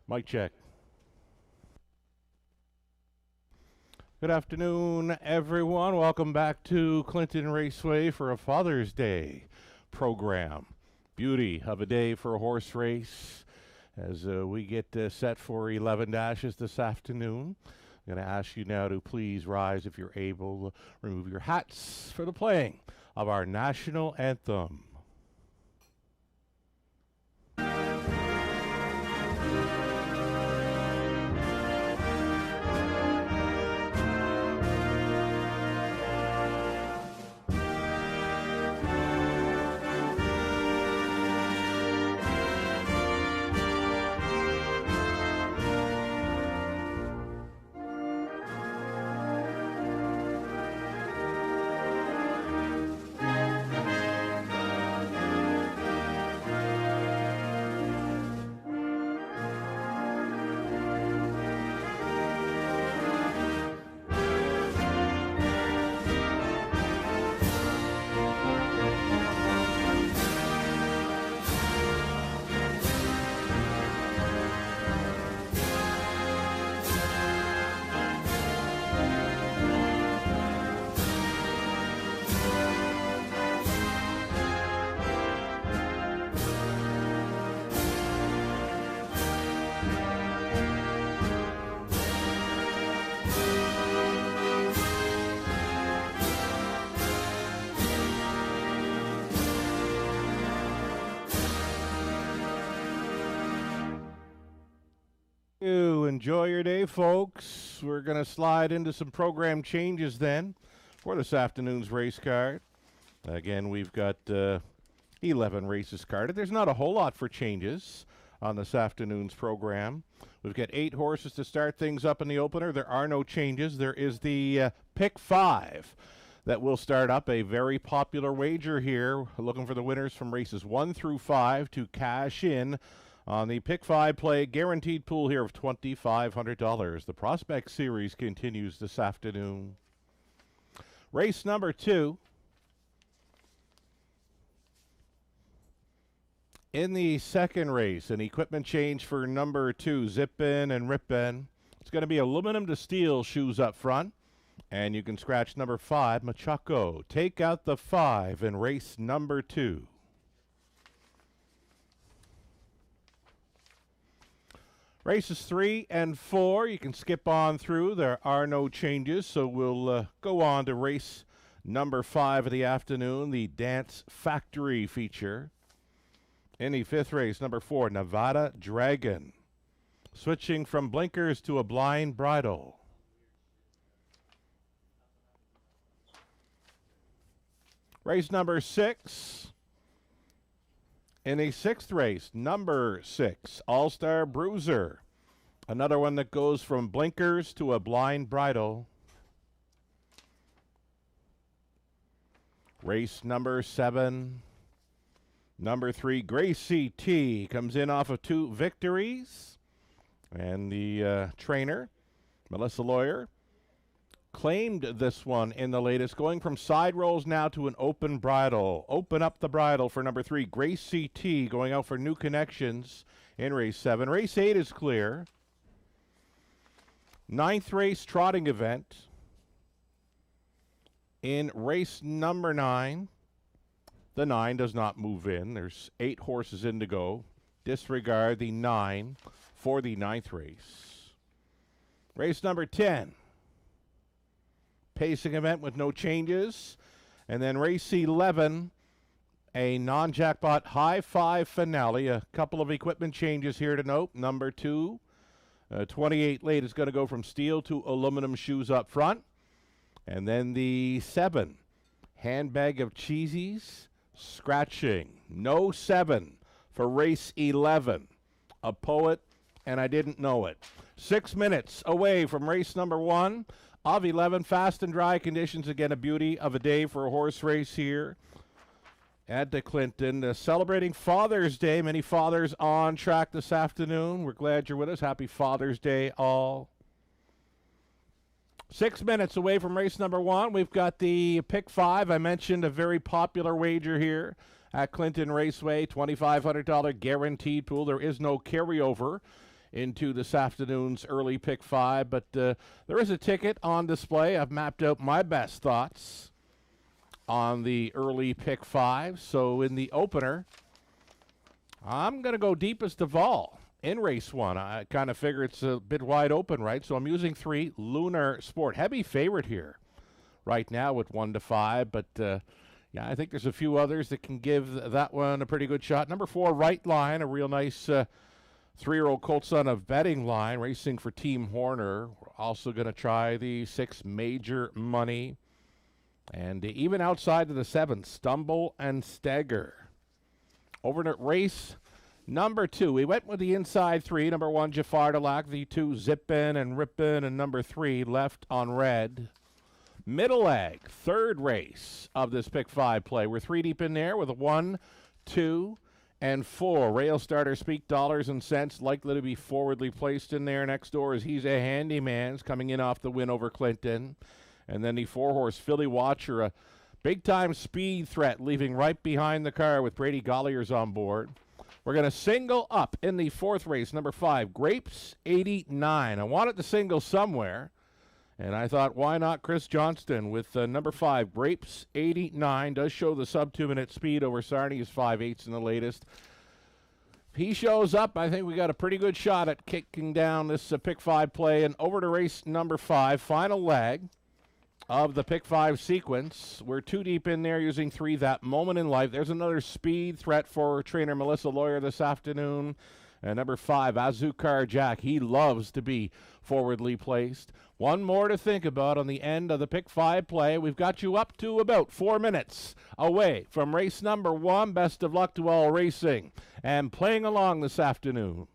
Mic check. Good afternoon, everyone. Welcome back to Clinton Raceway for a Father's Day program. Beauty of a day for a horse race as we get set for 11 dashes this afternoon. I'm going to ask you now to please rise if you're able. Remove your hats for the playing of our national anthem. Enjoy your day, folks. We're going to slide into some program changes then for this afternoon's race card. Again, we've got 11 races carded. There's not a whole lot for changes on this afternoon's program. We've got 8 horses to start things up in the opener. There are no changes. There is the pick 5 that will start up, a very popular wager here. Looking for the winners from races 1 through 5 to cash in on the Pick 5 play, guaranteed pool here of $2,500. The Prospect Series continues this afternoon. Race number 2. In the second race, an equipment change for number 2, Zip In and Rip In. It's going to be aluminum to steel shoes up front. And you can scratch number 5, Machaco. Take out the 5 in race number 2. Races 3 and 4, you can skip on through. There are no changes, so we'll go on to race number 5 of the afternoon, the Dance Factory feature. In the 5th race, number 4, Nevada Dragon. Switching from blinkers to a blind bridle. Race number 6. In the 6th race, number 6, All-Star Bruiser. Another one that goes from blinkers to a blind bridle. Race number 7, number 3, Gracie T. Comes in off of 2 victories. And the trainer, Melissa Lawyer, claimed this one in the latest, going from side rolls now to an open bridle. Open up the bridle for number 3, Gracie T, going out for new connections in race 7. Race 8 is clear. 9th race trotting event. In race number 9, the 9 does not move in. There's 8 horses in to go. Disregard the 9 for the 9th race. Race number 10. Pacing event with no changes. And then race 11, a non-jackpot high 5 finale. A couple of equipment changes here to note. Number 2, 28 late is going to go from steel to aluminum shoes up front. And then the 7, handbag of cheesies, scratching. No 7 for race 11. A poet, and I didn't know it. 6 minutes away from race number 1. Of 11, fast and dry conditions. Again, a beauty of a day for a horse race here at the Clinton. Celebrating Father's Day. Many fathers on track this afternoon. We're glad you're with us. Happy Father's Day, all. 6 minutes away from race number 1. We've got the pick 5. I mentioned a very popular wager here at Clinton Raceway. $2,500 guaranteed pool. There is no carryover into this afternoon's early pick five. But there is a ticket on display. I've mapped out my best thoughts on the early pick five. So in the opener, I'm going to go deepest of all in race one. I kind of figure it's a bit wide open, right? So I'm using 3, Lunar Sport. Heavy favorite here right now with 1 to 5. But, yeah, I think there's a few others that can give that one a pretty good shot. Number 4, Right Line, a real nice 3-year-old colt son of Betting Line, racing for Team Horner. We're also going to try the 6, Major Money. And even outside of the 7, Stumble and Stagger. Over at race number 2, we went with the inside 3. Number 1, Jafar Delac. The 2, Zippin' and Rippin'. And number 3, Left on Red. Middle leg, third race of this pick 5 play. We're 3 deep in there with a 1, 2, and 4. Rail starter Speak Dollars and Cents, likely to be forwardly placed in there. Next door is He's a Handyman's, coming in off the win over Clinton. And then the 4-horse Philly Watcher, a big-time speed threat, leaving right behind the car with Brady Golliers on board. We're going to single up in the 4th race, number 5, Grapes 89. I wanted to single somewhere, and I thought, why not Chris Johnston with number 5, Grapes 89. Does show the sub 2-minute speed over Sarni's 5/8 in the latest. If he shows up, I think we got a pretty good shot at kicking down this pick 5 play. And over to race number 5, final leg of the pick 5 sequence. We're 2 deep in there using 3, That Moment in Life. There's another speed threat for trainer Melissa Lawyer this afternoon. And number 5, Azukar Jack. He loves to be forwardly placed. One more to think about on the end of the pick 5 play. We've got you up to about 4 minutes away from race number 1. Best of luck to all racing and playing along this afternoon.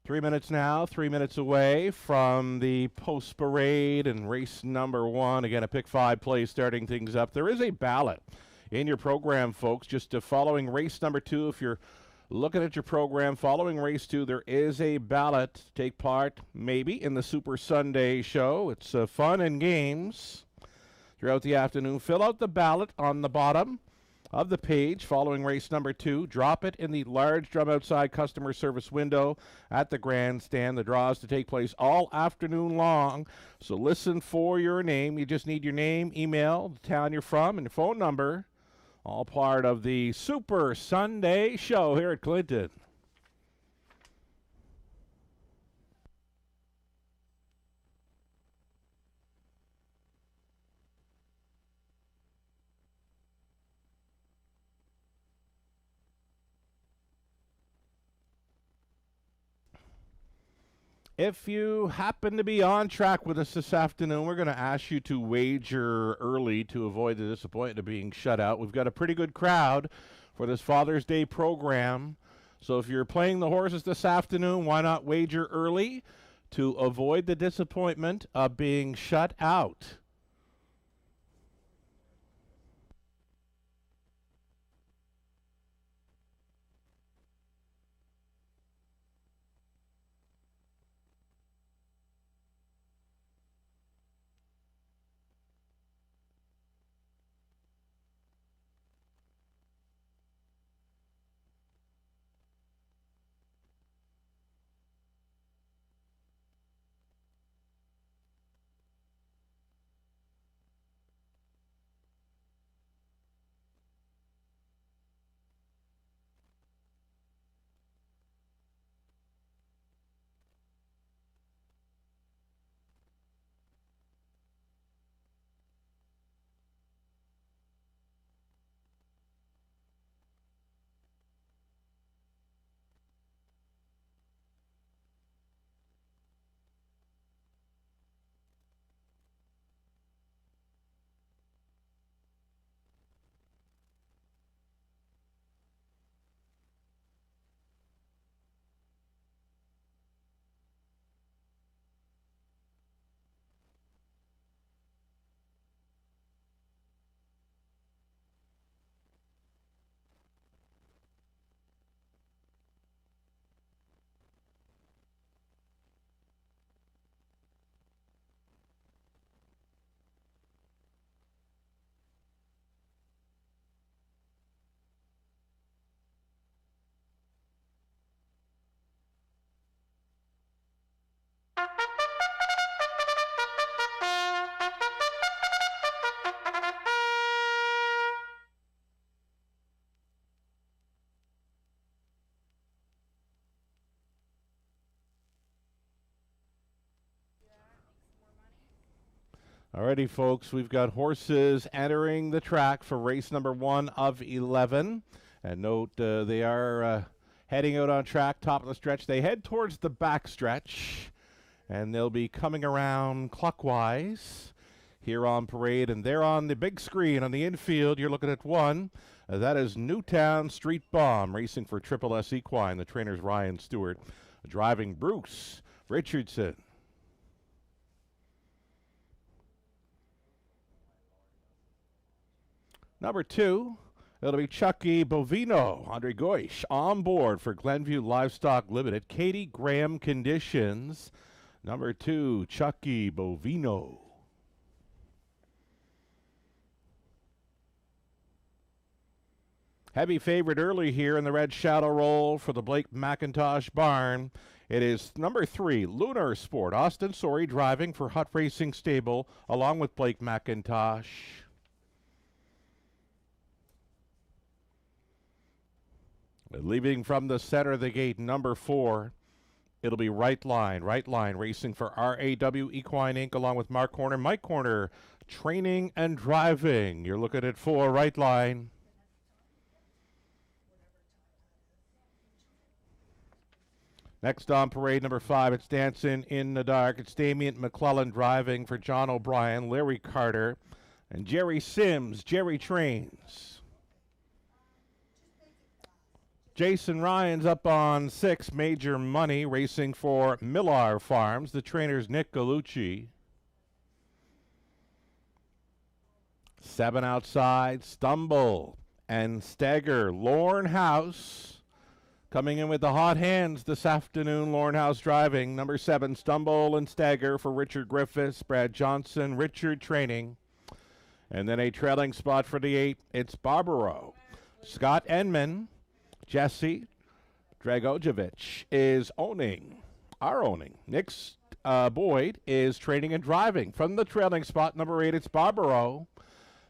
Three minutes now, 3 minutes away from the post parade and race number 1. Again, a pick 5 play starting things up. There is a ballot in your program, folks. Just following race number 2, if you're looking at your program, following race 2, there is a ballot to take part maybe in the Super Sunday show. It's fun and games throughout the afternoon. Fill out the ballot on the bottom of the page following race number 2. Drop it in the large drum outside customer service window at the grandstand. The draws to take place all afternoon long, so listen for your name. You just need your name, email, the town you're from, and your phone number. All part of the Super Sunday show here at Clinton. If you happen to be on track with us this afternoon, we're going to ask you to wager early to avoid the disappointment of being shut out. We've got a pretty good crowd for this Father's Day program. So if you're playing the horses this afternoon, why not wager early to avoid the disappointment of being shut out? Alrighty, folks, we've got horses entering the track for race number 1 of 11. And note, they are heading out on track, top of the stretch. They head towards the back stretch, and they'll be coming around clockwise here on parade. And there on the big screen on the infield, you're looking at one. That is Newtown Street Bomb, racing for Triple S Equine. The trainer's Ryan Stewart, driving Bruce Richardson. Number 2, it'll be Chucky Bovino, Andre Goish, on board for Glenview Livestock Limited. Katie Graham conditions. Number 2, Chucky Bovino. Heavy favorite early here in the red shadow roll for the Blake McIntosh barn. It is number 3, Lunar Sport. Austin Sorey driving for Hut Racing Stable along with Blake McIntosh. Leaving from the center of the gate, number 4, it'll be Right Line racing for RAW Equine Inc. along with Mark Corner. Mike Corner, training and driving. You're looking at 4, Right Line. Next on parade, number 5, it's Dancing in the Dark. It's Damien McClellan driving for John O'Brien, Larry Carter, and Jerry Sims. Jerry trains. Jason Ryan's up on 6, Major Money, racing for Millar Farms. The trainer's Nick Gallucci. 7 outside, Stumble and Stagger. Lorne House coming in with the hot hands this afternoon. Lorne House driving. Number 7, Stumble and Stagger for Richard Griffiths, Brad Johnson, Richard training. And then a trailing spot for the 8, it's Barbaro. Scott Enman. Jesse Dragojevic is owning. Nick Boyd is training and driving. From the trailing spot, number 8, it's Barbaro.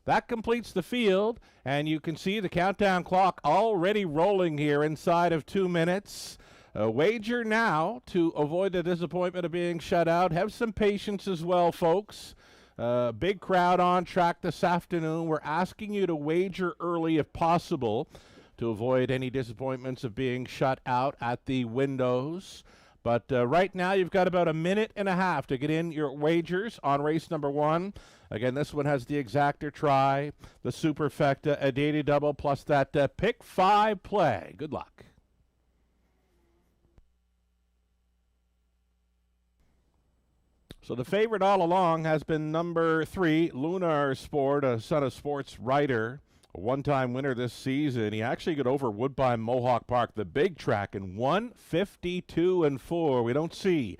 That completes the field, and you can see the countdown clock already rolling here inside of 2 minutes. Wager now to avoid the disappointment of being shut out. Have some patience as well, folks. Big crowd on track this afternoon. We're asking you to wager early if possible, to avoid any disappointments of being shut out at the windows. But right now, you've got about a minute and a half to get in your wagers on race number 1. Again, this one has the exactor try, the superfecta, a daily double, plus that pick 5 play. Good luck. So the favorite all along has been number 3, Lunar Sport, a Son of Sports rider. A one-time winner this season. He actually got over Woodbine Mohawk Park, the big track, in 1:52.4. We don't see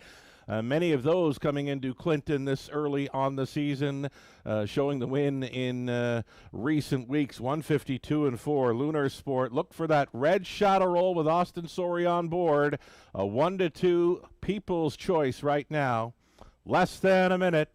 many of those coming into Clinton this early on the season, showing the win in recent weeks. 1:52.4. Lunar Sport. Look for that red shadow roll with Austin Sorey on board. A 1-2 People's Choice right now. Less than a minute.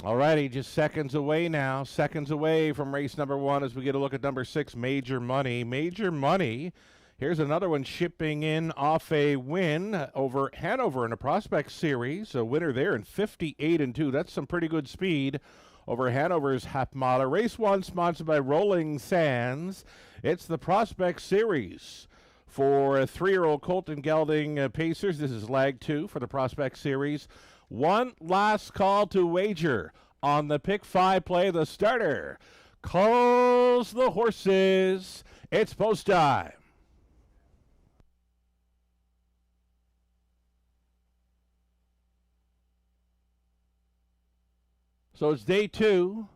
All righty, just seconds away now. Seconds away from race number 1 as we get a look at number 6, Major Money. Major Money, here's another one shipping in off a win over Hanover in a Prospect Series. A winner there in 58.2. That's some pretty good speed over Hanover's half miler. Race 1 sponsored by Rolling Sands. It's the Prospect Series for 3-year-old Colton Gelding Pacers. This is leg 2 for the Prospect Series. One last call to wager on the pick 5 play. The starter calls the horses. It's post time. So it's day 2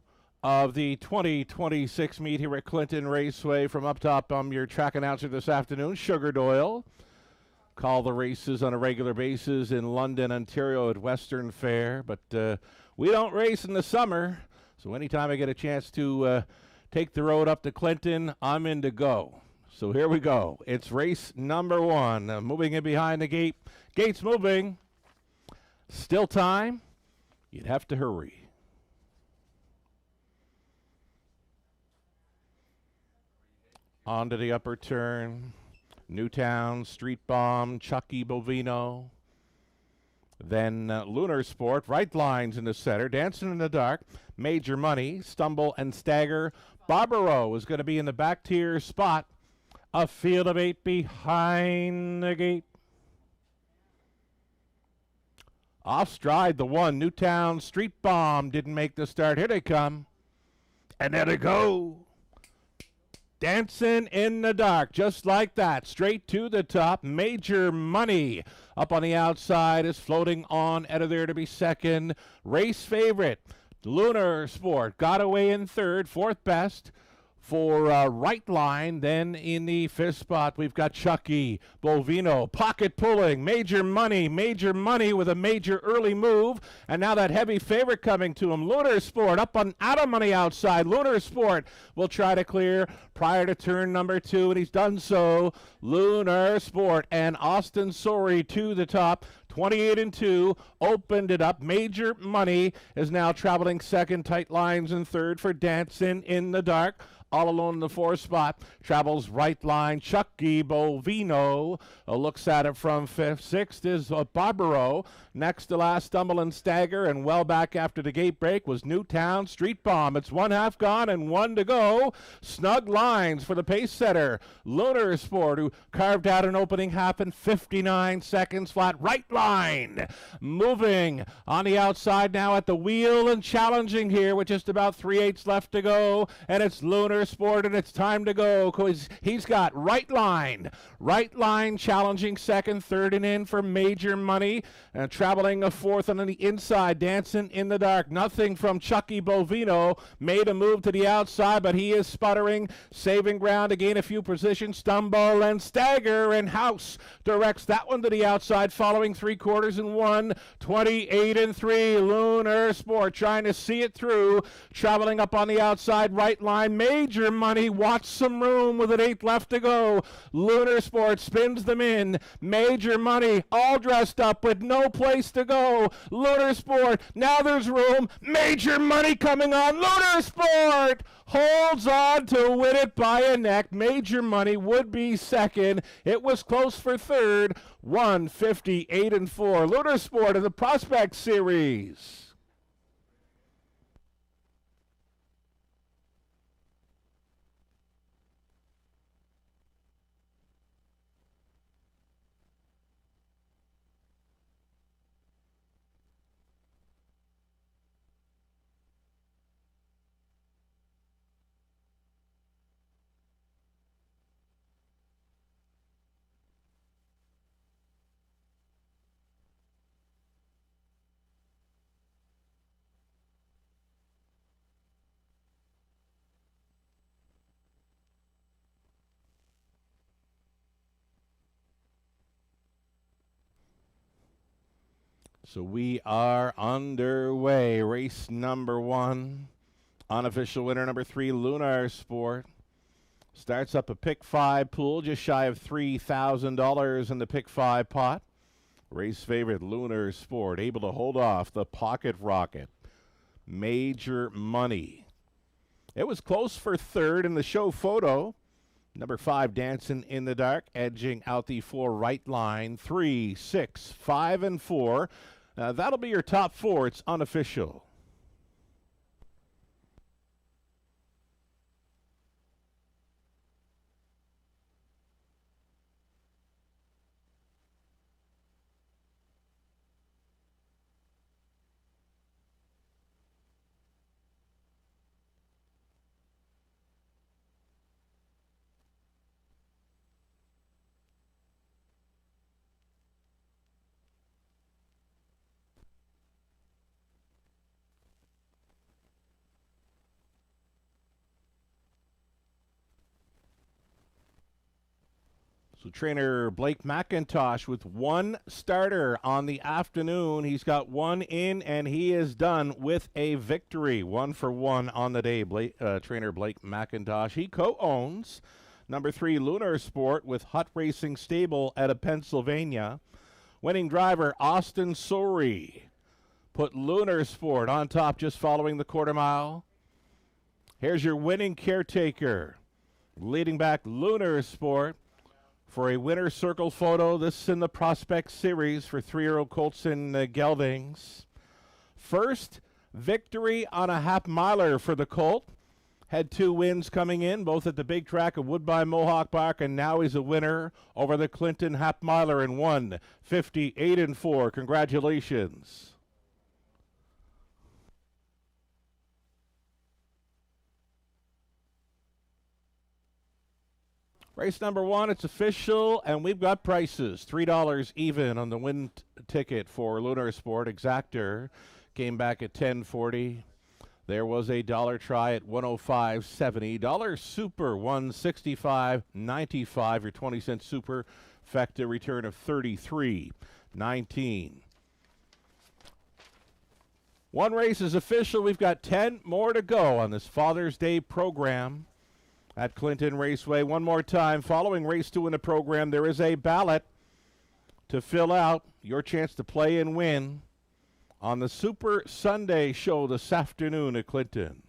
of the 2026 meet here at Clinton Raceway. From up top, I'm your track announcer this afternoon, Sugar Doyle. Call the races on a regular basis in London, Ontario at Western Fair, but we don't race in the summer, so anytime I get a chance to take the road up to Clinton, I'm in to go. So here we go. It's race number 1. Moving in behind the gate. Gate's moving. Still time. You'd have to hurry. Onto the upper turn. Newtown, Street Bomb, Chucky Bovino. Then Lunar Sport, right lines in the center, Dancing in the Dark, Major Money, Stumble and Stagger. Barbaro is going to be in the back tier spot. A field of 8 behind the gate. Off stride, the 1, Newtown, Street Bomb didn't make the start. Here they come. And there they go. Dancing in the Dark, just like that, straight to the top. Major Money up on the outside is floating on out of there to be second. Race favorite, Lunar Sport, got away in third, fourth best for right line. Then in the 5th spot, we've got Chucky Bovino, pocket pulling, Major Money with a major early move, and now that heavy favorite coming to him, Lunar Sport, up on Adam on the outside. Lunar Sport will try to clear prior to turn number 2, and he's done so. Lunar Sport and Austin Sorey to the top. 28-2, opened it up. Major Money is now traveling second, tight lines in third for Dancing in the Dark. All alone in the 4th spot, travels right line. Chucky Bovino looks at it from 5th. 6th is Barbaro. Next to last, Stumble and Stagger, and well back after the gate break was Newtown Street Bomb. It's 1 half gone and 1 to go. Snug lines for the pace setter, Lunar Sport, who carved out an opening half in 59 seconds flat. Right line, moving on the outside now at the wheel and challenging here with just about 3/8 left to go, and it's Lunar Sport, and it's time to go because he's got right line challenging second, third and in for Major Money, and traveling a 4th, and on the inside, Dancing in the Dark. Nothing from Chucky Bovino, made a move to the outside, but he is sputtering, saving ground to gain a few positions. Stumble and Stagger, and House directs that one to the outside, following 3/4 and 1, 28-3. Lunar Sport trying to see it through, traveling up on the outside, right line. Major Money, watch some room with an 8 left to go. Lunar Sport spins them in. Major Money all dressed up with no place to go. Lunar Sport, now there's room. Major Money coming on. Lunar Sport holds on to win it by a neck. Major Money would be second. It was close for third. 158-4. Lunar Sport in the Prospect Series. So we are underway. Race number 1. Unofficial winner number 3, Lunar Sport. Starts up a pick 5 pool, just shy of $3,000 in the pick 5 pot. Race favorite, Lunar Sport, able to hold off the Pocket Rocket. Major Money. It was close for third in the show photo. Number 5, Dancing in the Dark, edging out the 4 right line. 3, 6, 5, and 4. That'll be your top 4. It's unofficial. So trainer Blake McIntosh with one starter on the afternoon. He's got one in, and he is done with a victory. 1 for 1 on the day. Trainer Blake McIntosh. He co-owns number 3 Lunar Sport with Hut Racing Stable out of Pennsylvania. Winning driver Austin Sori put Lunar Sport on top just following the quarter mile. Here's your winning caretaker. Leading back Lunar Sport for a winner circle photo. This is in the Prospect Series for 3-year-old colts and geldings. First victory on a half-miler for the colt. Had 2 wins coming in, both at the big track of Woodbine Mohawk Park, and now he's a winner over the Clinton half-miler in 1:58.4. Congratulations. Race number 1, it's official, and we've got prices. $3 even on the win ticket for Lunar Sport. Exactor came back at $10.40. There was a dollar try at $105.70. Dollar super $165.95. Your 20-cent super effect a return of $33.19. One race is official. We've got 10 more to go on this Father's Day program at Clinton Raceway. One more time, following race 2 in the program, there is a ballot to fill out. Your chance to play and win on the Super Sunday show this afternoon at Clinton.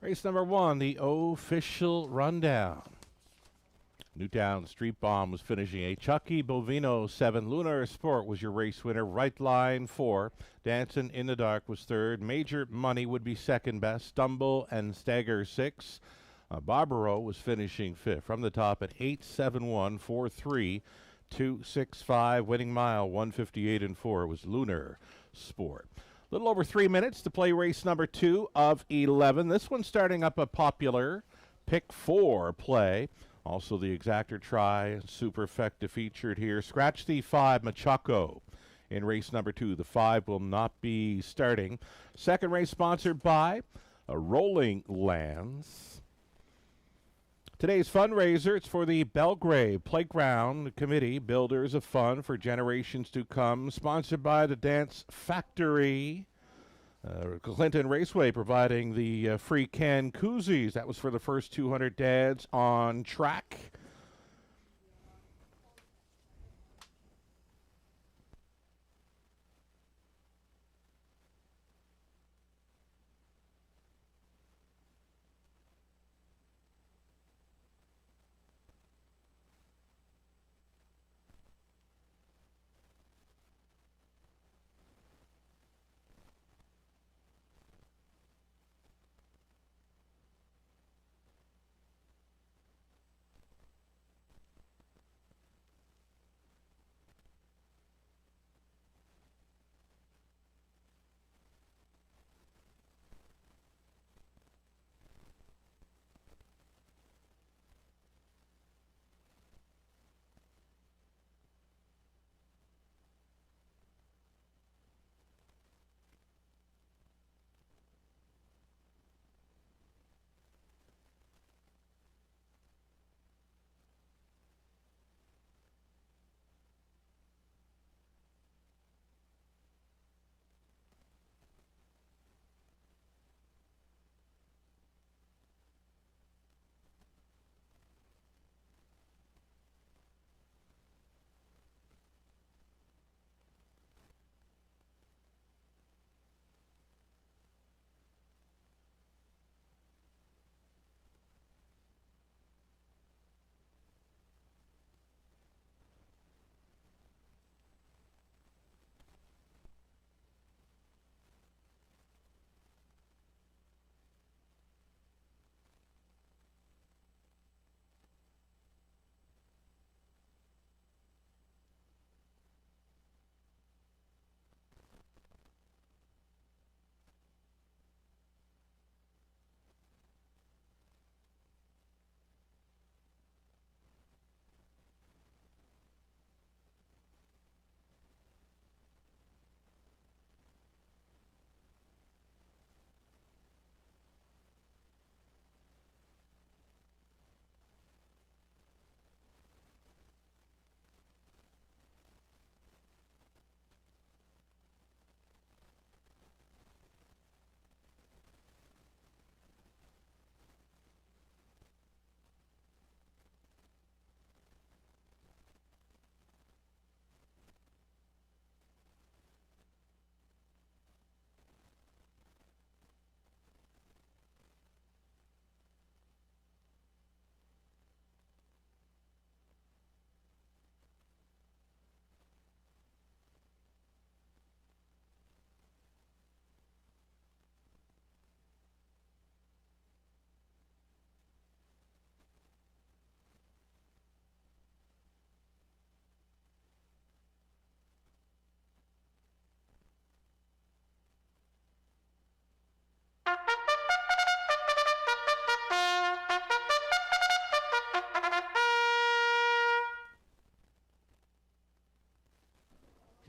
Race number 1, the official rundown. Newtown Street Bomb was finishing a Chucky Bovino 7. Lunar Sport was your race winner. Right Line 4. Dancing in the Dark was 3rd. Major Money would be 2nd best. Stumble and Stagger 6. Barbaro was finishing 5th. From the top at 8-7-1, 4-3, 2-6-5. Winning mile 1:58.4. It was Lunar Sport. Little over 3 minutes to play race number 2 of 11. This one starting up a popular pick 4 play. Also the exactor try, superfecta featured here. Scratch the 5, Machaco, in race number 2. The 5 will not be starting. Second race sponsored by Rolling Lands. Today's fundraiser, it's for the Belgrave Playground Committee, Builders of Fun for Generations to Come, sponsored by the Dance Factory. Clinton Raceway providing the free can koozies. That was for the first 200 dads on track.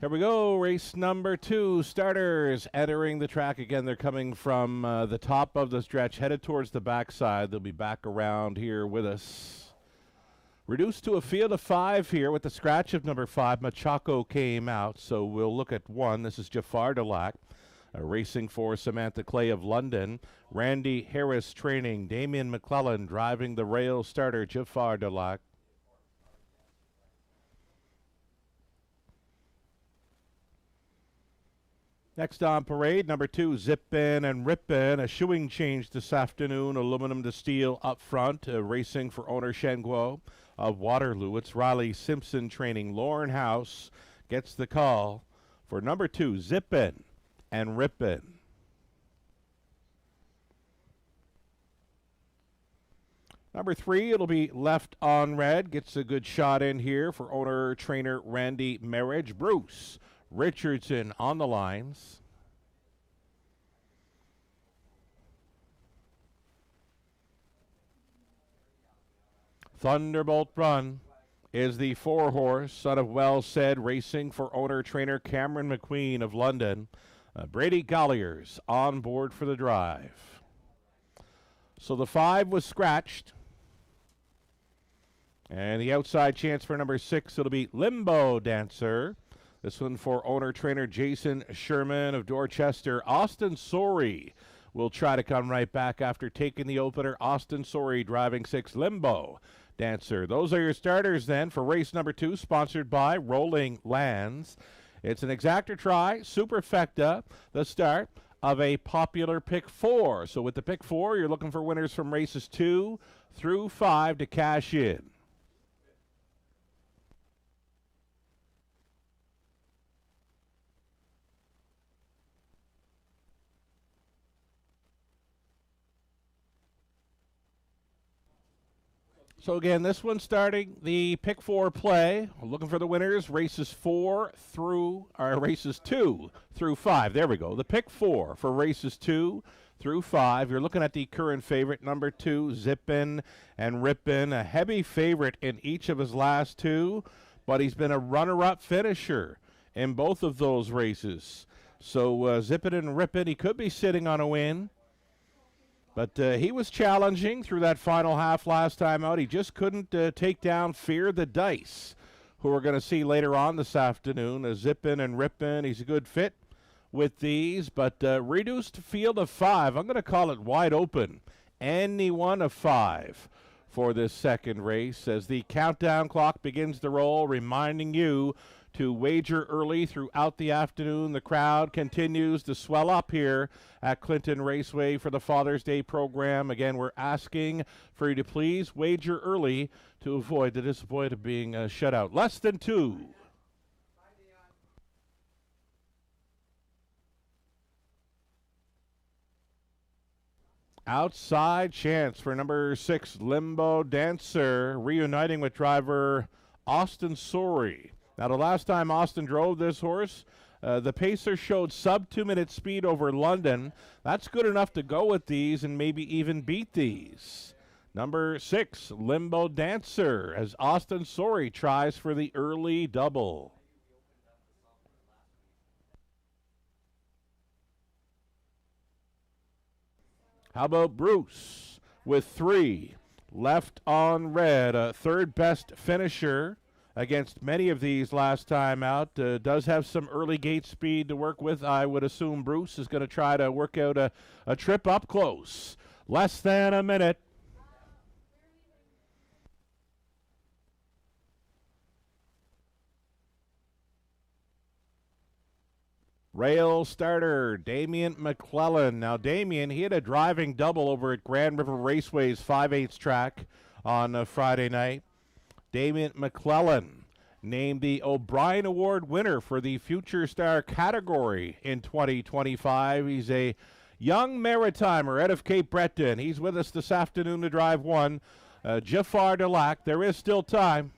Here we go, race number 2. Starters entering the track again. They're coming from the top of the stretch, headed towards the backside. They'll be back around here with us. Reduced to a field of 5 here with the scratch of number 5. Machaco came out, so we'll look at 1. This is Jafar Delac. Racing for Samantha Clay of London. Randy Harris training. Damian McClellan driving the rail starter, Jafar Delac. Next on parade, number 2, Zippin' and Rippin', a shoeing change this afternoon, aluminum to steel up front, racing for owner Shenguo of Waterloo. It's Riley Simpson training. Lauren House gets the call for number 2, Zippin' and Rippin'. Number 3, it'll be Left on Red, gets a good shot in here for owner trainer Randy Marriage. Bruce Richardson on the lines. Thunderbolt Run is the 4-horse, son of Well Said, racing for owner-trainer Cameron McQueen of London. Brady Golliers on board for the drive. So the 5 was scratched. And the outside chance for number 6, it'll be Limbo Dancer. This one for owner-trainer Jason Sherman of Dorchester. Austin Sorey will try to come right back after taking the opener. Austin Sorey driving 6, Limbo Dancer. Those are your starters then for race number 2, sponsored by Rolling Lands. It's an exactor try, superfecta, the start of a popular pick 4. So with the pick 4, you're looking for winners from races 2 through 5 to cash in. So again, this one starting the pick 4 play. We're looking for the winners, races 2 through 5. There we go. The pick 4 for races 2 through 5. You're looking at the current favorite, number 2, Zippin' and Rippin', a heavy favorite in each of his last 2, but he's been a runner-up finisher in both of those races. So Zippin' and Rippin', he could be sitting on a win. But he was challenging through that final half last time out. He just couldn't take down Fear the Dice, who we're going to see later on this afternoon. Zippin' and Rippin', he's a good fit with these, but reduced field of 5. I'm going to call it wide open. Any one of 5 for this second race as the countdown clock begins to roll, reminding you to wager early throughout the afternoon. The crowd continues to swell up here at Clinton Raceway for the Father's Day program. Again, we're asking for you to please wager early to avoid the disappointment of being shut out. Less than 2. Outside chance for number 6, Limbo Dancer, reuniting with driver Austin Sorey. Now, the last time Austin drove this horse, the pacer showed sub-2-minute speed over London. That's good enough to go with these and maybe even beat these. Number 6, Limbo Dancer, as Austin Sorey tries for the early double. How about Bruce with 3 left on red, a third best finisher against many of these last time out. Does have some early gate speed to work with. I would assume Bruce is going to try to work out a trip up close. Less than a minute. Rail starter, Damian McClellan. Now, Damian, he had a driving double over at Grand River Raceway's 5/8 track on Friday night. Damian McClellan named the O'Brien Award winner for the Future Star category in 2025. He's a young Maritimer out of Cape Breton. He's with us this afternoon to drive 1. Jafar Delac, there is still time.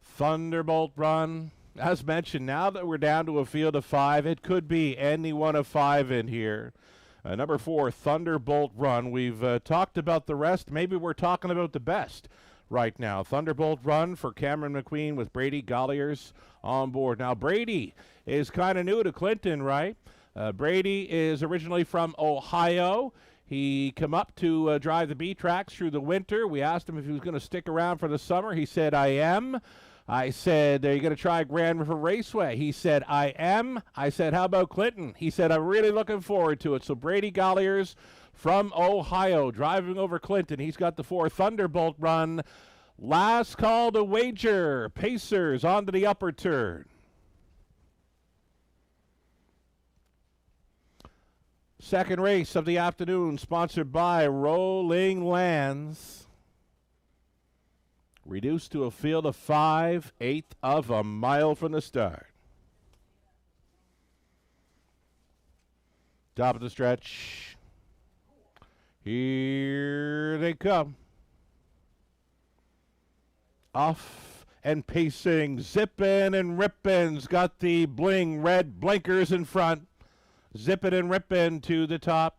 Thunderbolt Run. As mentioned, now that we're down to a field of 5, it could be any one of 5 in here. Number 4, Thunderbolt Run. We've talked about the rest. Maybe we're talking about the best right now. Thunderbolt Run for Cameron McQueen with Brady Golliers on board. Now, Brady is kind of new to Clinton, right? Brady is originally from Ohio. He came up to drive the B tracks through the winter. We asked him if he was going to stick around for the summer. He said, I am. I said, are you going to try Grand River Raceway? He said, I am. I said, how about Clinton? He said, I'm really looking forward to it. So Brady Golliers from Ohio driving over Clinton. He's got the 4 Thunderbolt Run. Last call to wager. Pacers onto the upper turn. Second race of the afternoon, sponsored by Rolling Lands. Reduced to a field of 5, 1/8 of a mile from the start. Top of the stretch. Here they come. Off and pacing, Zippin' and Rippin's got the bling red blinkers in front. Zip It and Rippin' to the top.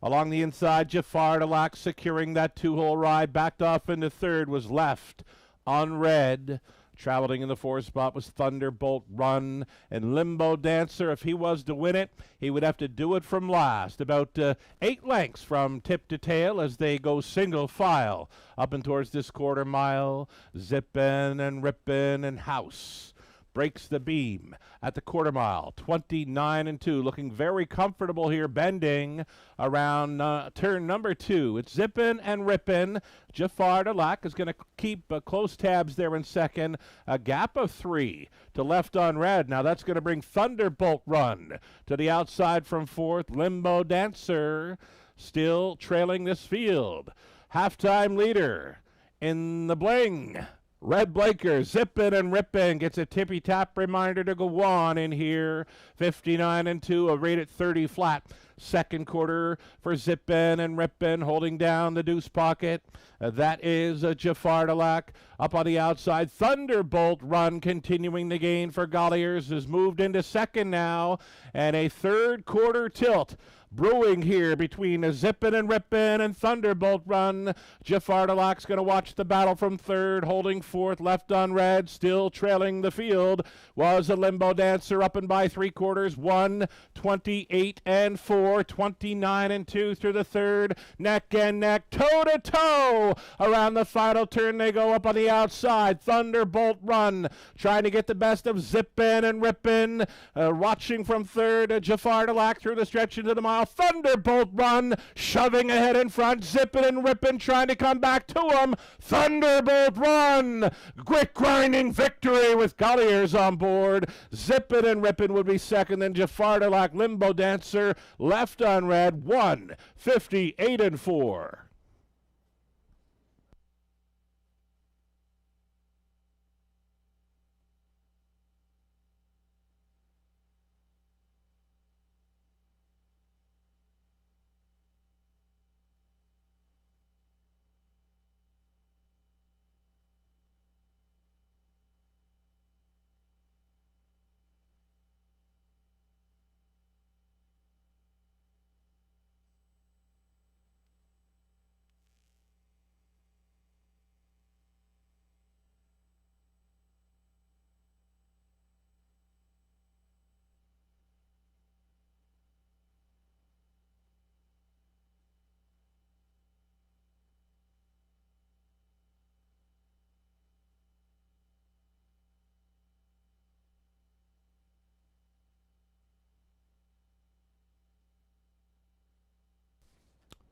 Along the inside, Jafar Delac securing that two-hole ride. Backed off into third, was left on red. Traveling in the fourth spot was Thunderbolt Run. And Limbo Dancer, if he was to win it, he would have to do it from last. About 8 lengths from tip to tail as they go single file up and towards this quarter mile. Zippin' and Rippin' and House breaks the beam at the quarter mile, 29-2, looking very comfortable here, bending around turn number 2. It's Zippin' and Rippin'. Jafar Delac is going to keep close tabs there in second. A gap of 3 to left on red. Now that's going to bring Thunderbolt Run to the outside from fourth. Limbo Dancer still trailing this field. Halftime leader in the bling. Red Blaker, Zippin' and Rippin' gets a tippy-tap reminder to go on in here. 59-2, a rate at 30 flat. Second quarter for Zippin' and Rippin', holding down the deuce pocket. That is Jafar Delac. Up on the outside, Thunderbolt Run continuing the gain for Golliers, has moved into second now. And a third quarter tilt brewing here between Zippin' and Rippin' and Thunderbolt Run. Jafar Delac's going to watch the battle from third, holding fourth, left on red, still trailing the field. Was a Limbo Dancer up and by 3/4, 1:28-4, 29-2 through the third. Neck and neck, toe to toe. Around the final turn they go up on the outside. Thunderbolt Run trying to get the best of Zippin' and Rippin'. Watching from third, Jafar Delac through the stretch into the mile. Thunderbolt Run shoving ahead in front. Zippin' and Rippin' trying to come back to him. Thunderbolt Run, quick grinding victory with Golliers on board. Zippin' and Rippin' would be second, then Jafar Delac. Limbo Dancer left on red, 1:58-4.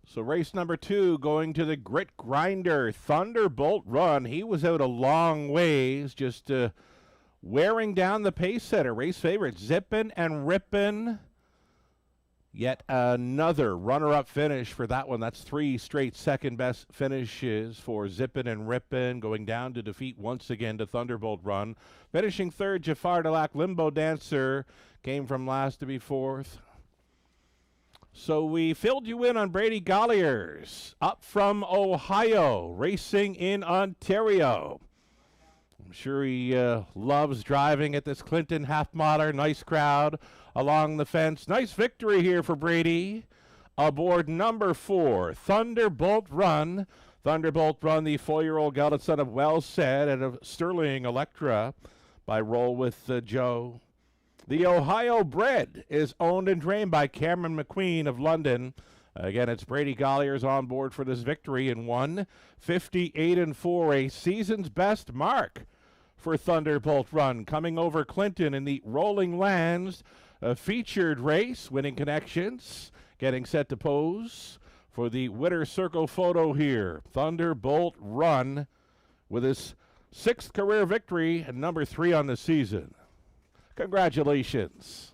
So race number 2 going to the grit grinder, Thunderbolt Run. He was out a long ways, just wearing down the pace setter. Race favorite, Zippin' and Rippin'. Yet another runner-up finish for that one. That's 3 straight second-best finishes for Zippin' and Rippin', going down to defeat once again to Thunderbolt Run. Finishing third, Jafar Delac. Limbo Dancer came from last to be fourth. So we filled you in on Brady Golliers, up from Ohio, racing in Ontario. I'm sure he loves driving at this Clinton half-miler. Nice crowd along the fence. Nice victory here for Brady. Aboard number 4, Thunderbolt Run. Thunderbolt Run, the 4-year-old gelded son of Well Said and of Sterling Electra by Roll with Joe. The Ohio bred is owned and trained by Cameron McQueen of London. Again, it's Brady Golliers on board for this victory in 1:58-4, a season's best mark for Thunderbolt Run. Coming over Clinton in the Rolling Lands featured race, winning connections, getting set to pose for the winner circle photo here. Thunderbolt Run with his 6th career victory and number 3 on the season. Congratulations.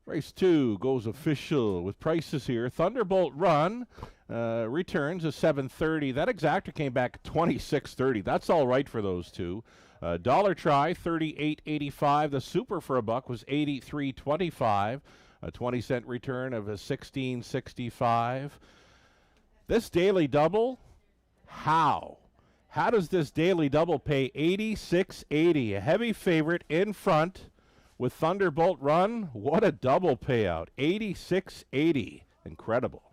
Race 2 goes official with prices here. Thunderbolt Run returns at 7:30. That exactor came back at 26.30. That's all right for those two. Dollar Try 38.85. The Super for a buck was 83.25. A 20-cent return of a 16.65. This daily double, how? How does this daily double pay 86.80? A heavy favorite in front with Thunderbolt Run. What a double payout. 86.80. Incredible.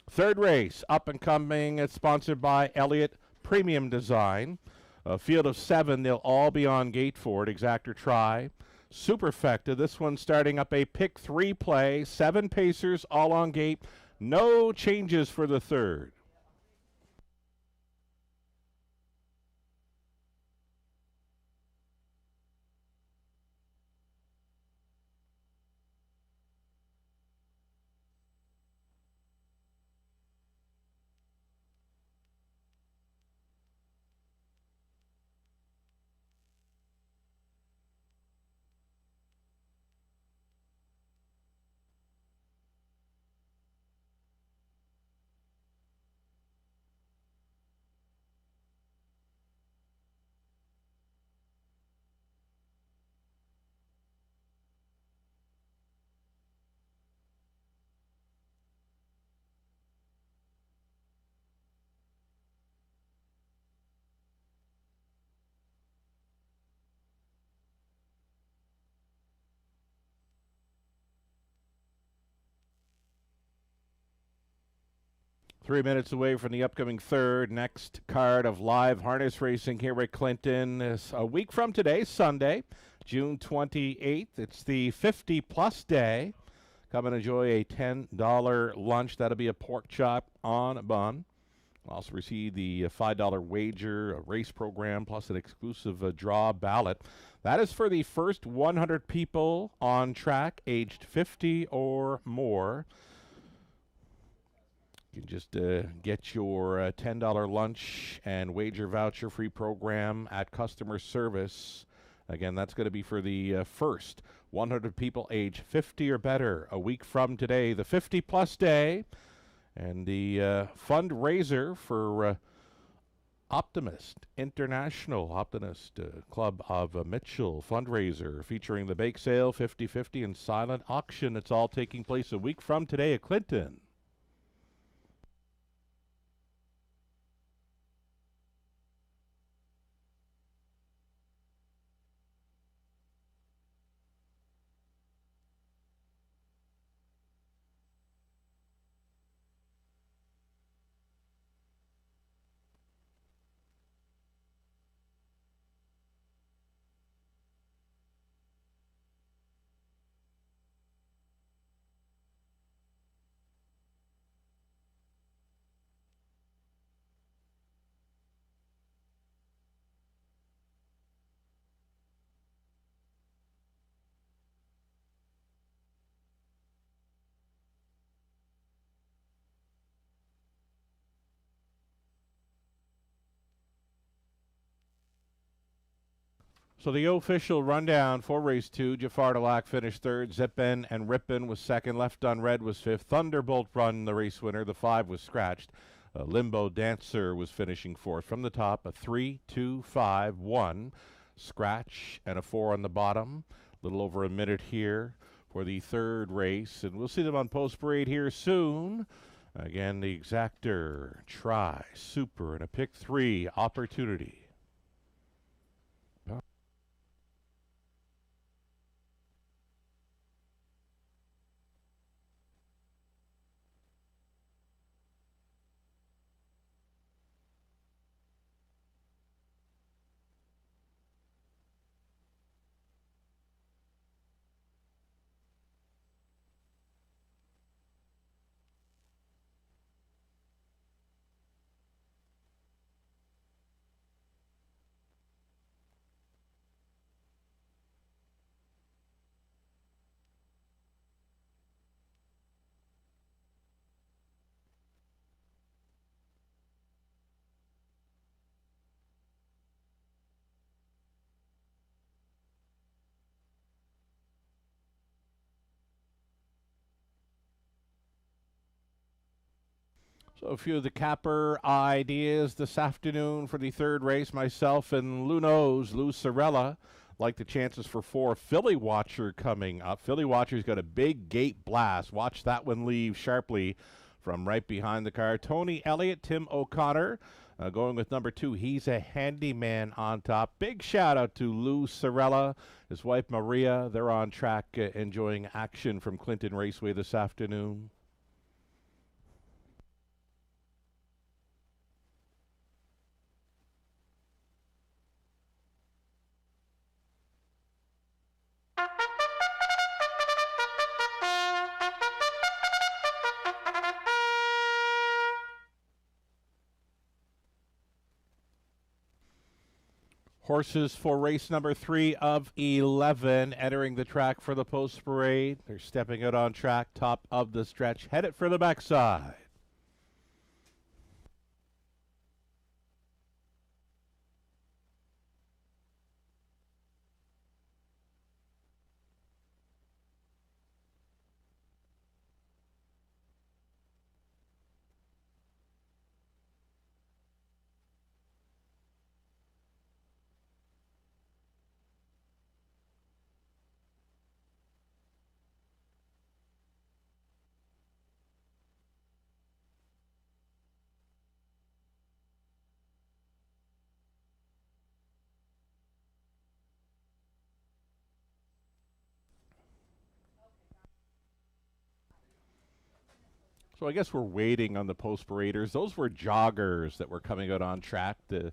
Third race, up and coming. It's sponsored by Elliott Premium Design. A field of 7. They'll all be on gate for it. Exactor Try. Superfecta. This one starting up a pick 3 play. 7 pacers all on gate. No changes for the third. Three minutes away from the upcoming third. Next card of live harness racing here at Clinton is a week from today, Sunday, June 28th. It's the 50-plus day. Come and enjoy a $10 lunch. That'll be a pork chop on a bun. Also receive the $5 wager, a race program, plus an exclusive draw ballot. That is for the first 100 people on track aged 50 or more. You can just get your $10 lunch and wager voucher free program at customer service. Again, that's going to be for the first 100 people age 50 or better a week from today, the 50-plus day. And the fundraiser for Optimist International, Optimist Club of Mitchell fundraiser featuring the bake sale, 50/50, and silent auction. It's all taking place a week from today at Clinton. So the official rundown for race 2, Jafar Delac finished third. Zippin and Rippin was second. Left on Red was fifth. Thunderbolt Run, the race winner. The 5 was scratched. Limbo Dancer was finishing fourth. From the top, a 3, 2, 5, 1. Scratch and a 4 on the bottom. A little over a minute here for the third race. And we'll see them on post parade here soon. Again, the exactor, Try, Super, and a pick 3 opportunity. So a few of the capper ideas this afternoon for the third race. Myself and Lou Sorella like the chances for 4. Philly Watcher coming up. Philly Watcher's got a big gate blast. Watch that one leave sharply from right behind the car. Tony Elliott, Tim O'Connor going with number 2. He's a handyman on top. Big shout out to Lou Sorella, his wife Maria. They're on track enjoying action from Clinton Raceway this afternoon. Horses for race number 3 of 11 entering the track for the post parade. They're stepping out on track, top of the stretch, headed for the backside. So I guess we're waiting on the post paraders. Those were joggers that were coming out on track. The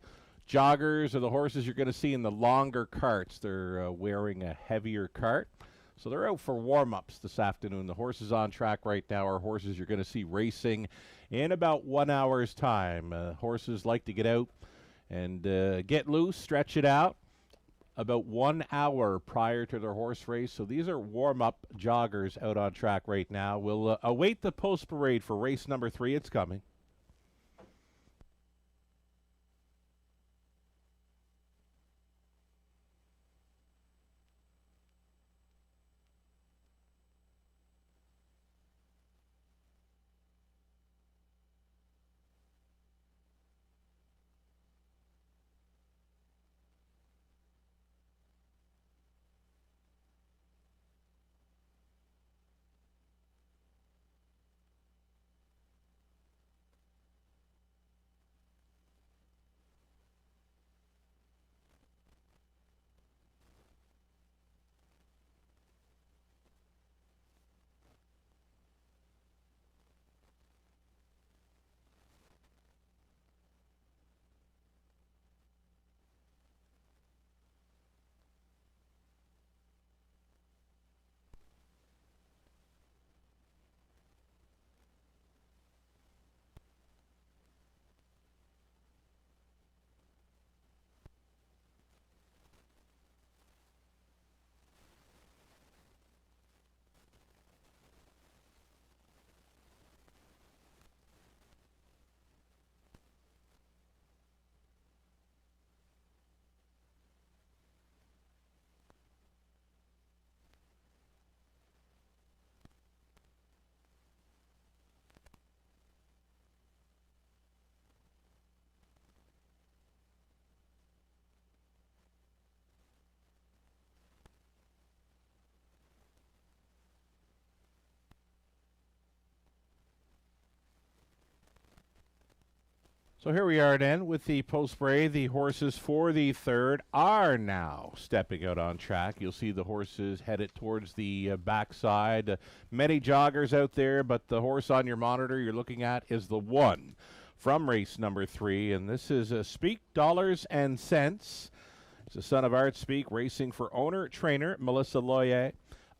joggers are the horses you're going to see in the longer carts. They're wearing a heavier cart. So they're out for warm-ups this afternoon. The horses on track right now are horses you're going to see racing in about 1 hour's time. Horses like to get out and get loose, stretch it out about 1 hour prior to their horse race. So these are warm-up joggers out on track right now. We'll await the post parade for race number 3. It's coming. So here we are then with the post parade. The horses for the third are now stepping out on track. You'll see the horses headed towards the backside. Many joggers out there, but the horse on your monitor you're looking at is the one from race number 3. And this is Speak Dollars and Cents. It's the son of Art Speak, racing for owner, trainer, Melissa Loyer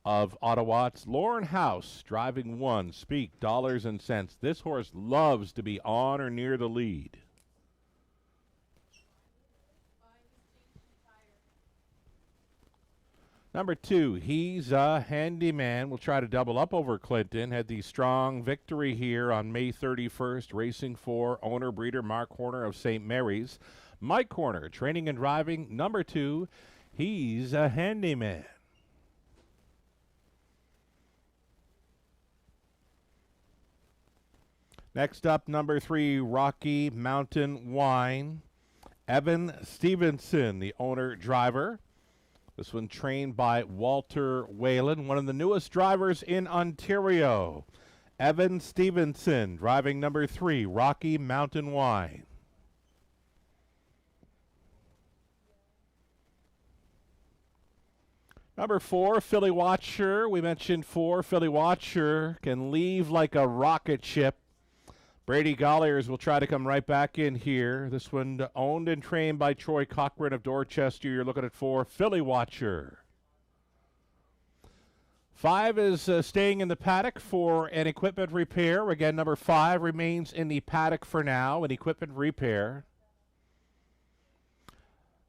of Ottawa. It's Lauren House driving 1. Speak Dollars and Cents. This horse loves to be on or near the lead. Number 2, he's a handyman. We'll try to double up over Clinton. Had the strong victory here on May 31st, racing for owner breeder Mark Horner of St. Mary's. Mike Horner, training and driving. Number 2, he's a handyman. Next up, number 3, Rocky Mountain Wine. Evan Stevenson, the owner-driver. This one trained by Walter Whalen, one of the newest drivers in Ontario. Evan Stevenson, driving number 3, Rocky Mountain Wine. Number 4, Philly Watcher. We mentioned 4, Philly Watcher can leave like a rocket ship. Brady Golliers will try to come right back in here. This one owned and trained by Troy Cochran of Dorchester. You're looking at 4, Philly Watcher. 5 is staying in the paddock for an equipment repair. Again, number 5 remains in the paddock for now, an equipment repair.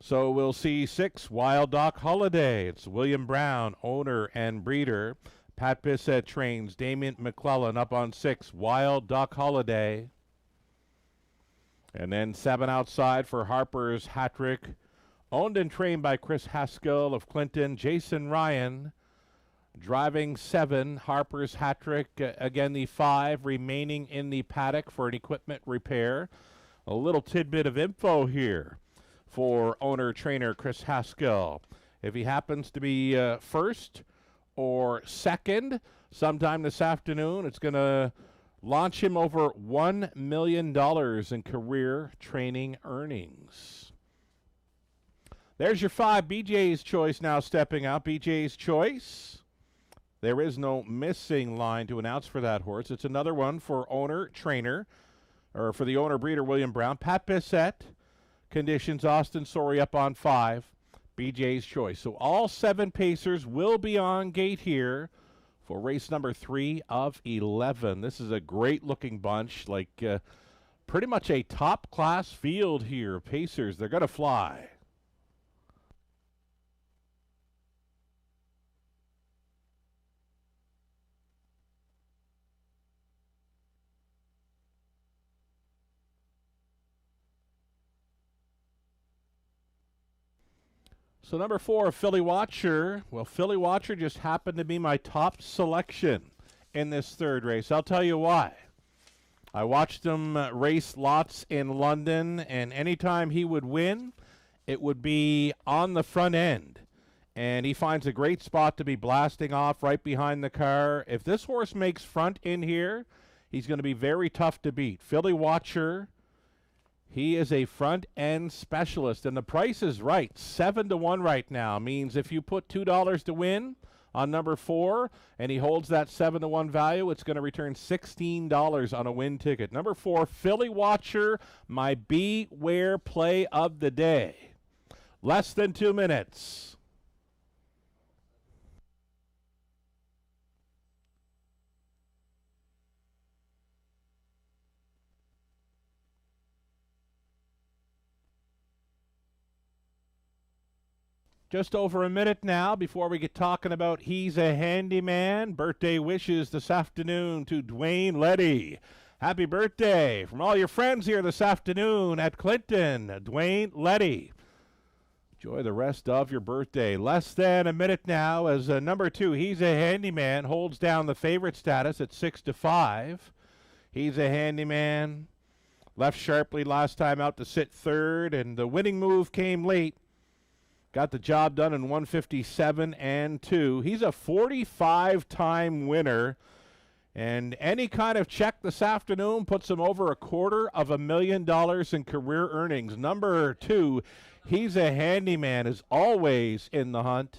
So we'll see 6, Wild Doc Holiday. It's William Brown, owner and breeder. Pat Bissett trains Damien McClellan up on 6, Wild Doc Holiday. And then 7 outside for Harper's Hat-Trick. Owned and trained by Chris Haskell of Clinton. Jason Ryan driving 7, Harper's Hat-Trick. Again, the 5 remaining in the paddock for an equipment repair. A little tidbit of info here for owner-trainer Chris Haskell. If he happens to be first or second sometime this afternoon, it's going to launch him over $1 million in career training earnings. There's your 5, BJ's Choice now stepping out. BJ's Choice. There is no missing line to announce for that horse. It's another one for owner-trainer, or for the owner-breeder, William Brown. Pat Bissett. Conditions, Austin Sorey up on 5, BJ's Choice. So all 7 pacers will be on gate here for race number 3 of 11. This is a great-looking bunch, like pretty much a top-class field here. Pacers, they're going to fly. So number 4, Philly Watcher. Well, Philly Watcher just happened to be my top selection in this 3rd race. I'll tell you why. I watched him race lots in London, and anytime he would win, it would be on the front end. And he finds a great spot to be blasting off right behind the car. If this horse makes front in here, he's going to be very tough to beat. Philly Watcher. He is a front-end specialist, and the price is right. 7-1 right now means if you put $2 to win on number 4, and he holds that 7-1 value, it's going to return $16 on a win ticket. Number 4, Philly Watcher, my Beware play of the day. Less than 2 minutes. Just over a minute now before we get talking about He's a Handyman. Birthday wishes this afternoon to Dwayne Letty. Happy birthday from all your friends here this afternoon at Clinton. Dwayne Letty. Enjoy the rest of your birthday. Less than a minute now as number 2, He's a Handyman, holds down the favorite status at 6-5. He's a Handyman. Left sharply last time out to sit 3rd, and the winning move came late. Got the job done in 157-2. He's a 45-time winner. And any kind of check this afternoon puts him over $250,000 in career earnings. Number 2, He's a Handyman, is always in the hunt.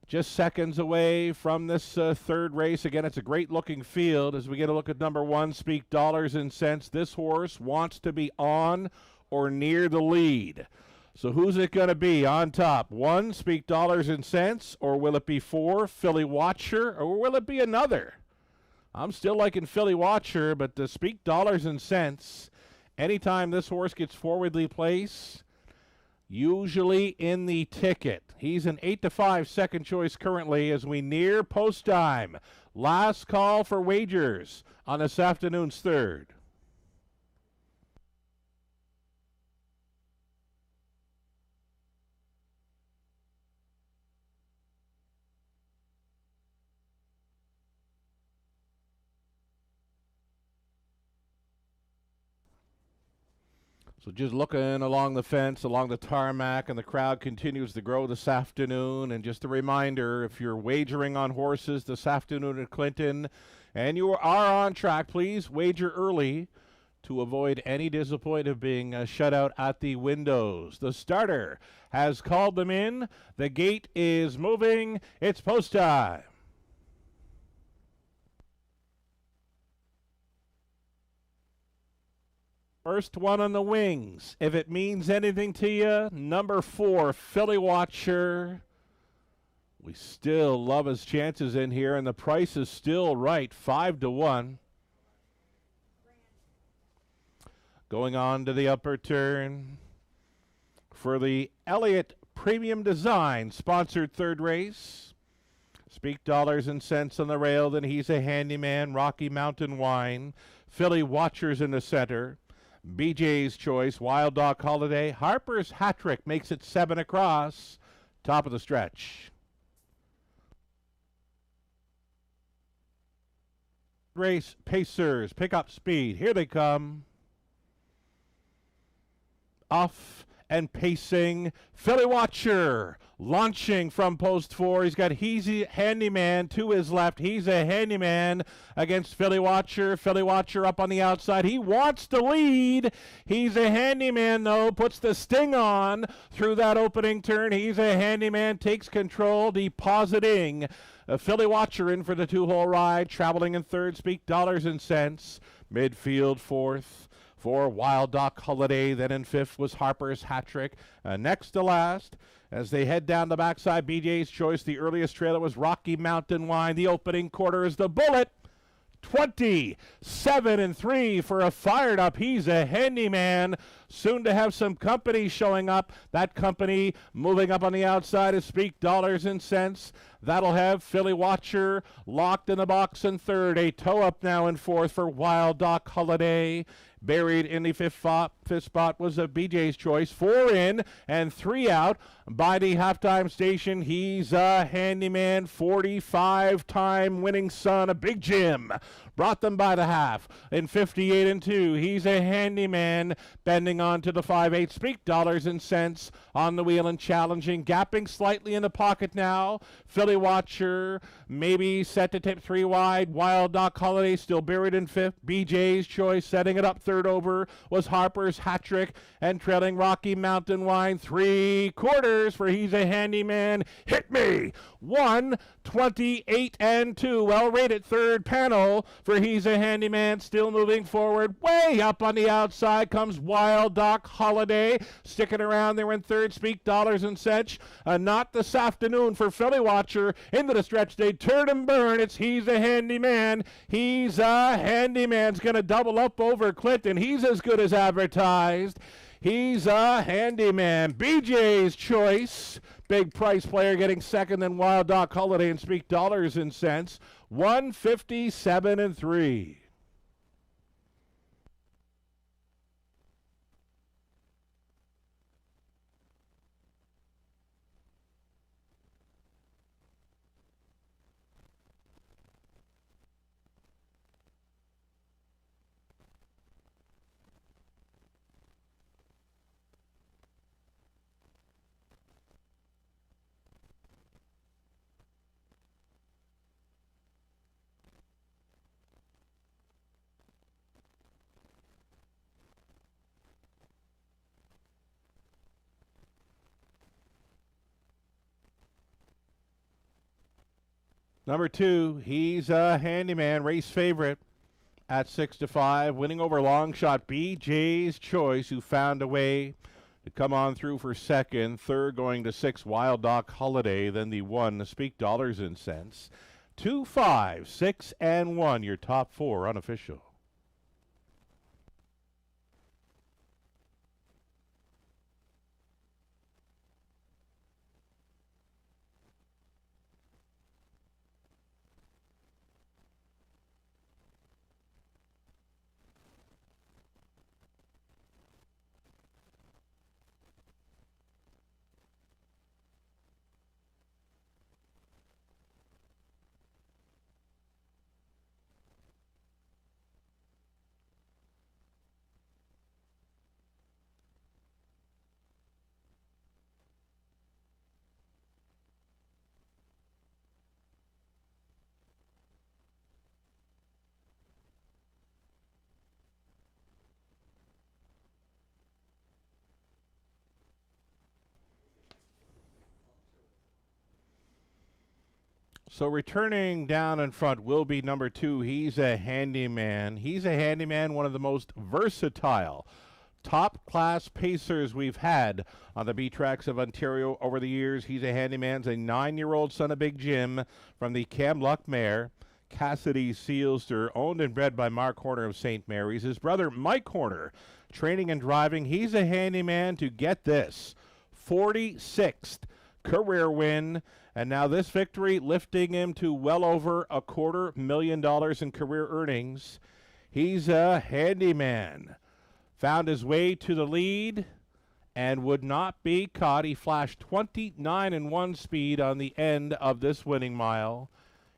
Just seconds away from this 3rd race. Again, it's a great-looking field as we get a look at number 1, Speak Dollars and Cents. This horse wants to be on or near the lead. So who's it going to be on top? 1, Speak Dollars and Cents, or will it be 4, Philly Watcher, or will it be another? I'm still liking Philly Watcher, but to Speak Dollars and Cents, anytime this horse gets forwardly placed, usually in the ticket. He's an 8-5 second choice currently as we near post time. Last call for wagers on this afternoon's 3rd. So just looking along the fence, along the tarmac, and the crowd continues to grow this afternoon. And just a reminder, if you're wagering on horses this afternoon at Clinton and you are on track, please wager early to avoid any disappointment of being shut out at the windows. The starter has called them in. The gate is moving. It's post time. First one on the wings. If it means anything to you, number 4, Philly Watcher. We still love his chances in here, and the price is still right, 5-1. Going on to the upper turn for the Elliott Premium Design sponsored third race. Speak dollars and cents on the rail, then he's a handyman. Rocky Mountain Wine. Philly Watchers in the center. BJ's Choice, Wild Dog Holiday. Harper's Hat Trick makes it 7 across. Top of the stretch. Race Pacers, pick up speed. Here they come. Off and pacing. Philly Watcher launching from post 4. He's got Heezy Handyman to his left. He's a handyman against Philly Watcher. Philly Watcher up on the outside. He wants to lead. He's a handyman, though. Puts the sting on through that opening turn. He's a handyman. Takes control. Depositing. Philly Watcher in for the 2-hole ride. Traveling in third. Speak dollars and cents. Midfield fourth for Wild Duck Holiday. Then in fifth was Harper's Hat Trick. Next to last, as they head down the backside, BJ's Choice. The earliest trailer was Rocky Mountain Wine. The opening quarter is the Bullet. 27-3 for a fired up. He's a handyman. Soon to have some company showing up. That company moving up on the outside is Speak Dollars and Cents. That'll have Philly Watcher locked in the box in third. A toe up now in fourth for Wild Doc Holiday. Buried in the fifth spot was a BJ's Choice. 4 in and 3 out by the halftime station. He's a handyman, 45-time winning son of Big Jim. Brought them by the half in 58-2. He's a handyman, bending on to the 5-8. Speak dollars and cents on the wheel and challenging, gapping slightly in the pocket now. Philly Watcher maybe set to tip 3 wide. Wild Doc Holiday still buried in fifth. BJ's Choice setting it up third over was Harper's Hat Trick, and trailing Rocky Mountain Wine 3/4 for He's a Handyman. Hit me! 128-2. Well rated third panel for He's a Handyman. Still moving forward. Way up on the outside comes Wild Doc Holiday. Sticking around there in third. Speak dollars and cents. Not this afternoon for Philly Watcher. Into the stretch they turn and burn. It's He's a Handyman. He's a Handyman's going to double up over Clinton. He's as good as advertised. He's a handyman. BJ's Choice. Big price player getting second, then Wild Doc Holiday and Speak dollars and cents. 157-3. Number 2, He's a Handyman, race favorite at 6-5, winning over long shot BJ's Choice, who found a way to come on through for second. Third going to 6, Wild Doc Holiday, then the 1, Speak dollars and cents. 2, 5, 6, and 1, your top 4 unofficial. So returning down in front will be number 2. He's a handyman. He's a handyman, one of the most versatile top-class pacers we've had on the B-Tracks of Ontario over the years. He's a handyman, a 9-year-old son of Big Jim from the Kamloops mare, Cassidy Sealster, owned and bred by Mark Horner of St. Mary's. His brother, Mike Horner, training and driving. He's a handyman to get this 46th career win. And now this victory lifting him to well over $250,000 in career earnings. He's a handyman. Found his way to the lead and would not be caught. He flashed 29-1 speed on the end of this winning mile.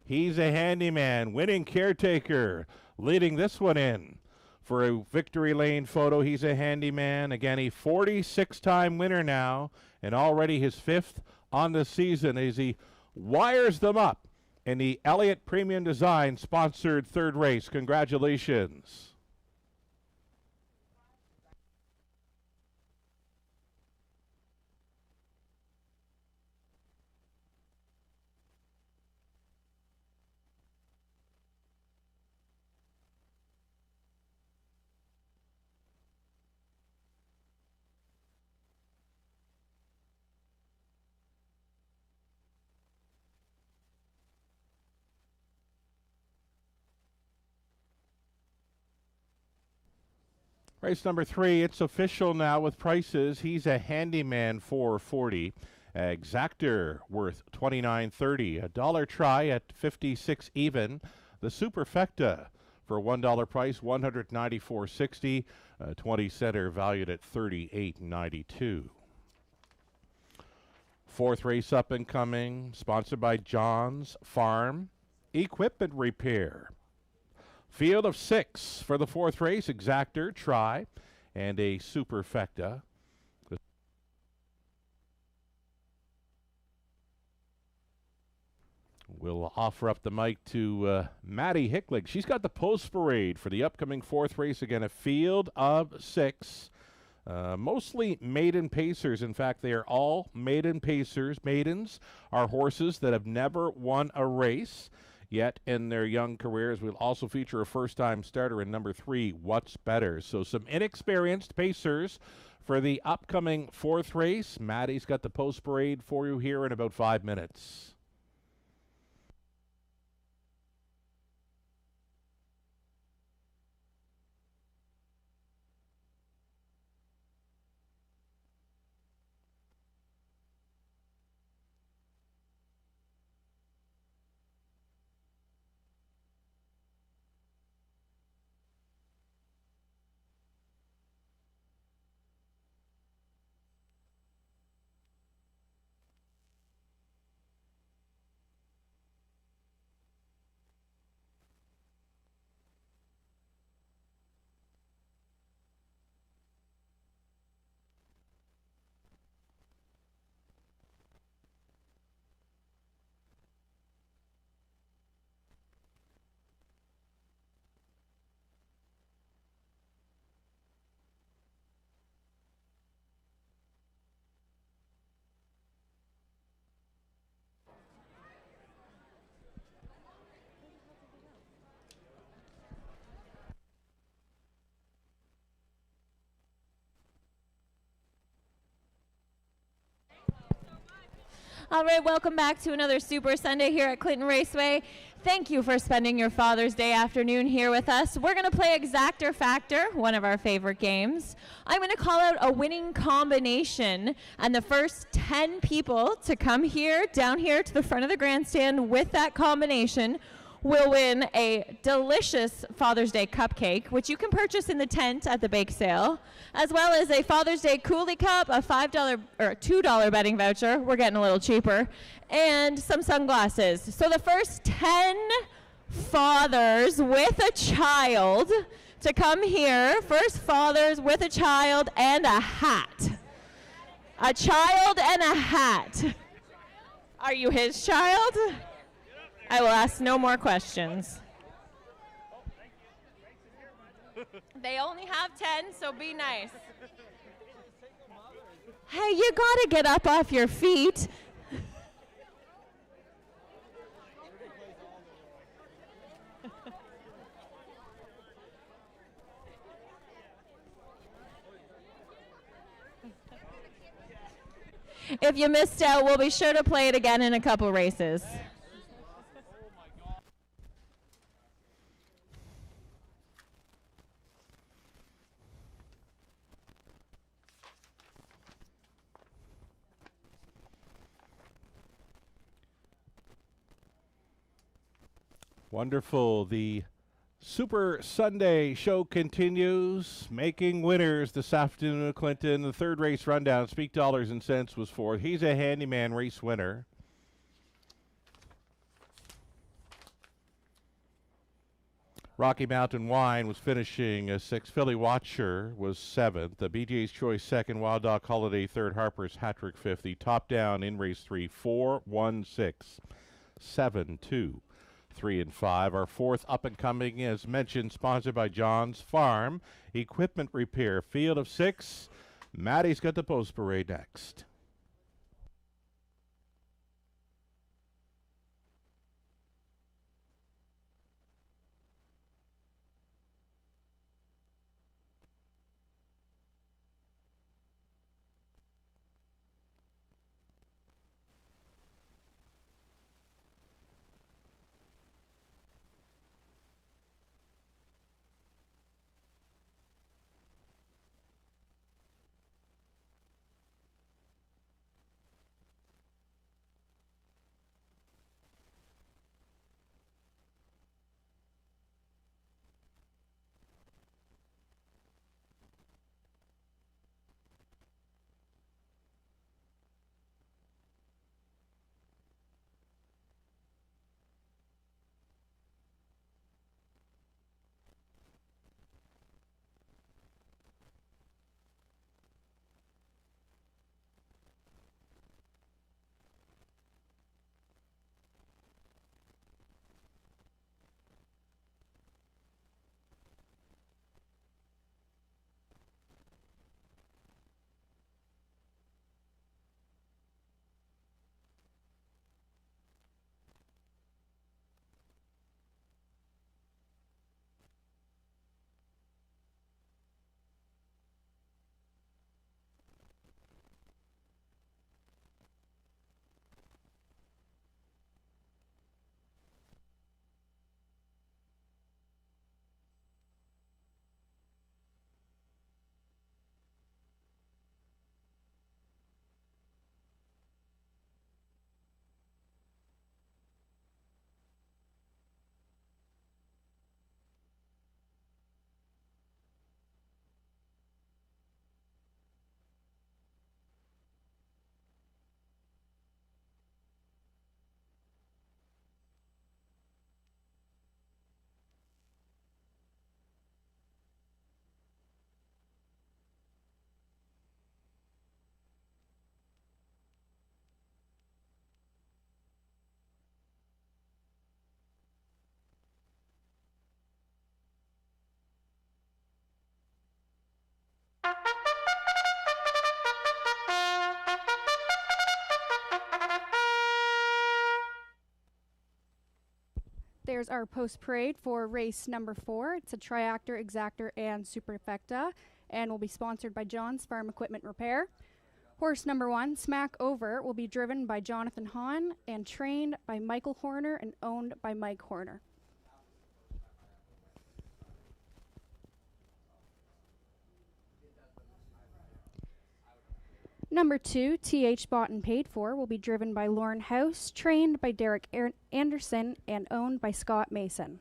He's a handyman, winning caretaker, leading this one in. For a victory lane photo, he's a handyman. Again, a 46-time winner now, and already his 5th on the season as he wires them up in the Elliott Premium Design sponsored 3rd race. Congratulations. Race number 3, it's official now with prices. He's a handyman for $40. Exactor worth $29.30. $1 try at 56 even. The Superfecta for $1 price, $194.60. 20 center valued at $38.92. 4th race up and coming, sponsored by John's Farm Equipment Repair. Field of 6 for the 4th race, Exactor, Try, and a Superfecta. We'll offer up the mic to Maddie Hicklig. She's got the post parade for the upcoming 4th race. Again, a field of 6. Mostly maiden pacers. In fact, they are all maiden pacers. Maidens are horses that have never won a race yet in their young careers. We'll also feature a first-time starter in number 3, What's Better. So some inexperienced pacers for the upcoming 4th race. Maddie's got the post parade for you here in about 5 minutes. All right, welcome back to another Super Sunday here at Clinton Raceway. Thank you for spending your Father's Day afternoon here with us. We're going to play Exactor Factor, one of our favorite games. I'm going to call out a winning combination, and the first 10 people to come here, down here to the front of the grandstand with that combination will win a delicious Father's Day cupcake, which you can purchase in the tent at the bake sale, as well as a Father's Day Coolie Cup, a $5 or $2 betting voucher. We're getting a little cheaper, and some sunglasses. So the first 10 fathers with a child to come here, first fathers with a child and a hat. A child and a hat. Are you his child? I will ask no more questions. They only have 10, so be nice. Hey, you gotta get up off your feet. If you missed out, we'll be sure to play it again in a couple races. Wonderful. The Super Sunday show continues, making winners this afternoon at Clinton. The third race rundown, Speak Dollars and Cents was fourth. He's a handyman race winner. Rocky Mountain Wine was finishing sixth. Philly Watcher was seventh. The BJ's Choice second. Wild Dog Holiday third. Harper's Hattrick fifth. The top down in race 3, 4, 1, 6, 7, 2, 3, and 5. Our fourth up and coming, as mentioned, sponsored by John's Farm Equipment Repair. Field of 6. Maddie's got the post parade next. There's our post-parade for race number 4. It's a triactor, exactor, and superfecta, and will be sponsored by John's Farm Equipment Repair. Horse number 1, Smack Over, will be driven by Jonathan Hahn and trained by Michael Horner and owned by Mike Horner. Number 2, TH Bought and Paid For, will be driven by Lauren House, trained by Derek Anderson, and owned by Scott Mason.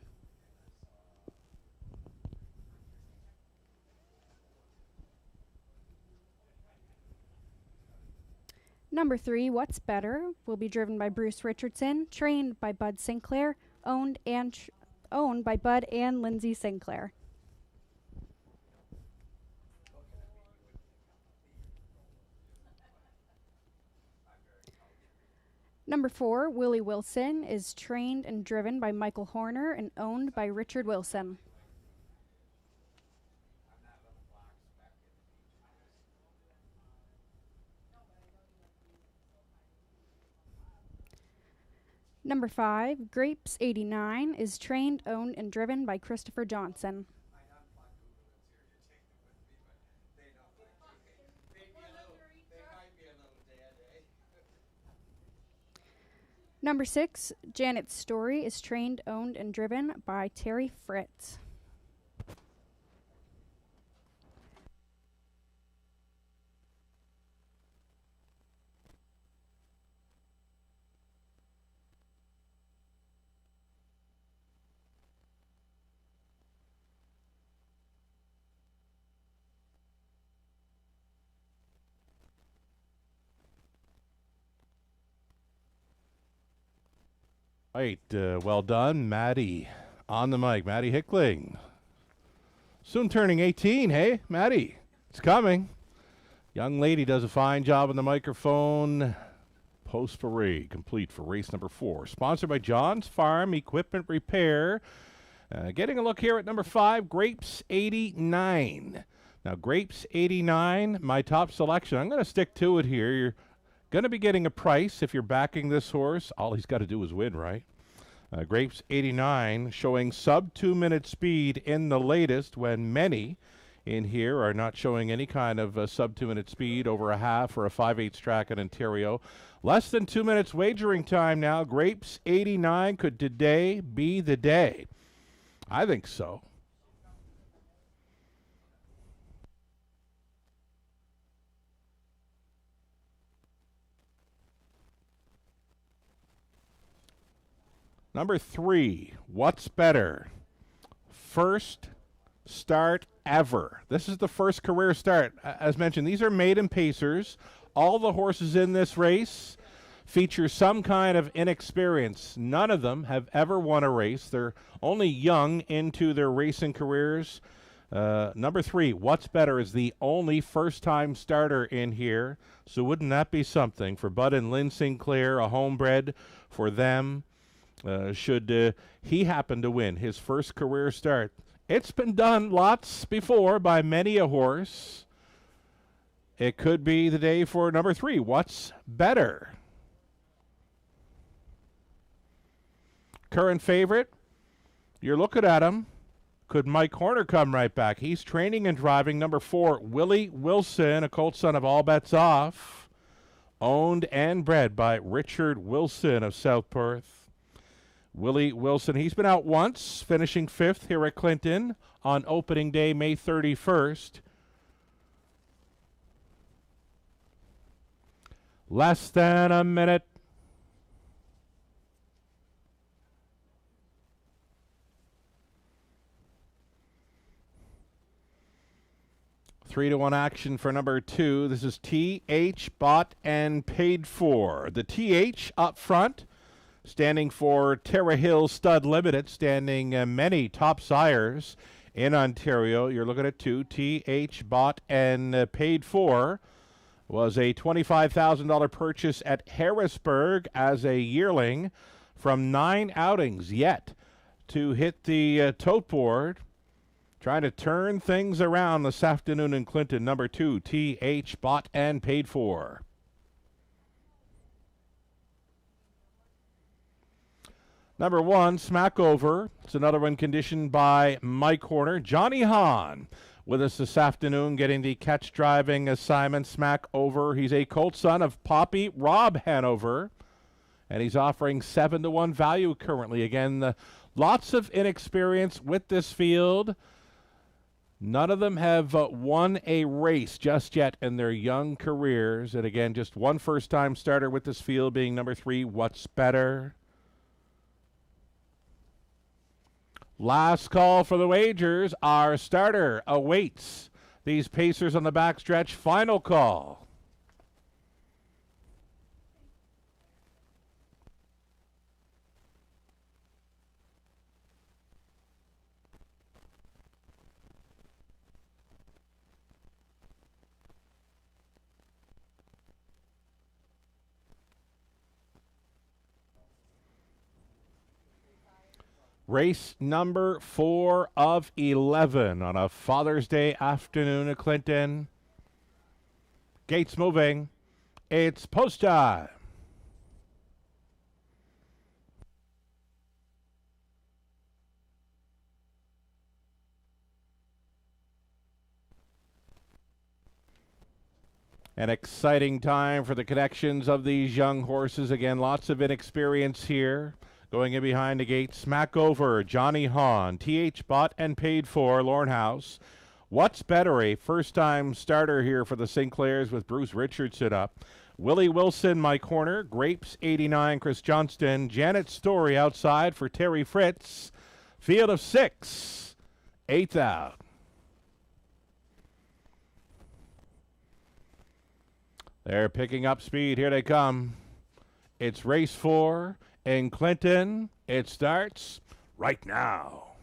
Number 3, What's Better, will be driven by Bruce Richardson, trained by Bud Sinclair, owned by Bud and Lindsay Sinclair. Number 4, Willie Wilson, is trained and driven by Michael Horner and owned by Richard Wilson. Number 5, Grapes 89, is trained, owned, and driven by Christopher Johnson. Number 6, Janet's Story is trained, owned, and driven by Terry Fritz. Right, well done, Maddie. On the mic, Maddie Hickling. Soon turning 18, hey, Maddie? It's coming. Young lady does a fine job on the microphone. Post parade complete for race number 4. Sponsored by John's Farm Equipment Repair. Getting a look here at number 5, Grapes 89. Now, Grapes 89, my top selection. I'm going to stick to it here. You're going to be getting a price if you're backing this horse. All he's got to do is win, right? Grapes 89 showing sub 2-minute speed in the latest, when many in here are not showing any kind of sub 2-minute speed over a half or a 5/8 track in Ontario. Less than 2 minutes wagering time now. Grapes 89, could today be the day? I think so. Number 3, what's better? First start ever. This is the first career start. As mentioned, these are maiden pacers. All the horses in this race feature some kind of inexperience. None of them have ever won a race. They're only young into their racing careers. Number 3, what's better, is the only first-time starter in here. So wouldn't that be something for Bud and Lynn Sinclair, a homebred for them? Should he happen to win his first career start. It's been done lots before by many a horse. It could be the day for number 3. What's better? Current favorite, you're looking at him. Could Mike Horner come right back? He's training and driving. Number 4, Willie Wilson, a colt son of All Bets Off. Owned and bred by Richard Wilson of South Perth. Willie Wilson, he's been out once, finishing 5th here at Clinton on opening day, May 31st. Less than a minute. Three to one action for number 2. This is TH, bought and paid for. The TH up front, standing for Terra Hill Stud Limited, standing many top sires in Ontario. You're looking at 2. TH, bought and paid for, was a $25,000 purchase at Harrisburg as a yearling, from 9 outings yet to hit the tote board. Trying to turn things around this afternoon in Clinton. Number 2, TH, bought and paid for. Number 1, Smackover. It's another one conditioned by Mike Horner. Johnny Hahn with us this afternoon, getting the catch driving assignment. Smackover. He's a colt son of Poppy Rob Hanover, and he's offering 7 to 1 value currently. Again, lots of inexperience with this field. None of them have won a race just yet in their young careers. And again, just one first-time starter with this field, being number 3, What's Better. Last call for the wagers. Our starter awaits these pacers on the backstretch. Final call. Race number 4 of 11 on a Father's Day afternoon at Clinton. Gates moving. It's post time. An exciting time for the connections of these young horses. Again, lots of inexperience here. Going in behind the gate, Smack Over, Johnny Hahn, TH bought and paid for, Lornhouse. What's Better, a first-time starter here for the Sinclairs with Bruce Richardson up. Willie Wilson, my corner. Grapes, 89, Chris Johnston. Janet Story outside for Terry Fritz. Field of 6, 8th out. They're picking up speed. Here they come. It's race 4 in Clinton. It starts right now.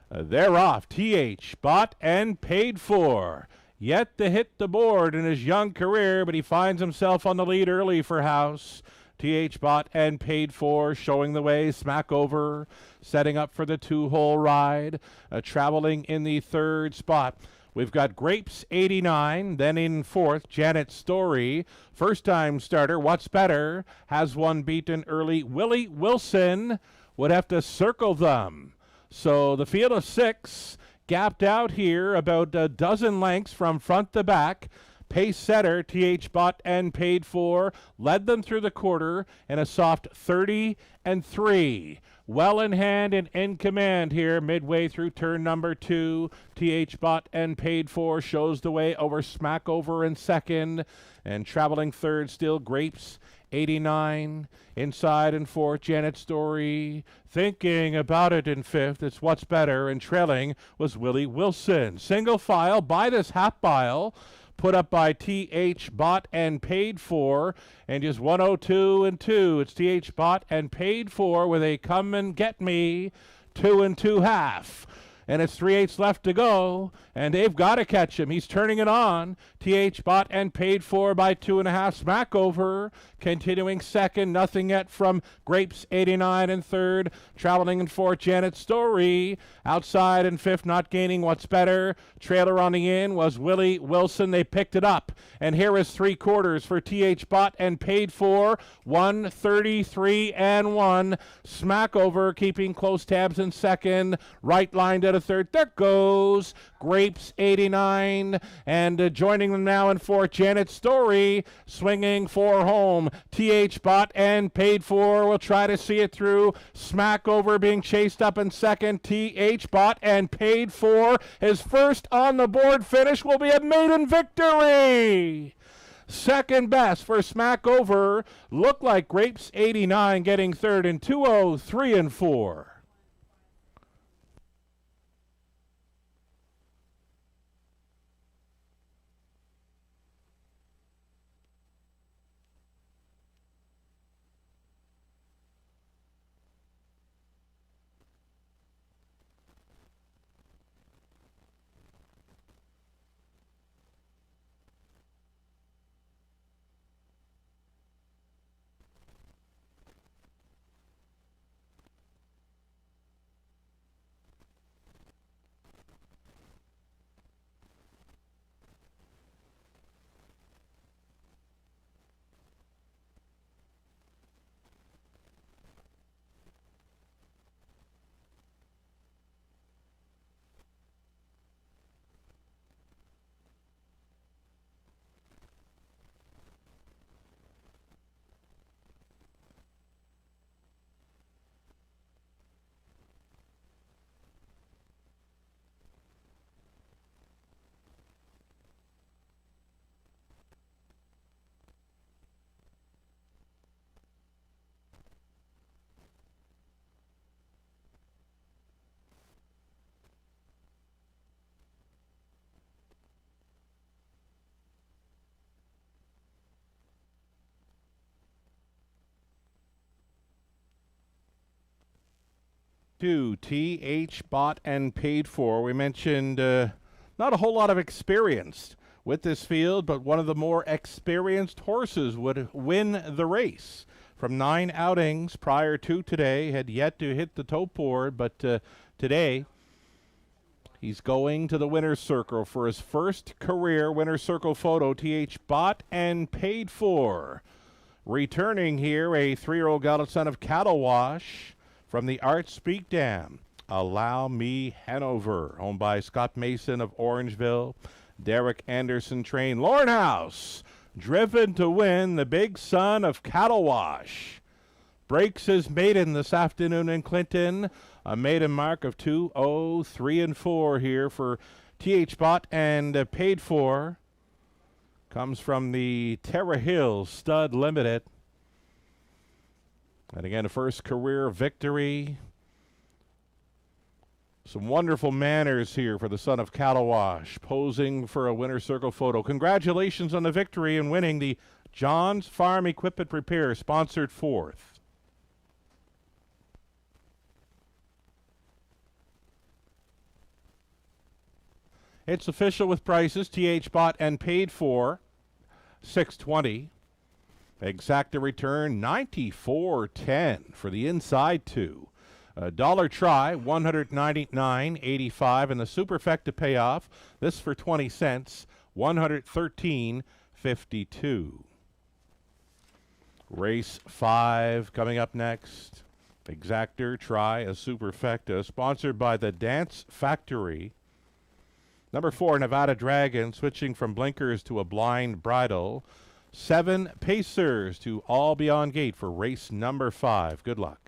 They're off. TH bought and paid for. Yet to hit the board in his young career, but he finds himself on the lead early for House. TH bought and paid for, showing the way. Smack Over, setting up for the 2-hole ride, traveling in the 3rd spot. We've got Grapes, 89, then in 4th, Janet Story. First-time starter, What's Better, has one beaten early. Willie Wilson would have to circle them. So the field of 6 gapped out here about a dozen lengths from front to back. Pace setter, TH bought and paid for, led them through the quarter in a soft 30-3. Well in hand and in command here midway through turn number 2. TH bought and paid for shows the way over Smack Over in 2nd. And traveling 3rd still Grapes, 89. Inside in 4th, Janet Story. Thinking about it in 5th, it's What's Better. And trailing was Willie Wilson. Single file by this half mile. Put up by TH bought and paid for, and just 102 and 2. It's TH bought and paid for with a come and get me 2 2.5. And it's 3/8 left to go, and they've got to catch him. He's turning it on. TH bought and paid for by 2.5. Smack Over, continuing 2nd. Nothing yet from Grapes, 89 in 3rd. Traveling in 4th, Janet Story. Outside in 5th, not gaining What's Better. Trailer on the in was Willie Wilson. They picked it up. And here is 3/4 for TH bought and paid for. 133 and 1. Smack Over, keeping close tabs in 2nd. Right line to the 3rd. There goes Grapes, 89. And joining them now in 4th, Janet Story, swinging for home. TH bought and paid for. We'll try to see it through. Smack Over being chased up in 2nd. TH bought and paid for. His first on the board finish will be a maiden victory. Second best for Smack Over. Looked like Grapes, 89, getting 3rd in 2:03 and 4. TH bought and paid for. We mentioned not a whole lot of experience with this field, but one of the more experienced horses would win the race. From 9 outings prior to today, had yet to hit the top board, but today he's going to the winner's circle for his first career winner's circle photo. TH bought and paid for. Returning here, a 3-year-old gelded son of Cattle Wash from the Art Speak Dam. Allow Me Hanover, owned by Scott Mason of Orangeville. Derek Anderson trained. Lornhouse Driven to win, the big son of Cattle Wash. Breaks his maiden this afternoon in Clinton. A maiden mark of 2:03 and 4 here for TH Bought and Paid For. Comes from the Terra Hills Stud Limited. And again, a first career victory. Some wonderful manners here for the son of Cattle Wash, posing for a winner's circle photo. Congratulations on the victory and winning the John's Farm Equipment Repair sponsored 4th. It's official with prices. TH Bought and Paid For, $6.20. Exacta return, $94.10 for the inside two. Dollar try, $199.85, and the superfecta payoff, this for 20 cents, $113.52. Race 5 coming up next. Exactor, try, a superfecta, sponsored by the Dance Factory. Number 4, Nevada Dragon, switching from blinkers to a blind bridle. 7 Pacers to all beyond gate for race number 5. Good luck.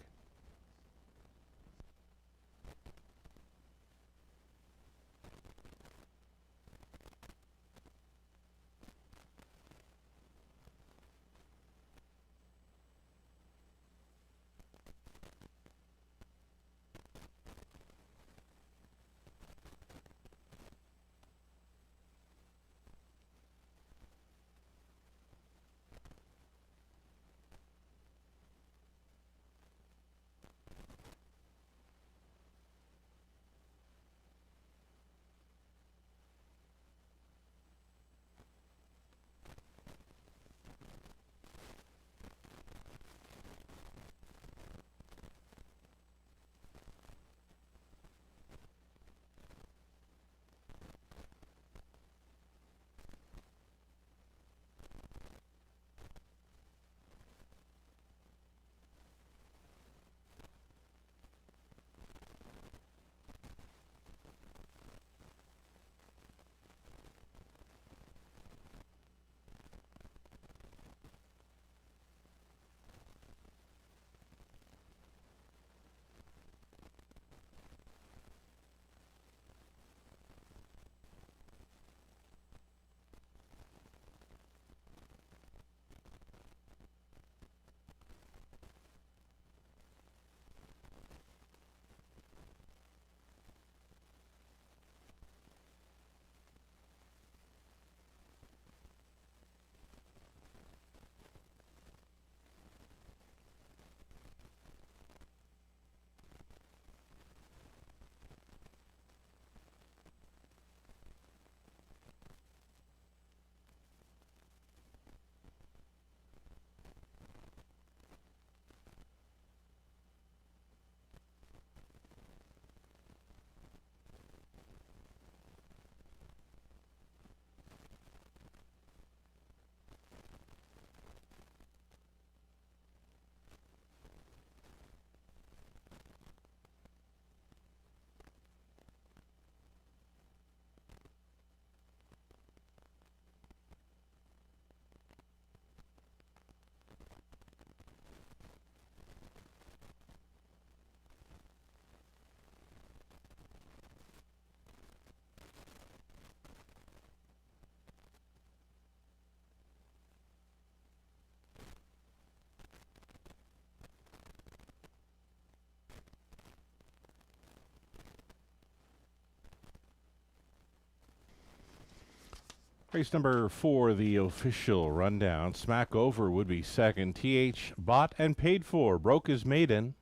Race number 4, the official rundown. Smack Over would be second. TH Bought and Paid For broke his maiden.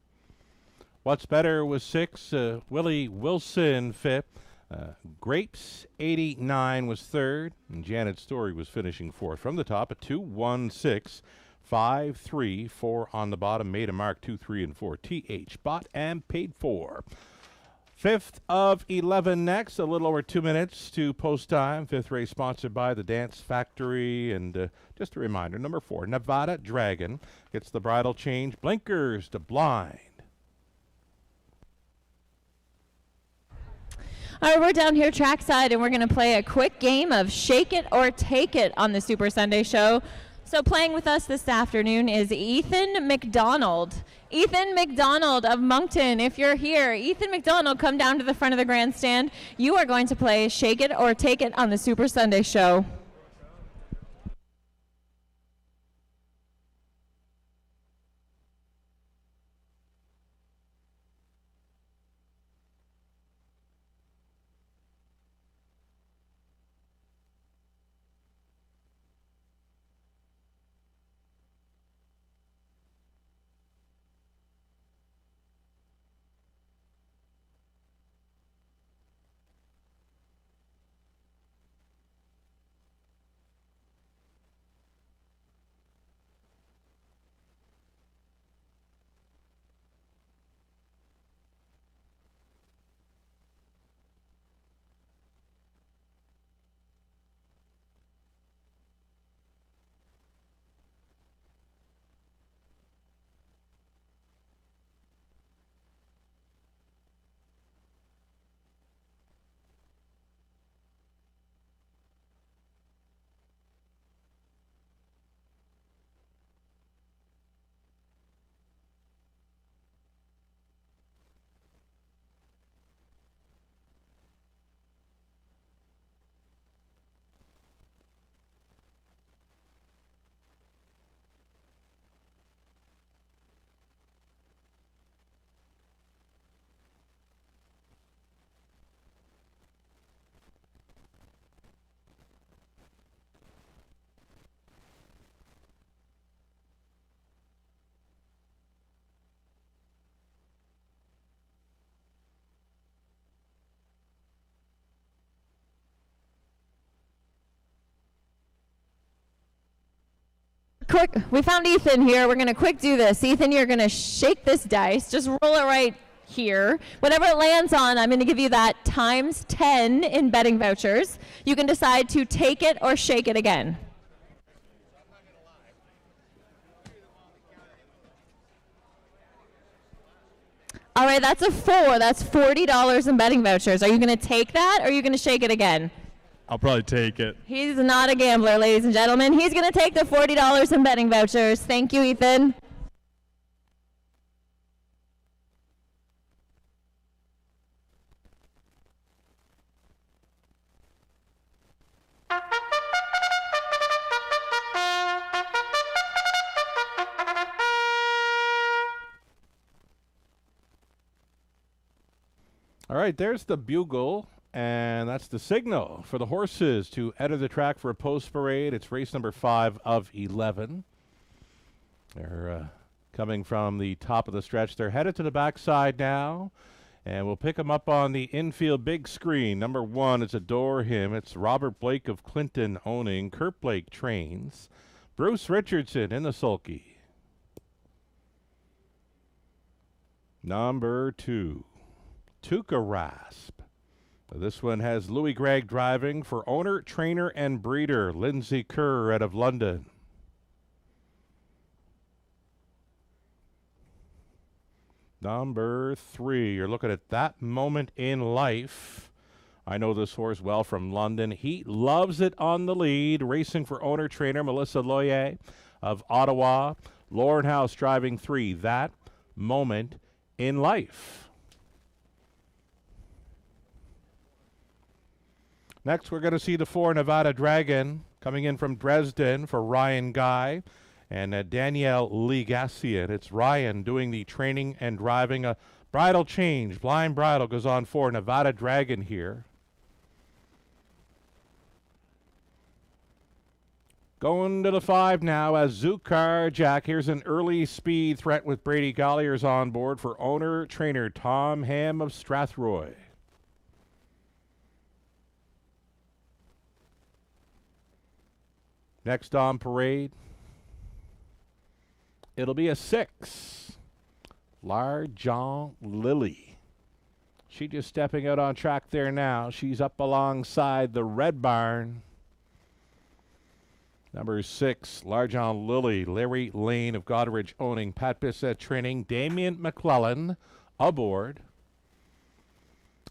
What's Better was 6. Willie Wilson 5th. Grapes 89 was 3rd. And Janet Story was finishing 4th. From the top, a 2-1-6. 5-3, 4 on the bottom. Made a mark 2, 3, and 4. TH Bought and Paid For. 5th of 11 next, a little over 2 minutes to post time. 5th race sponsored by the Dance Factory. And just a reminder, number 4, Nevada Dragon gets the bridle change. Blinkers to blind. All right, we're down here trackside, and we're going to play a quick game of Shake It or Take It on the Super Sunday Show. So playing with us this afternoon is Ethan McDonald. Ethan McDonald of Moncton, if you're here, Ethan McDonald, come down to the front of the grandstand. You are going to play Shake It or Take It on the Super Sunday Show. Quick, we found Ethan here. We're going to quick do this. Ethan, you're going to shake this dice. Just roll it right here. Whatever it lands on, I'm going to give you that times 10 in betting vouchers. You can decide to take it or shake it again. All right, that's a 4. That's $40 in betting vouchers. Are you going to take that or are you going to shake it again? I'll probably take it. He's not a gambler, ladies and gentlemen. He's going to take the $40 in betting vouchers. Thank you, Ethan. All right, there's the bugle, and that's the signal for the horses to enter the track for a post parade. It's race number 5 of 11. They're coming from the top of the stretch. They're headed to the backside now, and we'll pick them up on the infield big screen. Number 1 is Adore Him. It's Robert Blake of Clinton owning. Kurt Blake trains. Bruce Richardson in the sulky. Number 2. Tuca Rasp. This one has Louis Gregg driving for owner, trainer, and breeder Lindsay Kerr out of London. Number 3, you're looking at That Moment in Life. I know this horse well from London. He loves it on the lead, racing for owner, trainer Melissa Loyer of Ottawa. Lauren House driving 3, That Moment in Life. Next, we're going to see the 4 Nevada Dragon coming in from Dresden for Ryan Guy and Danielle Legassian. It's Ryan doing the training and driving. A bridle change. Blind bridle goes on for Nevada Dragon here. Going to the 5 now as Zukar Jack. Here's an early speed threat with Brady Collier's on board for owner, trainer Tom Ham of Strathroy. Next on parade, it'll be a 6. Largent Lily. She just stepping out on track there now. She's up alongside the Red Barn. Number 6, Largent Lily. Larry Lane of Goderich owning. Pat Bissett training. Damien McClellan aboard.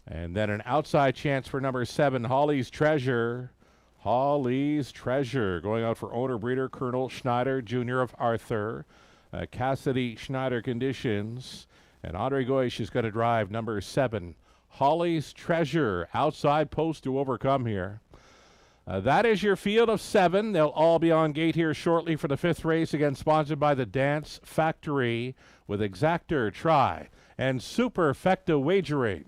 And then an outside chance for number 7, Holly's Treasure. Holly's Treasure going out for owner breeder Colonel Schneider Jr. of Arthur. Cassidy Schneider conditions. And Andre Goish is going to drive number 7, Holly's Treasure. Outside post to overcome here. That is your field of 7. They'll all be on gate here shortly for the 5th race, again sponsored by the Dance Factory with Exactor, Try, and Superfecta Wagering.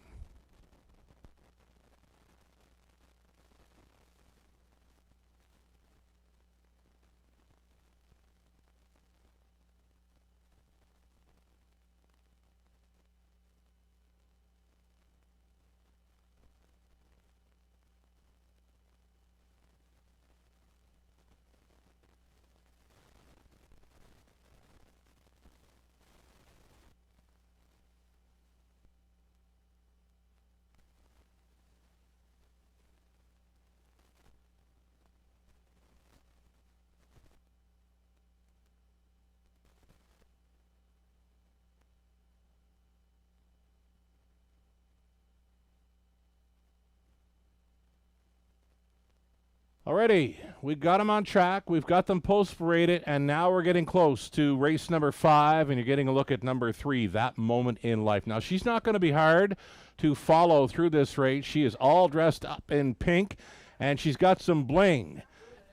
Alrighty, we've got them on track, we've got them post-paraded, and now we're getting close to race number 5, and you're getting a look at number 3, That Moment in Life. Now, she's not going to be hard to follow through this race. She is all dressed up in pink, and she's got some bling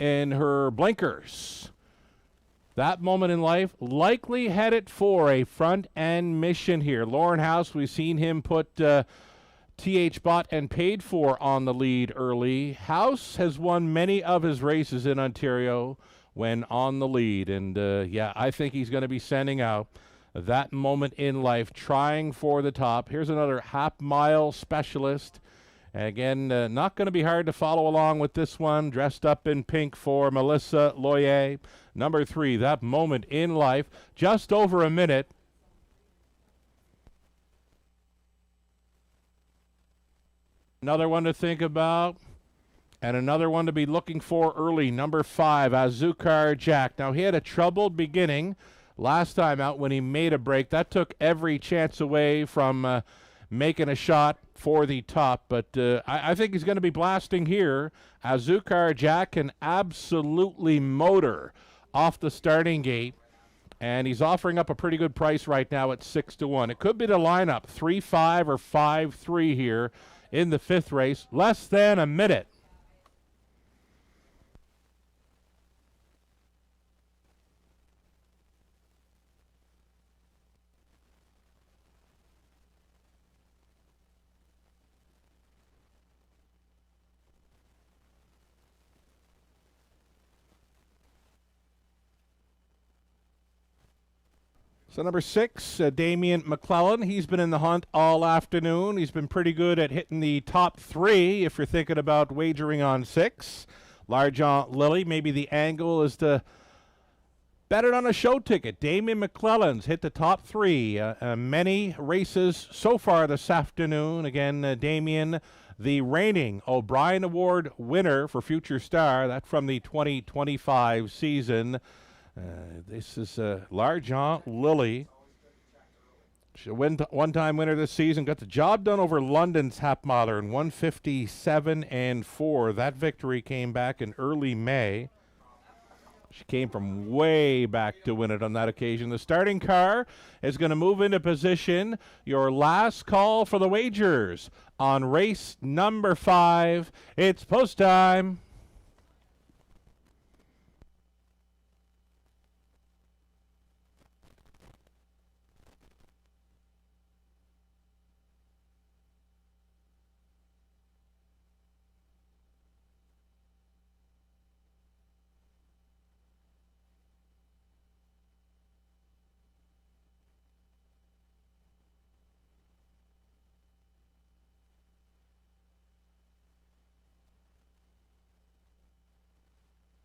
in her blinkers. That Moment in Life, likely headed for a front-end mission here. Lauren House, we've seen him put TH bought and paid for on the lead early. House has won many of his races in Ontario when on the lead. And, yeah, I think he's going to be sending out That Moment in Life, trying for the top. Here's another half-mile specialist. Again, not going to be hard to follow along with this one. Dressed up in pink for Melissa Loyer. Number 3, That Moment in Life. Just over a minute. Another one to think about, and another one to be looking for early, number 5, Azukar Jack. Now, he had a troubled beginning last time out when he made a break. That took every chance away from making a shot for the top, but I think he's going to be blasting here. Azukar Jack can absolutely motor off the starting gate, and he's offering up a pretty good price right now at 6-1. It could be the lineup, 3-5 or 5-3 here in the 5th race, less than a minute. So number 6, Damian McClellan. He's been in the hunt all afternoon. He's been pretty good at hitting the top 3 if you're thinking about wagering on 6. Large Aunt Lily, maybe the angle is to bet it on a show ticket. Damian McClellan's hit the top 3. Many races so far this afternoon. Again, Damian, the reigning O'Brien Award winner for Future Star. That's from the 2025 season. This is Large Aunt Lily. She's a one-time winner this season. Got the job done over London's half miler in 157-4. That victory came back in early May. She came from way back to win it on that occasion. The starting car is going to move into position. Your last call for the wagers on race number 5. It's post time.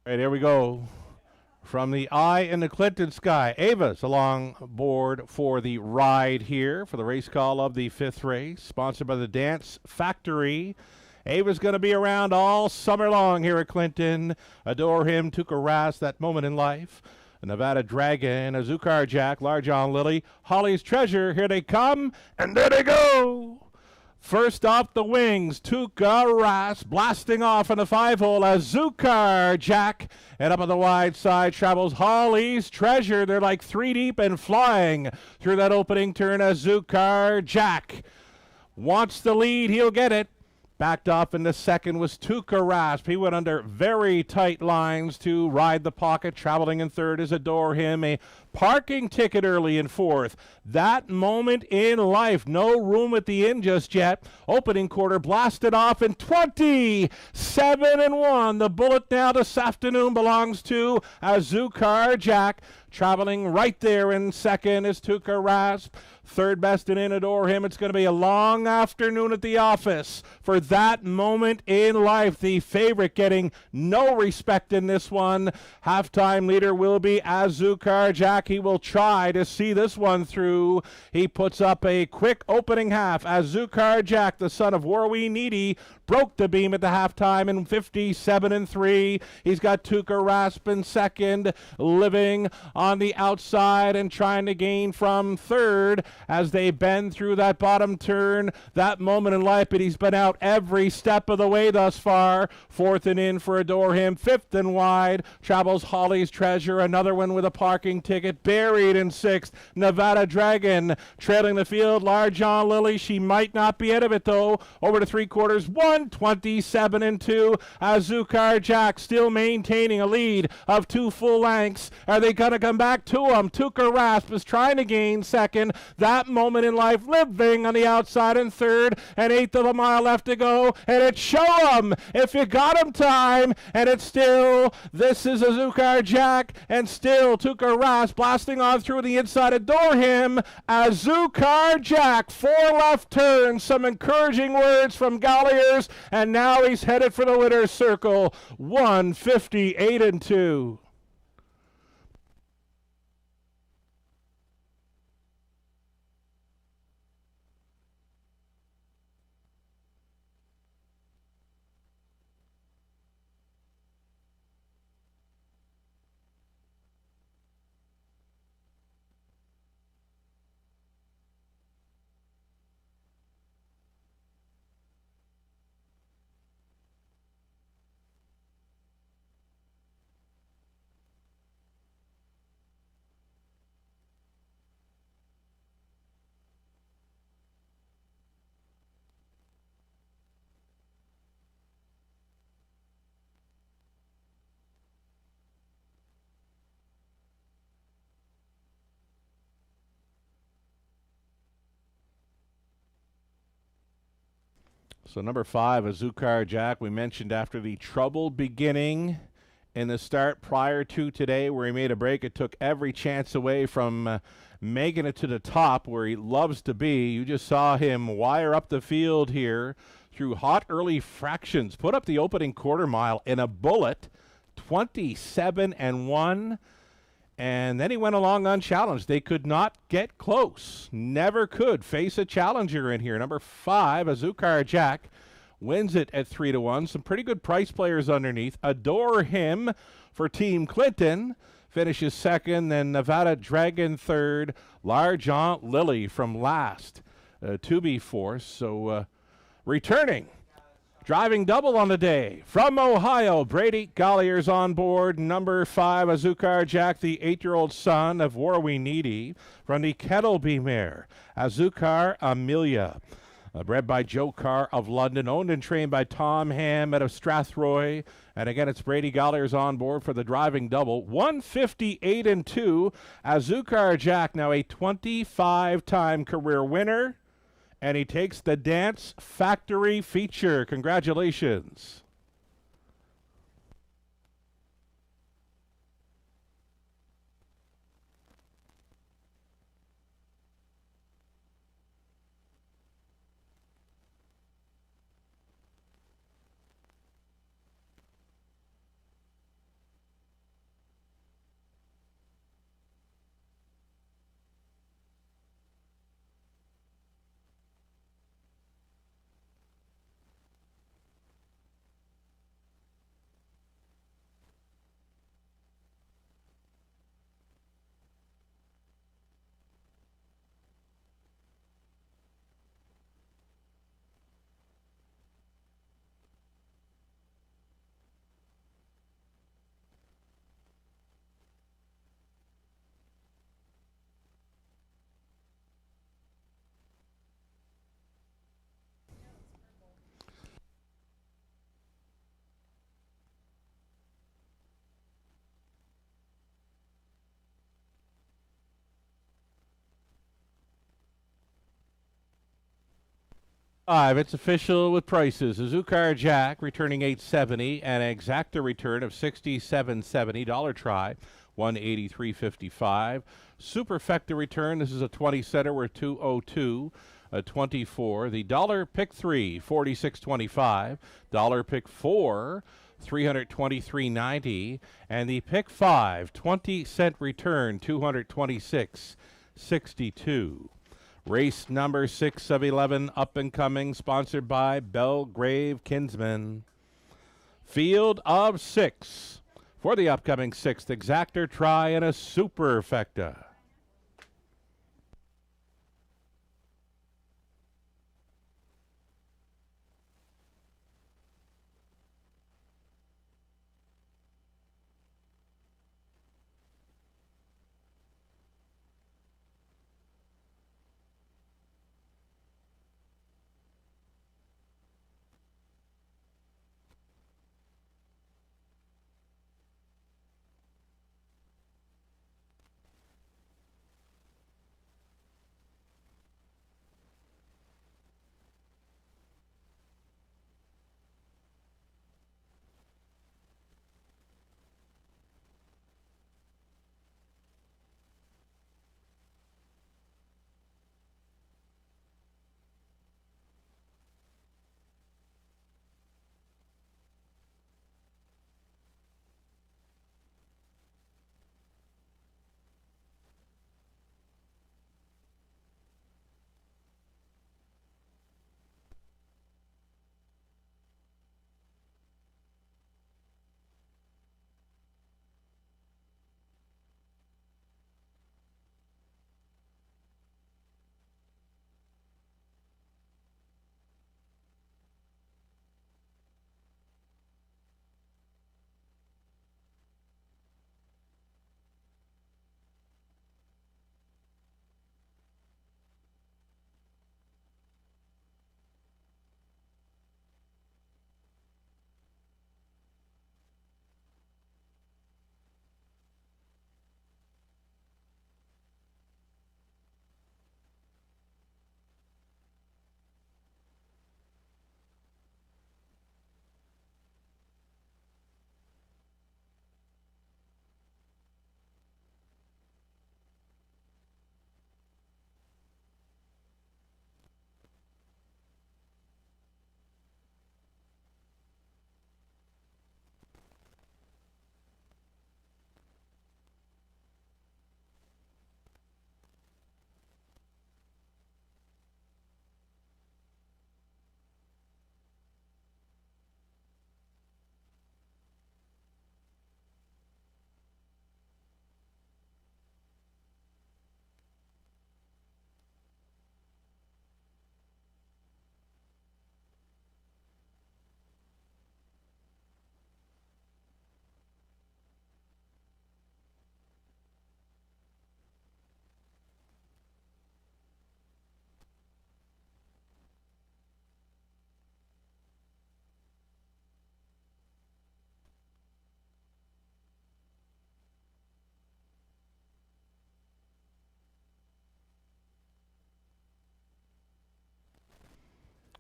All right, here we go. From the eye in the Clinton sky, Ava's along board for the ride here for the race call of the 5th race, sponsored by the Dance Factory. Ava's going to be around all summer long here at Clinton. Adore Him, Tuka Ras, That Moment in Life. Nevada Dragon, Azukar Jack, Large Aunt Lily, Holly's Treasure. Here they come, and there they go. First off the wings, Tuukka Rask blasting off in the 5-hole as Zukar Jack. And up on the wide side travels Holly's Treasure. They're like 3 deep and flying through that opening turn as Zukar Jack wants the lead. He'll get it. Backed off in the second was Tuukka Rask. He went under very tight lines to ride the pocket. Traveling in third is Adore Him. A parking ticket early in fourth. That moment in life. No room at the inn just yet. Opening quarter blasted off in 27-1. The bullet now this afternoon belongs to Azukar Jack. Traveling right there in second is Tuukka Rask. Third best and in Adore Him. It's going to be a long afternoon at the office for that moment in life. The favorite getting no respect in this one. Halftime leader will be Azukar Jack. He will try to see this one through. He puts up a quick opening half. Azukar Jack, the son of Warwee Needy, broke the beam at the halftime in 57-3. He's got Tuukka Rask in second, living on the outside and trying to gain from third as they bend through that bottom turn. That moment in life, but he's been out every step of the way thus far. Fourth and in for Adore Him. Fifth and wide travels Holly's Treasure. Another one with a parking ticket. Buried in sixth, Nevada Dragon trailing the field. Large John Lilly. She might not be out of it though. Over to three quarters. 127-2. Azukar Jack still maintaining a lead of 2 full lengths. Are they going to come back to him? Tuukka Rask is trying to gain second. That moment in life, living on the outside in third, and 1/8 of a mile left to go, and it's show 'em if you got 'em time, and it's still, this is Azukar Jack, and still Tuukka Rask blasting on through the inside. Adore Him. Azukar Jack, 4 left turns, some encouraging words from Galliers, and now he's headed for the winner's circle. 158-2. So number 5, Azukar Jack, we mentioned after the troubled beginning in the start prior to today where he made a break. It took every chance away from making it to the top where he loves to be. You just saw him wire up the field here through hot early fractions. Put up the opening quarter mile in a bullet, 27-1. And then he went along unchallenged. They could not get close. Never could face a challenger in here. Number 5, Azukar Jack, wins it at 3-1. Some pretty good price players underneath. Adore Him for Team Clinton finishes second. Then Nevada Dragon third. Large Aunt Lily from last to be fourth. So returning. Driving double on the day. From Ohio, Brady Collier's on board. Number 5, Azukar Jack, the 8-year-old son of Warwee Needy. From the Kettleby mare, Azukar Amelia. Bred by Joe Carr of London. Owned and trained by Tom Ham out of Strathroy. And again, it's Brady Collier's on board for the driving double. 158-2. Azukar Jack, now a 25-time career winner. And he takes the Dance Factory feature. Congratulations. It's official with prices. A Zukar Jack returning $870, an exacta return of $67.70. Dollar try, $183.55. Superfecta return. This is a 20 center. We're 202. 24. The dollar pick 3, $46.25. Dollar pick 4, $323.90. And the pick 5, 20-cent return, $226.62. Race number 6 of 11, up and coming, sponsored by Belgrave Kinsman. Field of 6 for the upcoming 6th exactor try and a superfecta.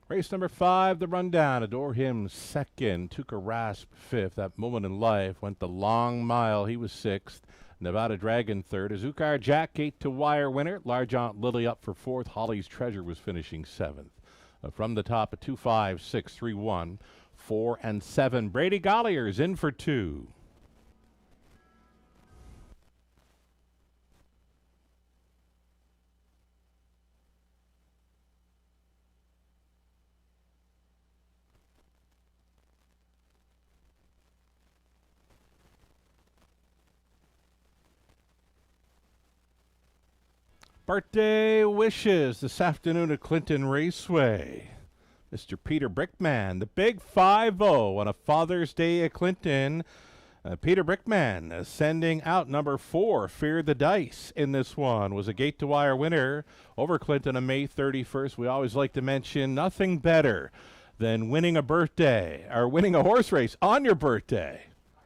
Race number 5, the rundown. Adore Him second. Tuka Rasp fifth. That Moment in Life went the long mile. He was sixth. Nevada Dragon third. Azukar Jack, gate to wire winner. Large Aunt Lily up for fourth. Holly's Treasure was finishing seventh. From the top, a 2, 5, 6, 3, 1, 4, and 7. Brady Gollier's in for 2. Birthday wishes this afternoon at Clinton Raceway. Mr. Peter Brickman, the big 5-0 on a Father's Day at Clinton. Peter Brickman sending out number 4, Fear the Dice in this one. Was a gate-to-wire winner over Clinton on May 31st. We always like to mention nothing better than winning a birthday or winning a horse race on your birthday,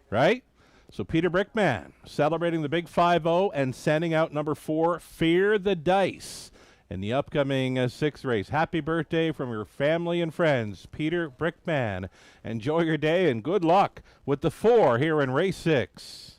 right? So Peter Brickman celebrating the big 5-0 and sending out number 4, Fear the Dice in the upcoming sixth race. Happy birthday from your family and friends, Peter Brickman. Enjoy your day and good luck with the 4 here in race 6.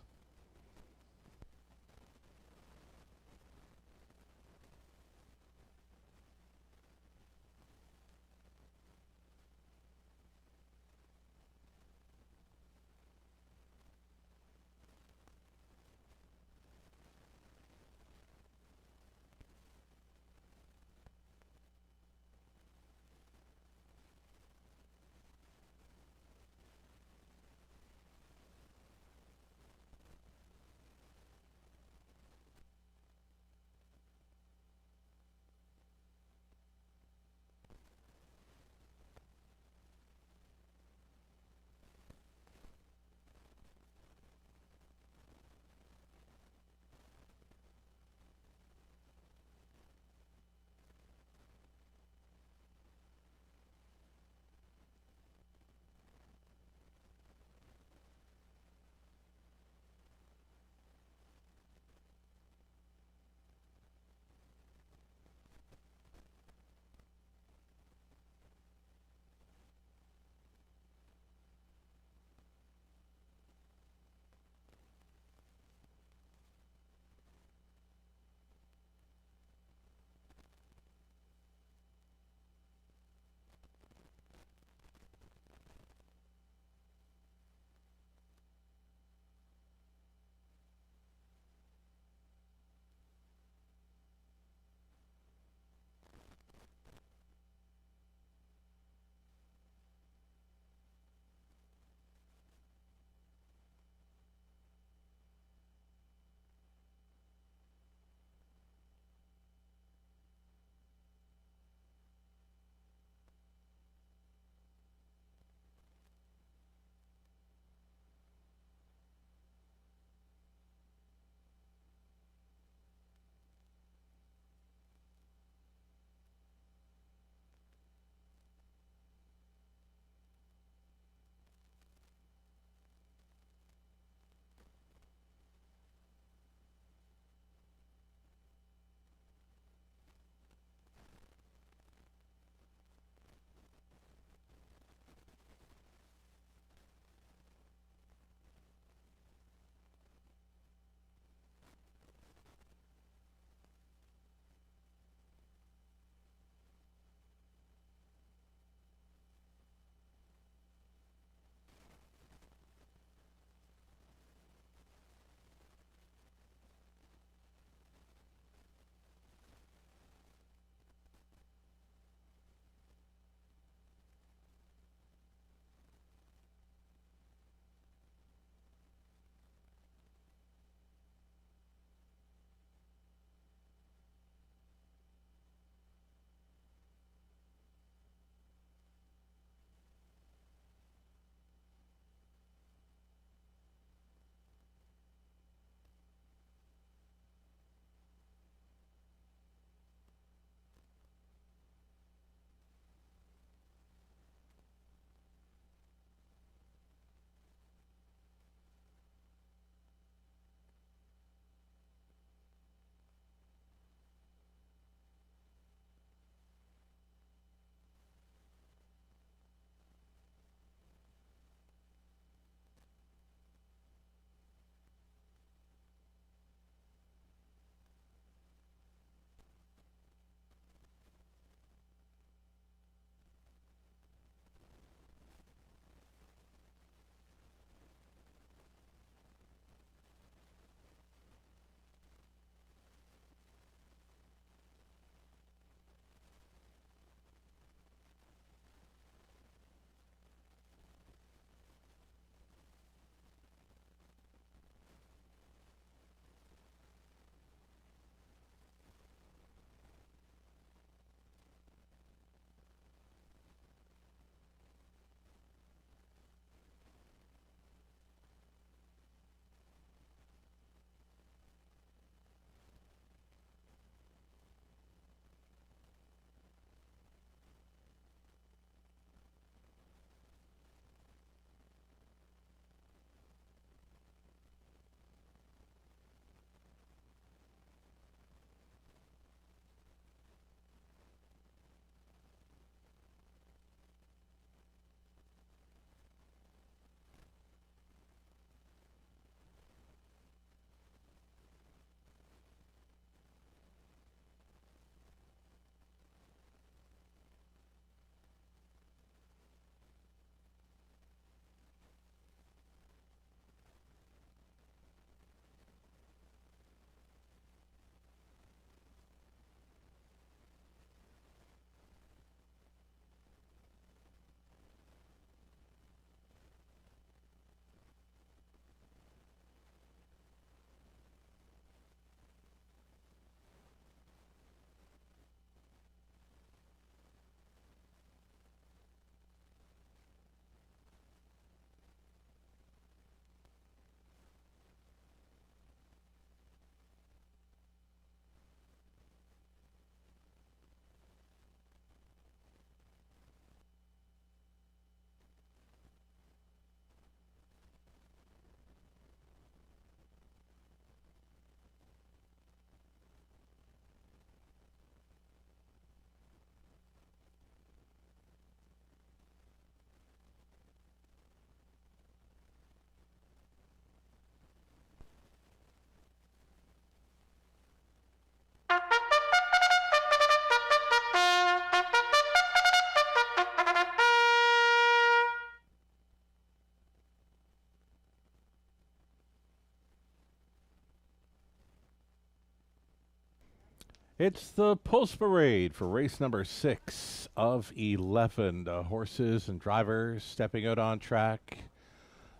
It's the post parade for race number 6 of 11. The horses and drivers stepping out on track.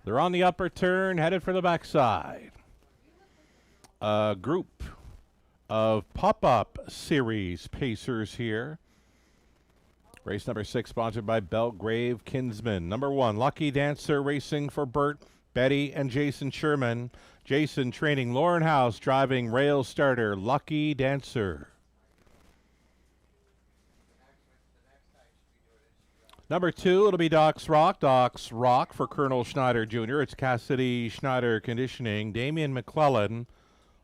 They're on the upper turn, headed for the backside. A group of pop-up series pacers here. Race number 6 sponsored by Belgrave Kinsman. Number 1, Lucky Dancer racing for Bert, Betty, and Jason Sherman. Jason training Lauren House, driving rail starter Lucky Dancer. Number 2, it'll be Doc's Rock. Doc's Rock for Colonel Schneider Jr. It's Cassidy Schneider Conditioning. Damian McClellan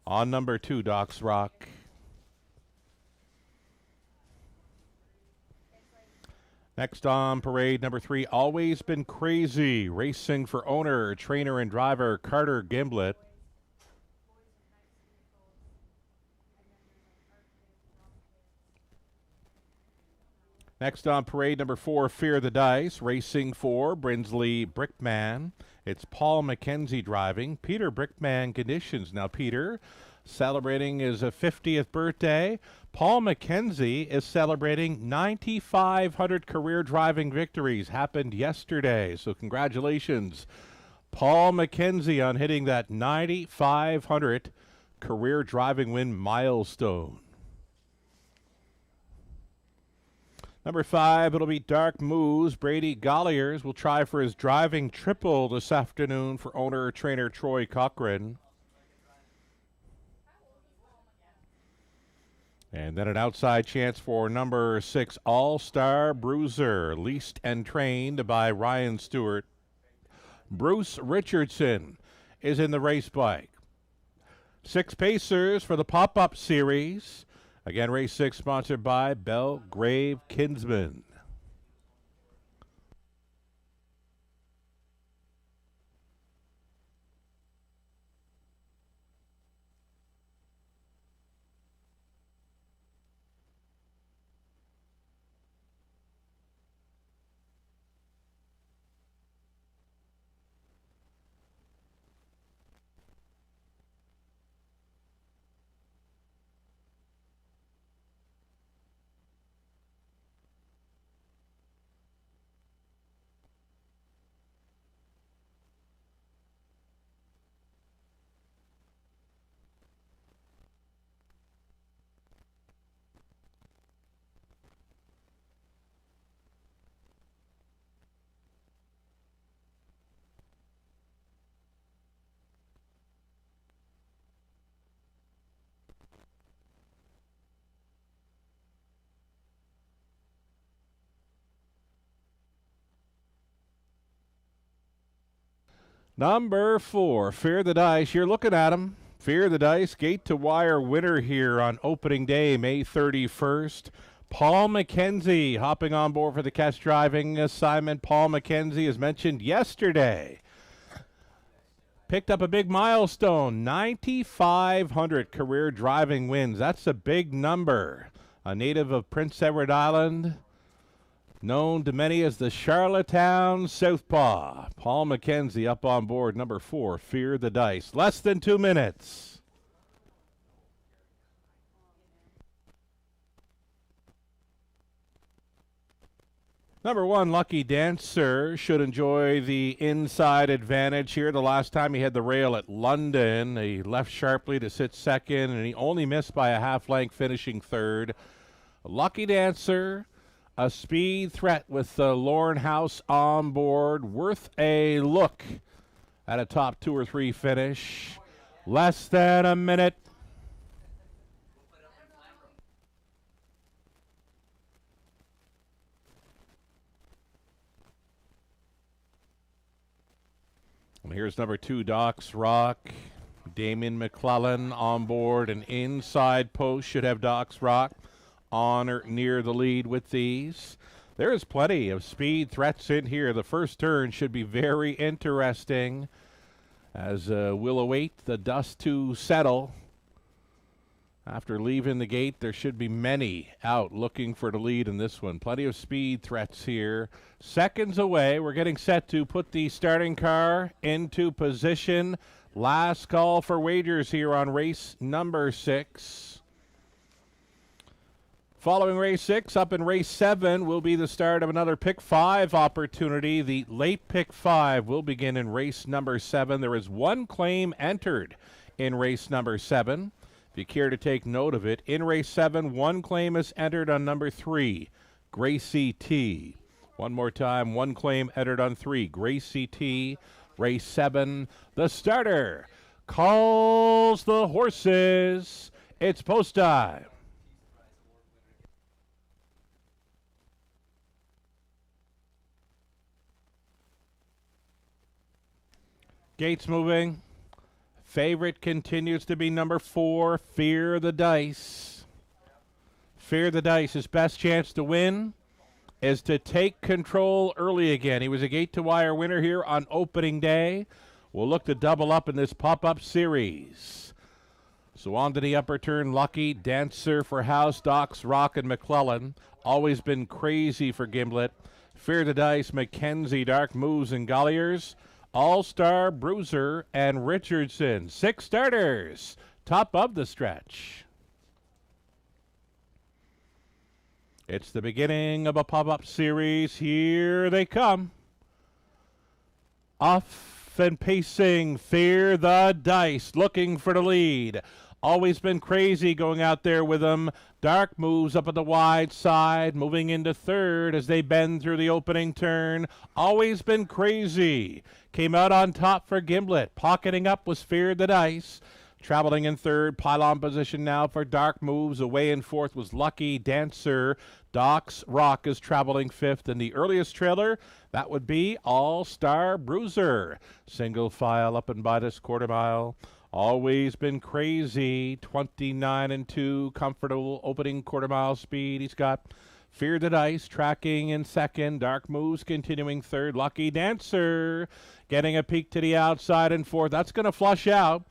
on number 2, Doc's Rock. Next on parade, number 3, Always Been Crazy, racing for owner, trainer, and driver Carter Gimblett. Next on parade, number 4, Fear the Dice, racing for Brinsley Brickman. It's Paul McKenzie driving. Peter Brickman Conditions. Now, Peter celebrating his 50th birthday. Paul McKenzie is celebrating 9,500 career driving victories. Happened yesterday. So congratulations, Paul McKenzie, on hitting that 9,500 career driving win milestone. Number 5, it'll be Dark Moves. Brady Golliers will try for his driving triple this afternoon for owner-trainer Troy Cochran. And then an outside chance for number 6, All-Star Bruiser, leased and trained by Ryan Stewart. Bruce Richardson is in the race bike. 6 pacers for the pop-up series. Again, race 6 sponsored by Belgrave Kinsman. Number 4, Fear the Dice. You're looking at him. Fear the Dice, gate-to-wire winner here on opening day, May 31st. Paul McKenzie hopping on board for the catch driving assignment. Paul McKenzie, as mentioned yesterday, picked up a big milestone, 9,500 career driving wins. That's a big number. A native of Prince Edward Island, known to many as the Charlottetown Southpaw. Paul McKenzie up on board, number 4, Fear the Dice. Less than 2 minutes. Number 1, Lucky Dancer, should enjoy the inside advantage here. The last time he had the rail at London, he left sharply to sit second, and he only missed by a half length, finishing third. Lucky Dancer, a speed threat with the Lauren House on board. Worth a look at a top 2 or 3 finish. Less than a minute. And here's number 2, Doc's Rock. Damian McClellan on board. An inside post should have Doc's Rock on or near the lead with these. There is plenty of speed threats in here. The first turn should be very interesting, as we'll await the dust to settle. After leaving the gate, there should be many out looking for the lead in this one. Plenty of speed threats here. Seconds away. We're getting set to put the starting car into position. Last call for wagers here on race number 6. Following race 6, up in race 7, will be the start of another pick 5 opportunity. The late pick 5 will begin in race number 7. There is one claim entered in race number 7. If you care to take note of it, in race 7, one claim is entered on number 3, Gracie T. One more time, one claim entered on 3, Gracie T. Race 7, the starter calls the horses. It's post time. Gates moving. Favorite continues to be number 4, Fear the Dice. Fear the Dice, his best chance to win is to take control early again. He was a gate-to-wire winner here on opening day. We'll look to double up in this pop-up series. So on to the upper turn, Lucky, Dancer for House, Docks, Rock, and McClellan. Always been crazy for Gimlet. Fear the Dice, Mackenzie, Dark Moves, and Golliers. All-Star, Bruiser, and Richardson. 6 starters, top of the stretch. It's the beginning of a pop-up series. Here they come. Off and pacing, Fear the Dice, looking for the lead. Always been crazy going out there with them. Dark Moves up at the wide side, moving into third as they bend through the opening turn. Always been crazy. Came out on top for Gimlet. Pocketing up was Fear the Dice. Traveling in third, pylon position now for Dark Moves. Away in fourth was Lucky, Dancer. Docks, Rock is traveling fifth. And the earliest trailer, that would be All-Star Bruiser. Single file up and by this quarter mile. Always been crazy. 29-2, comfortable opening quarter mile speed. He's got Fear the Dice tracking in second. Dark Moves continuing third. Lucky Dancer getting a peek to the outside in fourth. That's going to flush out.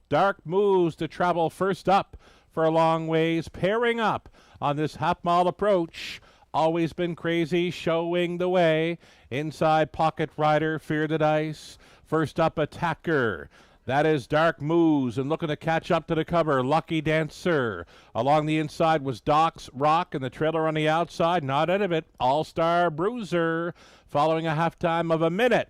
Dark Moves to travel first up for a long ways. Pairing up on this half-mile approach. Always been crazy, showing the way. Inside Pocket Rider, Fear the Dice. First up, Attacker. That is Dark Moves, and looking to catch up to the cover, Lucky Dancer. Along the inside was Docks, Rock, and the trailer on the outside, not out of it, All-Star Bruiser, following a halftime of 1 minute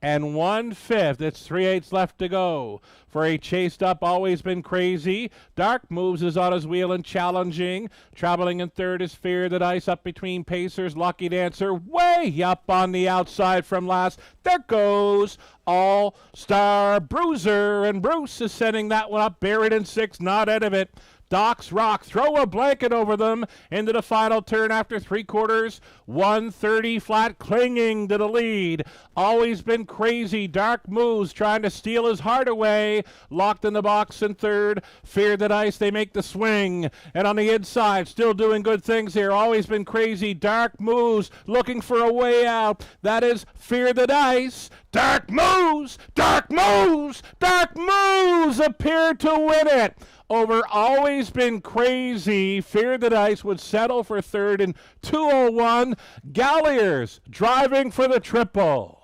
and 1/5. It's 3/8 left to go. For a chased up, Always Been Crazy. Dark Moves is on his wheel and challenging. Traveling in third is Fear the Dice up between Pacers. Lucky Dancer way up on the outside from last. There goes All-Star Bruiser. And Bruce is sending that one up, buried in 6, not out of it. Docks, Rock, throw a blanket over them into the final turn after 3/4. 130 flat, clinging to the lead. Always Been Crazy. Dark Moves trying to steal his heart away. Locked in the box in third. Fear the Dice, they make the swing. And on the inside, still doing good things here. Always Been Crazy. Dark Moves looking for a way out. That is Fear the Dice. Dark Moves! Dark Moves! Dark Moves appear to win it. Over Always Been Crazy, Fear the Dice would settle for third in 2:01. Golliers driving for the triple.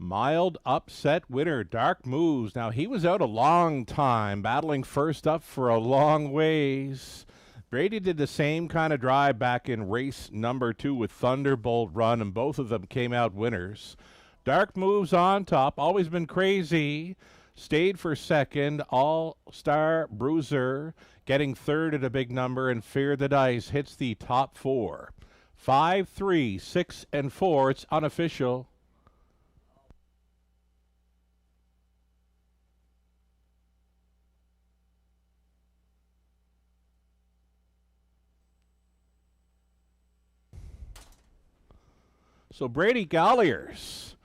Mild upset winner, Dark Moves. Now, he was out a long time, battling first up for a long ways. Brady did the same kind of drive back in race number 2 with Thunderbolt Run, and both of them came out winners. Dark Moves on top, Always Been Crazy. stayed for second. All-Star Bruiser getting third at a big number, and Fear the Dice hits the top four. 5, 3, 6, and 4. It's unofficial. So Brady Golliers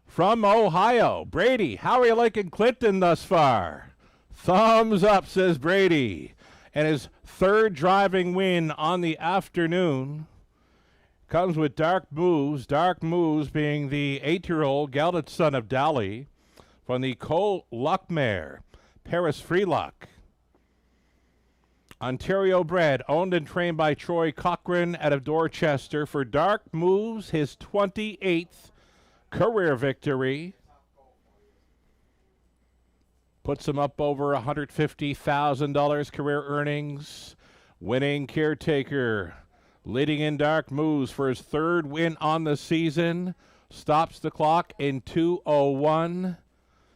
from Ohio. Brady, how are you liking Clinton thus far? Thumbs up, says Brady. And his third driving win on the afternoon comes with Dark Moves. Dark Moves being the 8-year-old gelded son of Dali from the Cole Luck mare, Paris Freeluck. Ontario bred, owned and trained by Troy Cochran out of Dorchester. For Dark Moves, his 28th career victory. Puts him up over $150,000 career earnings. Winning Caretaker, leading in Dark Moves for his third win on the season. Stops the clock in 2:01.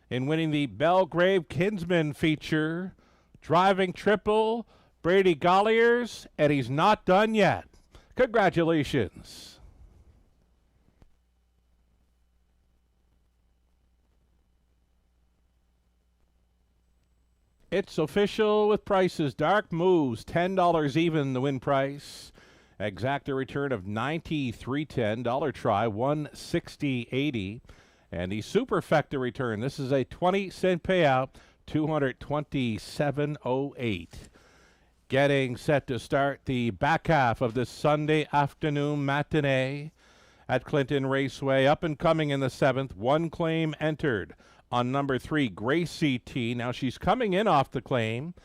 In winning the Belgrave Kinsman feature. Driving triple, Brady Golliers, and he's not done yet. Congratulations. It's official with prices. Dark Moves, $10 even the win price. Exacta return of $93.10. Dollar try, $160.80. And the Superfecta return, this is a 20-cent payout, $227.08. Getting set to start the back half of this Sunday afternoon matinee at Clinton Raceway. Up and coming in the 7th. One claim entered on number 3, Gracie T. Now she's coming in off the claim.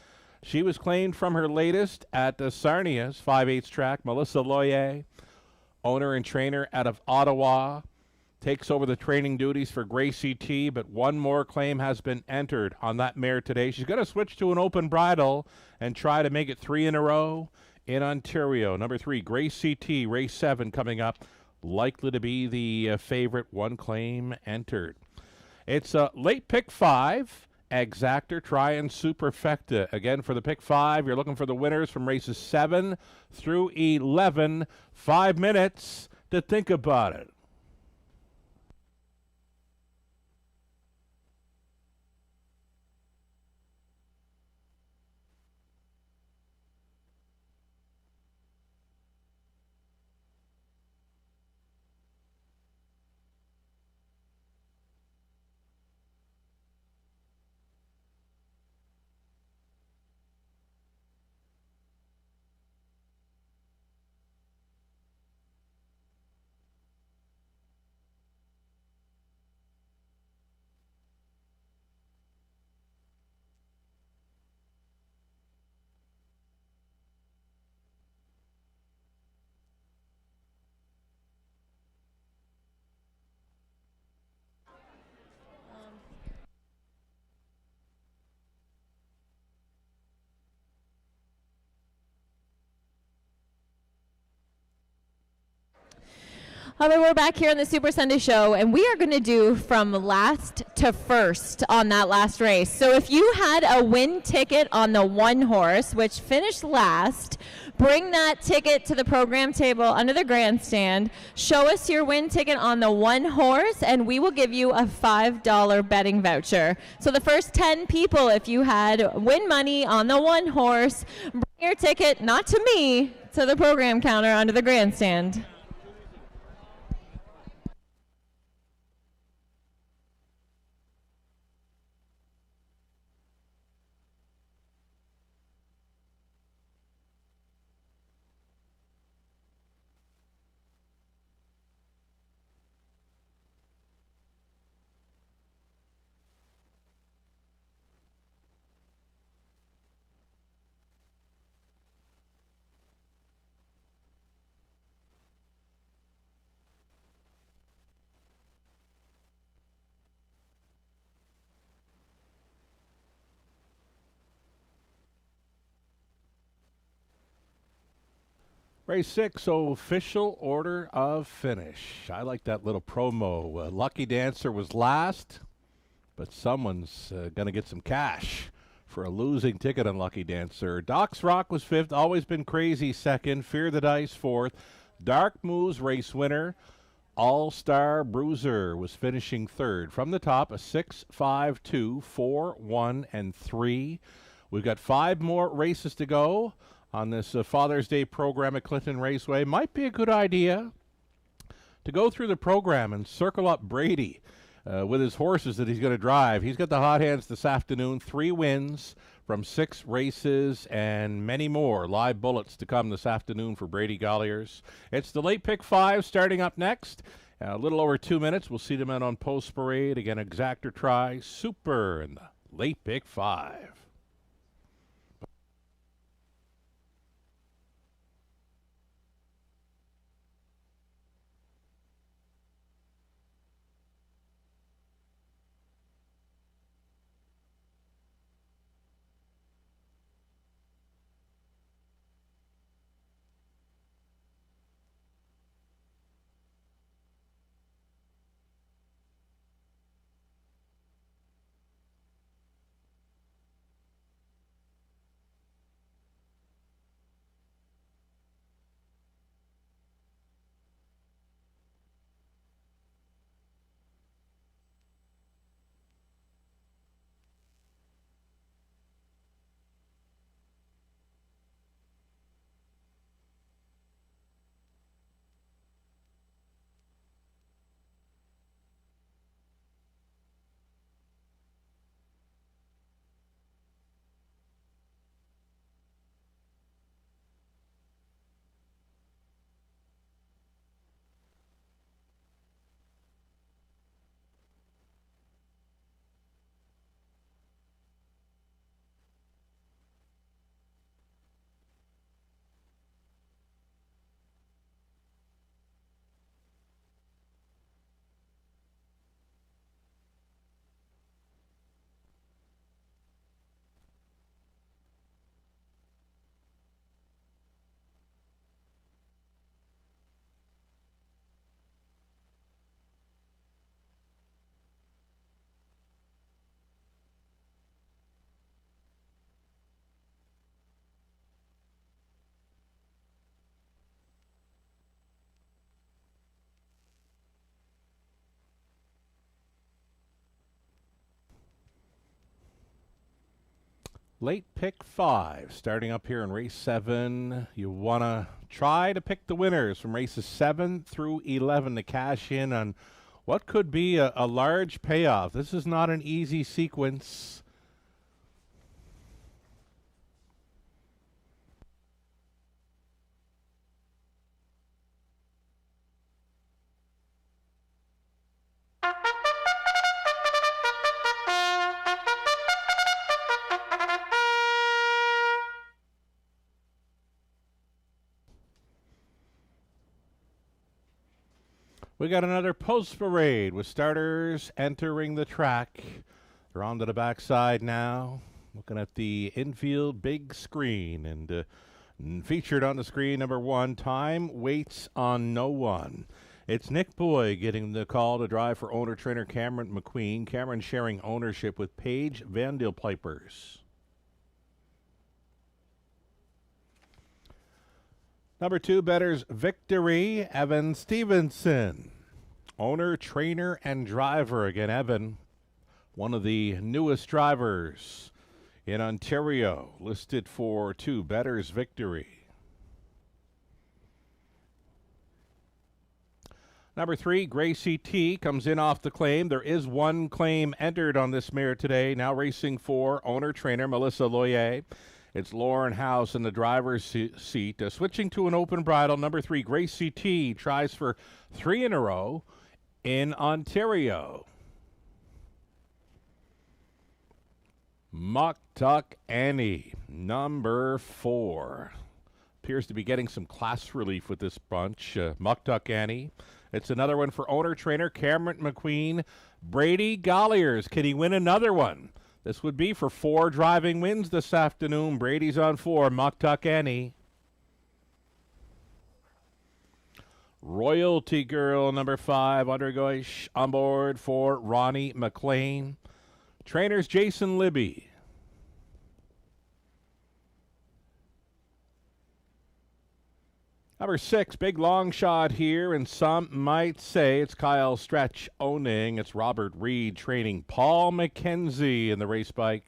She was claimed from her latest at the Sarnia's 5/8 track. Melissa Loyer, owner and trainer out of Ottawa, takes over the training duties for Gracie T, but one more claim has been entered on that mare today. She's going to switch to an open bridle and try to make it 3 in a row in Ontario. Number 3, Gracie T, race 7 coming up. Likely to be the favorite. One claim entered. It's a late pick 5. Exactor, Try, and Superfecta. Again, for the pick 5, you're looking for the winners from races 7 through 11. 5 minutes to think about it. All right, we're back here on the Super Sunday Show, and we are going to do from last to first on that last race. So if you had a win ticket on the 1 horse, which finished last, bring that ticket to the program table under the grandstand. Show us your win ticket on the 1 horse, and we will give you a $5 betting voucher. So the first 10 people, if you had win money on the 1 horse, bring your ticket, not to me, to the program counter under the grandstand. Race 6, official order of finish. I like that little promo. Lucky Dancer was last. but someone's going to get some cash for a losing ticket, Unlucky Dancer. Doc's Rock was 5th, Always Been Crazy 2nd, Fear the Dice 4th, Dark Moose race winner, All-Star Bruiser was finishing 3rd. From the top, a 6, 5, 2, 4, 1, and 3. We've got 5 more races to go on this Father's Day program at Clinton Raceway. Might be a good idea to go through the program and circle up Brady with his horses that he's going to drive. He's got the hot hands this afternoon. 3 wins from 6 races and many more live bullets to come this afternoon for Brady Golliers. It's the late pick 5 starting up next. A little over 2 minutes. We'll see them out on Post Parade. Again, Exactor Try, Super, and the late pick 5. Late pick 5, starting up here in race 7. You want to try to pick the winners from races 7 through 11 to cash in on what could be a large payoff. This is not an easy sequence. We got another Post Parade with starters entering the track. They're on to the backside now, looking at the infield big screen. And featured on the screen, number 1, Time Waits on No One. It's Nick Boy getting the call to drive for owner-trainer Cameron McQueen. Cameron sharing ownership with Paige Vandeelpipers. Number 2, Better's Victory, Evan Stevenson. Owner, trainer, and driver. Again, Evan, one of the newest drivers in Ontario, listed for 2, Better's Victory. Number 3, Gracie T comes in off the claim. There is 1 claim entered on this mare today. Now racing for owner-trainer Melissa Loyer. It's Lauren House in the driver's seat. Switching to an open bridle, number 3, Gracie T tries for 3 in a row in Ontario. Muck Tuck Annie, number 4. Appears to be getting some class relief with this bunch. Muck Tuck Annie. It's another one for owner-trainer Cameron McQueen. Brady Golliers, can he win another one? This would be for 4 driving wins this afternoon. Brady's on 4, Muck Tuck Annie. Royalty Girl, number 5, Undergoish on board for Ronnie McLean. Trainers Jason Libby. Number 6, big long shot here, and some might say it's Kyle Stretch owning. It's Robert Reed training Paul McKenzie in the race bike.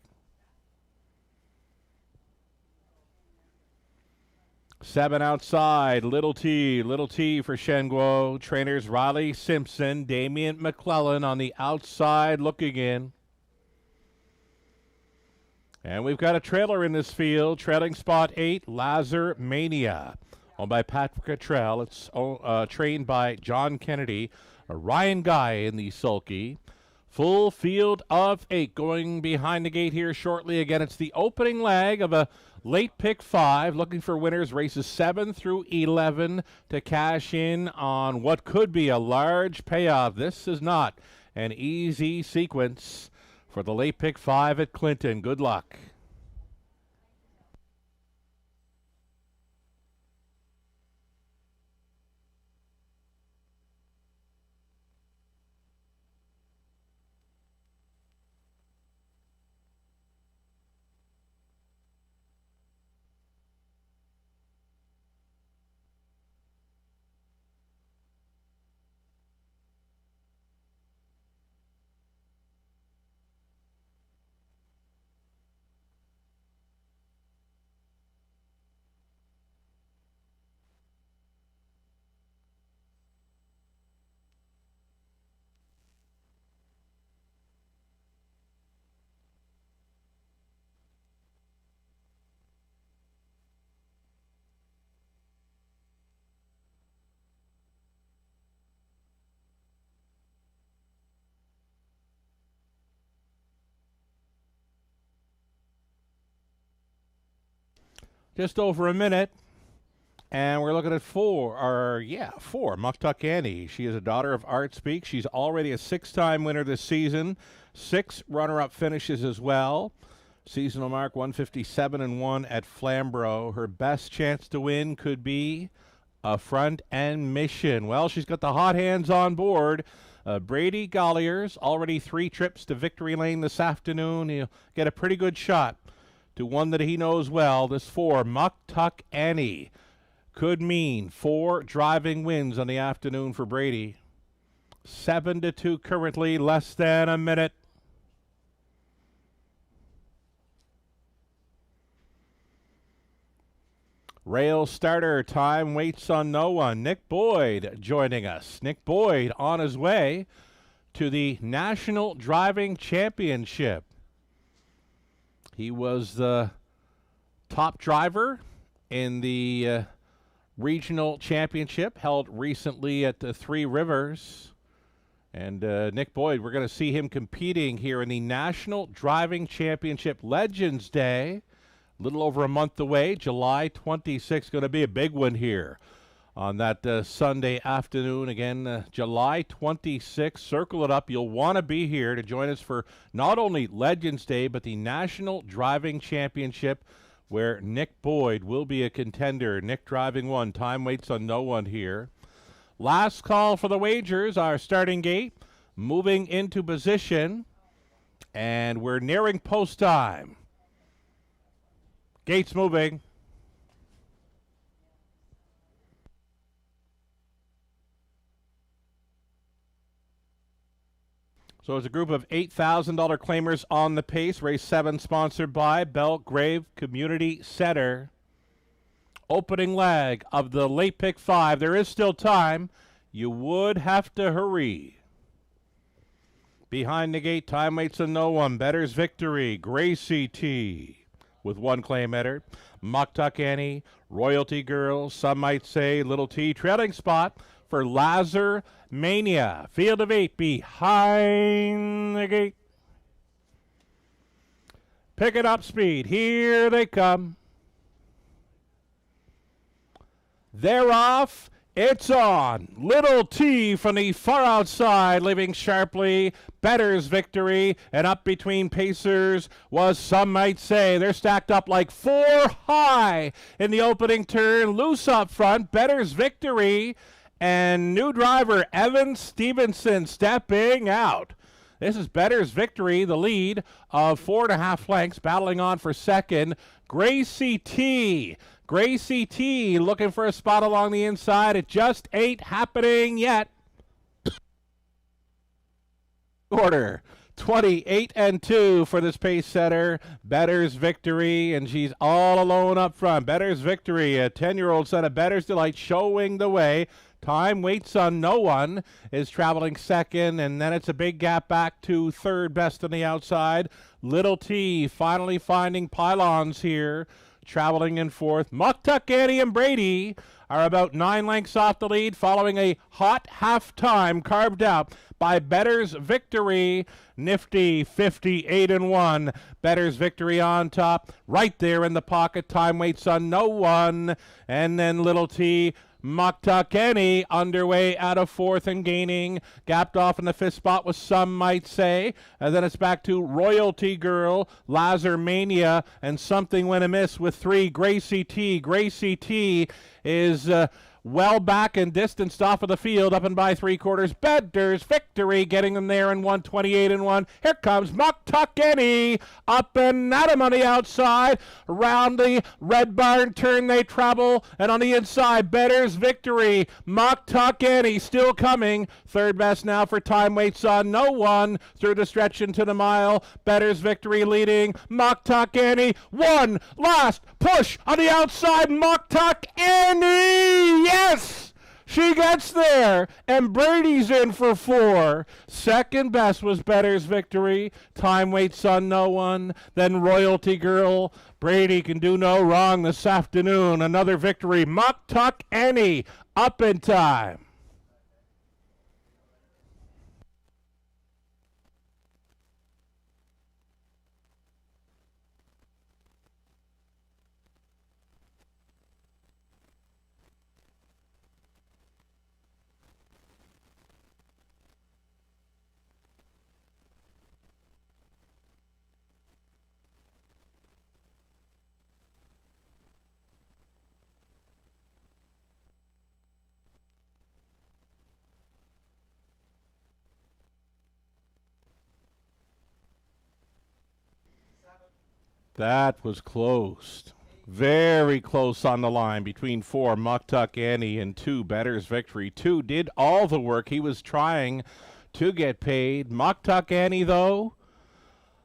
7 outside, Little T for Shenguo. Trainers Riley Simpson, Damian McClellan on the outside looking in. And we've got a trailer in this field, trailing spot 8, Lazar Mania. Owned by Patrick Cottrell. It's trained by John Kennedy. Ryan Guy in the sulky. Full field of 8 going behind the gate here shortly. Again, it's the opening leg of a late pick 5. Looking for winners races 7 through 11 to cash in on what could be a large payoff. This is not an easy sequence for the late pick 5 at Clinton. Good luck. Just over a minute, and we're looking at 4, Muktuk Annie. She is a daughter of Art Speak. She's already a 6-time winner this season, 6 runner-up finishes as well. Seasonal mark 157-1 at Flamborough. Her best chance to win could be a front end mission. Well, she's got the hot hands on board. Brady Golliers, already 3 trips to Victory Lane this afternoon. He'll get a pretty good shot to one that he knows well. This 4, Muktuk Annie, could mean 4 driving wins on the afternoon for Brady. 7-2 currently, less than a minute. Rail starter, time waits on no one. Nick Boyd joining us. Nick Boyd on his way to the National Driving Championship. He was the top driver in the regional championship held recently at the Three Rivers. And Nick Boyd, we're going to see him competing here in the National Driving Championship Legends Day. A little over a month away, July 26th, going to be a big one here on that Sunday afternoon. Again, July 26th. Circle it up. You'll want to be here to join us for not only Legends Day, but the National Driving Championship, where Nick Boyd will be a contender. Nick driving 1. Time waits on no one here. Last call for the wagers. Our starting gate moving into position, and we're nearing post time. Gates moving. So it's a group of $8,000 claimers on the pace. Race 7 sponsored by Belgrave Community Center. Opening leg of the late pick 5. There is still time. You would have to hurry. Behind the gate, time waits on no one. Better's Victory. Gracie T with 1 claim header. Muktuk Annie, Royalty Girl, some might say Little T. Trailing spot for Lazar Mania. Field of 8 behind the gate. Picking up speed. Here they come. They're off. It's on. Little T from the far outside, leaving sharply. Better's Victory, and up between pacers was, some might say, they're stacked up like 4 high in the opening turn. Loose up front. Better's Victory, and new driver Evan Stevenson stepping out. This is Better's Victory, the lead of 4.5 lengths, battling on for second. Gracie T. Gracie T looking for a spot along the inside. It just ain't happening yet. Order 28 and 2 for this pace setter. Better's Victory, and she's all alone up front. Better's Victory, a 10-year-old son of Better's Delight, showing the way. Time waits on no one, is traveling second, and then it's a big gap back to third best on the outside. Little T finally finding pylons here, traveling in fourth. Muktuk Annie and Brady are about 9 lengths off the lead, following a hot half-time carved out by Better's Victory. Nifty 58 and 1. Better's Victory on top, right there in the pocket. Time waits on no one, and then Little T. Muktuk Annie underway out of fourth and gaining. Gapped off in the fifth spot, with some might say. And then it's back to Royalty Girl, Lazar Mania, and Something Went Amiss with 3. Gracie T. Gracie T is well back and distanced off of the field, up and by 3/4. Better's Victory getting them there in 128 and 1. Here comes Muktuk Annie, up and at him on the outside. Around the Red Barn turn they travel, and on the inside, Better's Victory. Muktuk Annie still coming. Third best now for Time Waits on no one. Through the stretch into the mile, Better's Victory leading. Muktuk Annie, one last push on the outside. Muktuk Annie, yes! She gets there, and Brady's in for 4. Second best was Better's Victory. Time Waits on no one. Then Royalty Girl. Brady can do no wrong this afternoon. Another victory. Muktuk Annie up in time. That was close. Very close on the line between 4, Muktuk Annie, and 2, Better's Victory. 2 did all the work. He was trying to get paid. Muktuk Annie, though,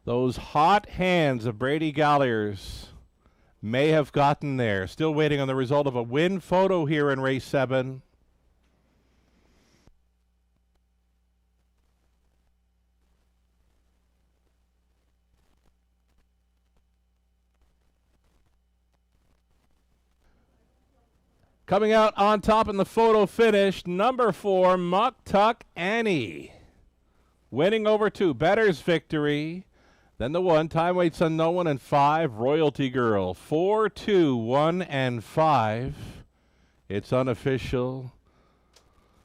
those hot hands of Brady Galliers may have gotten there. Still waiting on the result of a win photo here in race 7. Coming out on top in the photo finish, number 4, Muktuk Annie. Winning over 2, Better's Victory. Then the 1, Time Waits on no one, and 5, Royalty Girl. 4, 2, 1, and 5. It's unofficial.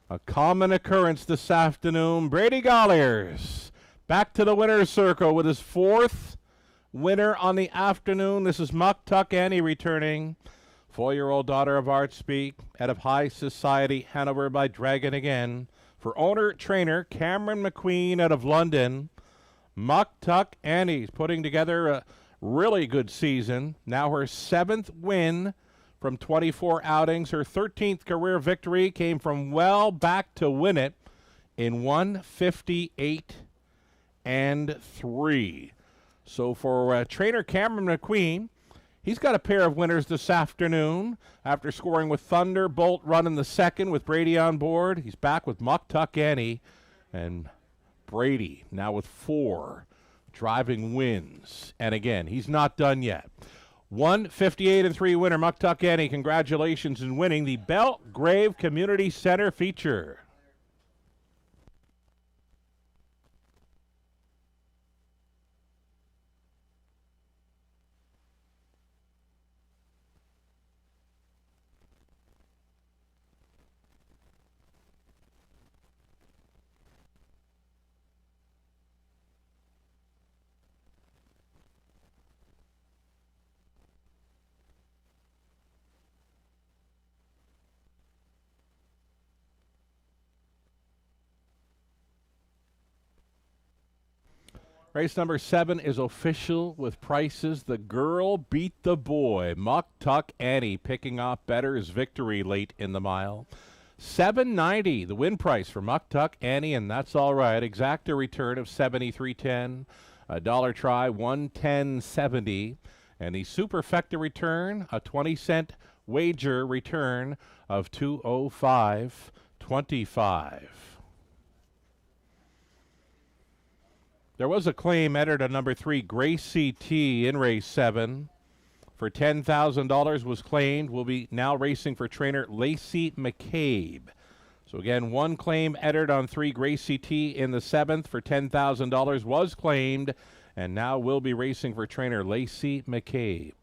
A common occurrence this afternoon. Brady Galliers back to the winner's circle with his 4th winner on the afternoon. This is Muktuk Annie returning. 4-year-old daughter of art speak, head of high society, Hanover by Dragon again. For owner-trainer Cameron McQueen out of London, Muktuk Annie's putting together a really good season. Now her 7th win from 24 outings. Her 13th career victory came from well back to win it in 158 and 3. So for trainer Cameron McQueen, he's got a pair of winners this afternoon. After scoring with Thunderbolt Run in the second with Brady on board, he's back with Muktuk Annie, and Brady now with 4 driving wins. And again, he's not done yet. 158 and 3 winner Muktuk Annie. Congratulations in winning the Belgrave Community Center feature. Race number 7 is official with prices. The girl beat the boy. Muck Tuck Annie picking off Better's victory late in the mile. $7.90 the win price for Muck Tuck Annie, and that's all right. Exacta return of $73.10. A dollar try, $110.70. And the superfecta return, a 20-cent wager return of $205.25. There was a claim entered on number 3, Gracie T, in race 7. For $10,000 was claimed. Will be now racing for trainer Lacey McCabe. So again, one claim entered on 3, Gracie T, in the 7th for $10,000 was claimed, and now will be racing for trainer Lacey McCabe.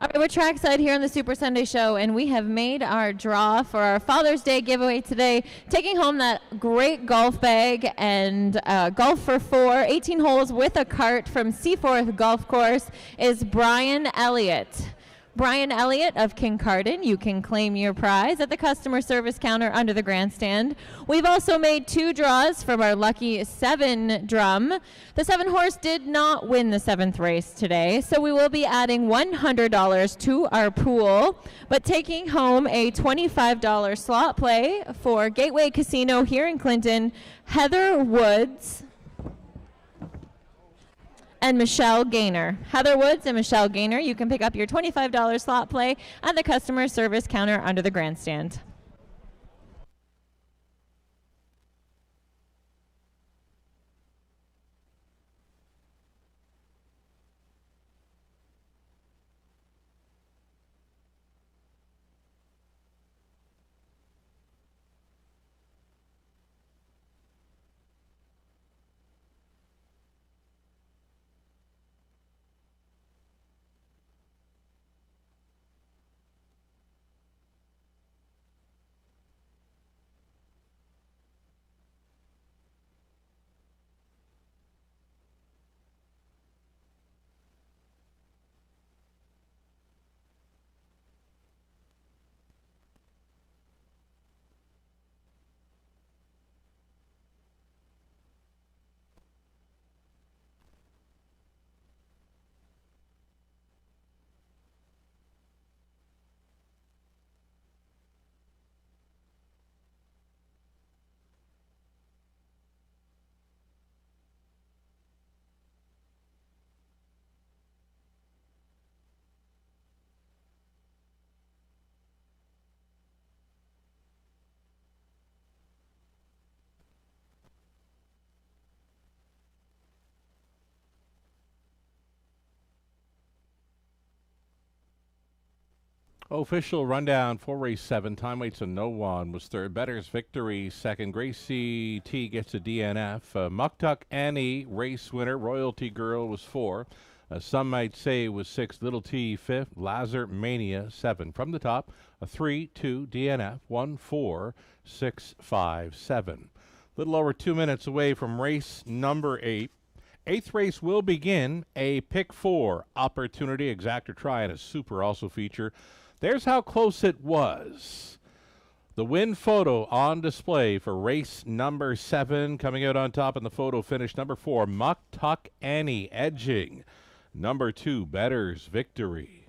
All right, we're trackside here on the Super Sunday Show, and we have made our draw for our Father's Day giveaway today. Taking home that great golf bag and golf for 4, 18 holes with a cart from Seaforth Golf Course is Brian Elliott. Brian Elliott of Kincardine. You can claim your prize at the customer service counter under the grandstand. We've also made 2 draws from our lucky 7 drum. The 7 horse did not win the 7th race today, so we will be adding $100 to our pool, but taking home a $25 slot play for Gateway Casino here in Clinton, Heather Woods and Michelle Gaynor. Heather Woods and Michelle Gaynor, you can pick up your $25 slot play at the customer service counter under the grandstand. Official rundown for race 7. Time waits and no one was third. Better's victory second. Gracie T gets a DNF. Muck Tuck Annie race winner. Royalty Girl was 4. Some might say was 6. Little T 5th. Lazar Mania 7. From the top, a 3-2 DNF 1-4-6-5-7. Little over 2 minutes away from race number 8. 8th race will begin. A pick 4 opportunity. Exacta try and a super also feature. There's how close it was. The win photo on display for race number 7. Coming out on top in the photo finish, number 4, Muck Tuck Annie edging number 2, Better's victory.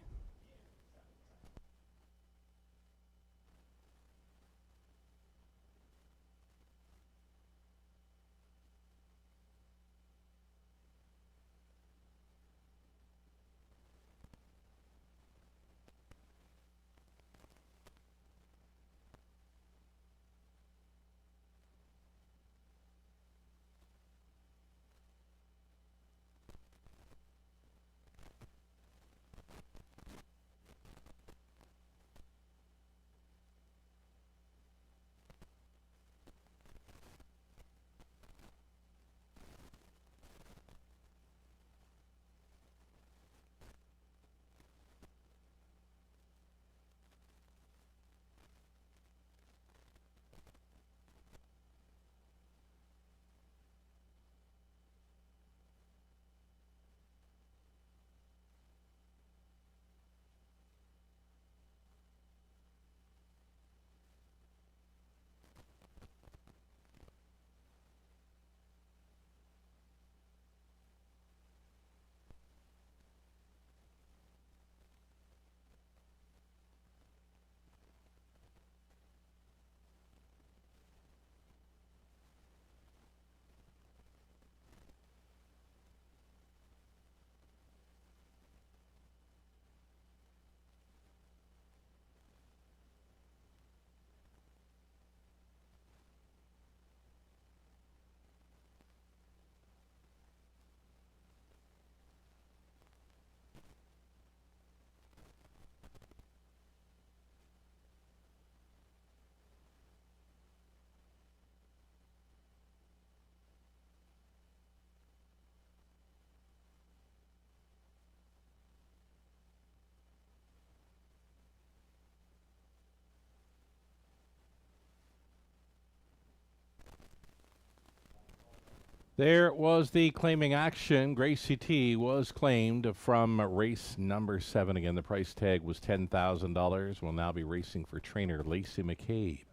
There was the claiming action. Gracie T was claimed from race number 7. Again, the price tag was $10,000. Will now be racing for trainer Lacey McCabe.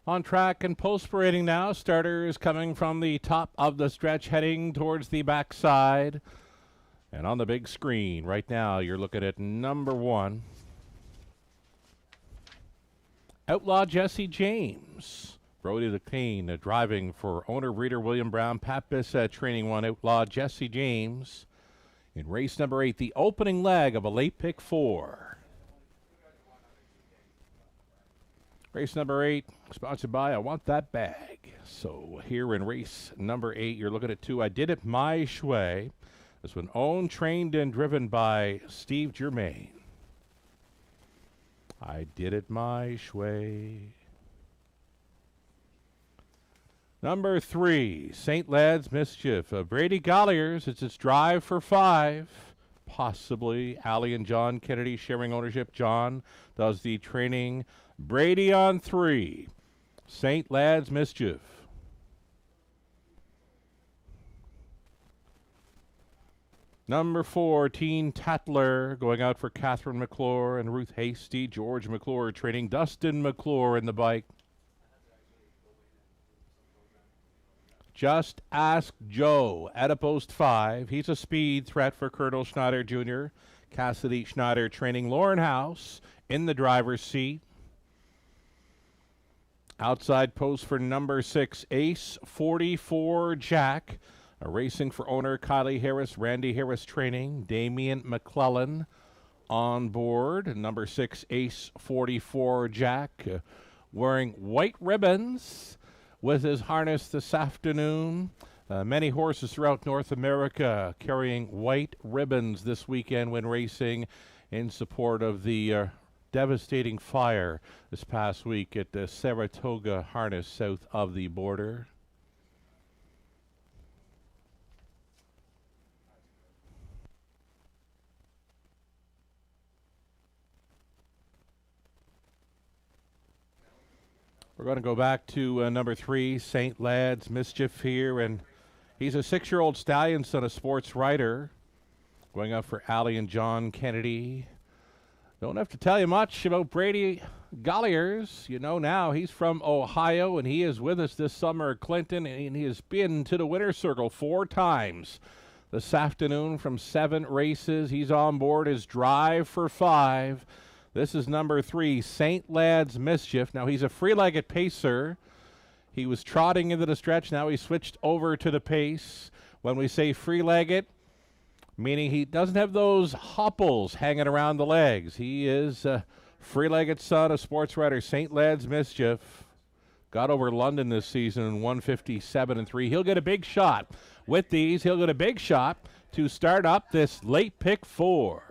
On track and post parading now. Starters coming from the top of the stretch, heading towards the backside. And on the big screen right now, you're looking at number 1. Outlaw Jesse James. Brody LeCane driving for owner-breeder William Brown. Pappas training 1. Outlaw Jesse James. In race number 8, the opening leg of a late pick 4. Race number 8, sponsored by I Want That Bag. So here in race number 8, you're looking at 2. I Did It My Way. This one owned, trained, and driven by Steve Germain. I Did It My Way. Number 3, St. Lad's Mischief. Brady Golliers, it's its drive for 5. Possibly Allie and John Kennedy sharing ownership. John does the training. Brady on 3. St. Lad's Mischief. Number 4, Teen Tatler, going out for Catherine McClure and Ruth Hasty. George McClure training. Dustin McClure in the bike. Just Ask Joe at a post 5. He's a speed threat for Colonel Schneider Jr. Cassidy Schneider training. Lauren House in the driver's seat. Outside post for number 6, Ace 44 Jack. Racing for owner Kylie Harris, Randy Harris training. Damian McClellan on board. Number 6, Ace 44 Jack. Wearing white ribbons with his harness this afternoon. Many horses throughout North America carrying white ribbons this weekend when racing in support of the devastating fire this past week at the Saratoga Harness south of the border. We're going to go back to number 3, St. Lad's Mischief here, and he's a 6-year-old stallion son, a sports writer, going out for Allie and John Kennedy. Don't have to tell you much about Brady Golliers. You know now he's from Ohio, and he is with us this summer at Clinton, and he has been to the winner's circle 4 times this afternoon from 7 races. He's on board his drive for 5. This is number 3, St. Lad's Mischief. Now, he's a free-legged pacer. He was trotting into the stretch. Now he switched over to the pace. When we say free-legged, meaning he doesn't have those hopples hanging around the legs. He is a free-legged son of sports writer St. Lad's Mischief. Got over London this season in 157-3. He'll get a big shot. With these, he'll get a big shot to start up this late pick 4.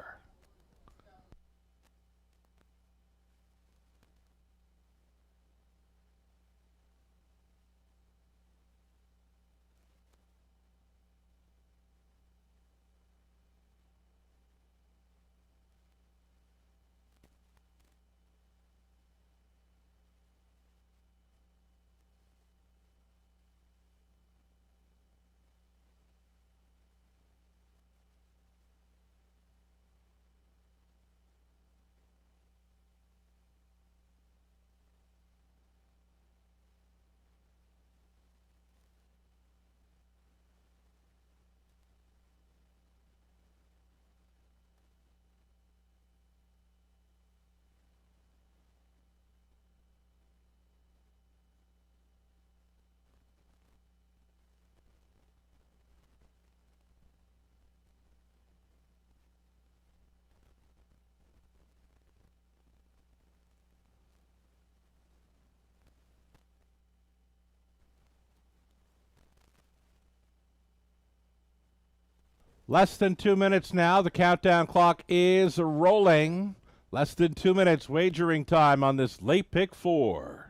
Less than 2 minutes now. The countdown clock is rolling. Less than 2 minutes wagering time on this late pick 4.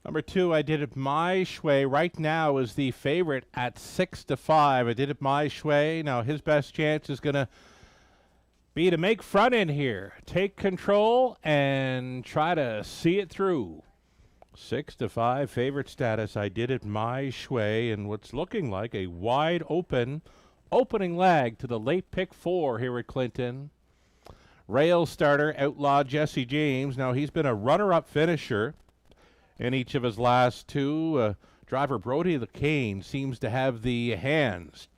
Number 2, I Did It My Shway. Right now is the favorite at 6-5. I Did It My Shway. Now his best chance is going to be to make front in here. Take control and try to see it through. 6-5 favorite status. I Did It My Shway. And what's looking like a wide open opening leg to the late pick 4 here at Clinton. Rail starter, Outlaw Jesse James. Now he's been a runner-up finisher in each of his last 2. Driver Brody the Cane seems to have the hands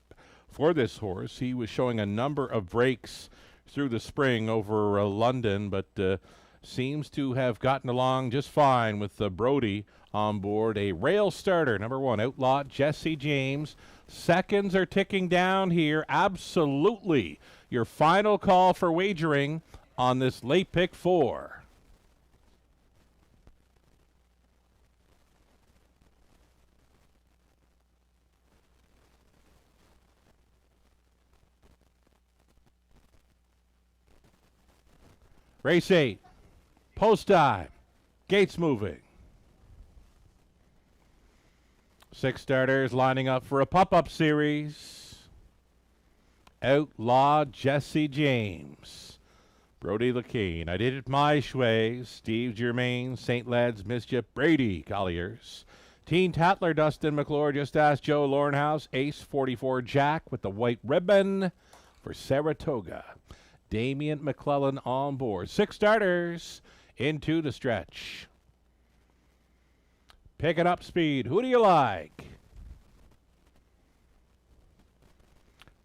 for this horse. He was showing a number of breaks through the spring over London, but seems to have gotten along just fine with Brody on board. A rail starter, number 1, Outlaw Jesse James. Seconds are ticking down here. Absolutely your final call for wagering on this late pick 4. Race 8, post time, gates moving. 6 starters lining up for a pop-up series. Outlaw Jesse James, Brody the Cane, I Did It My Shway, Steve Germain, St. Led's Mischief, Brady Colliers, Teen Tatler, Dustin McClure, Just Ask Joe, Lornhouse, Ace 44 Jack with the white ribbon for Saratoga. Damian McClellan on board. 6 starters into the stretch. Picking up speed. Who do you like?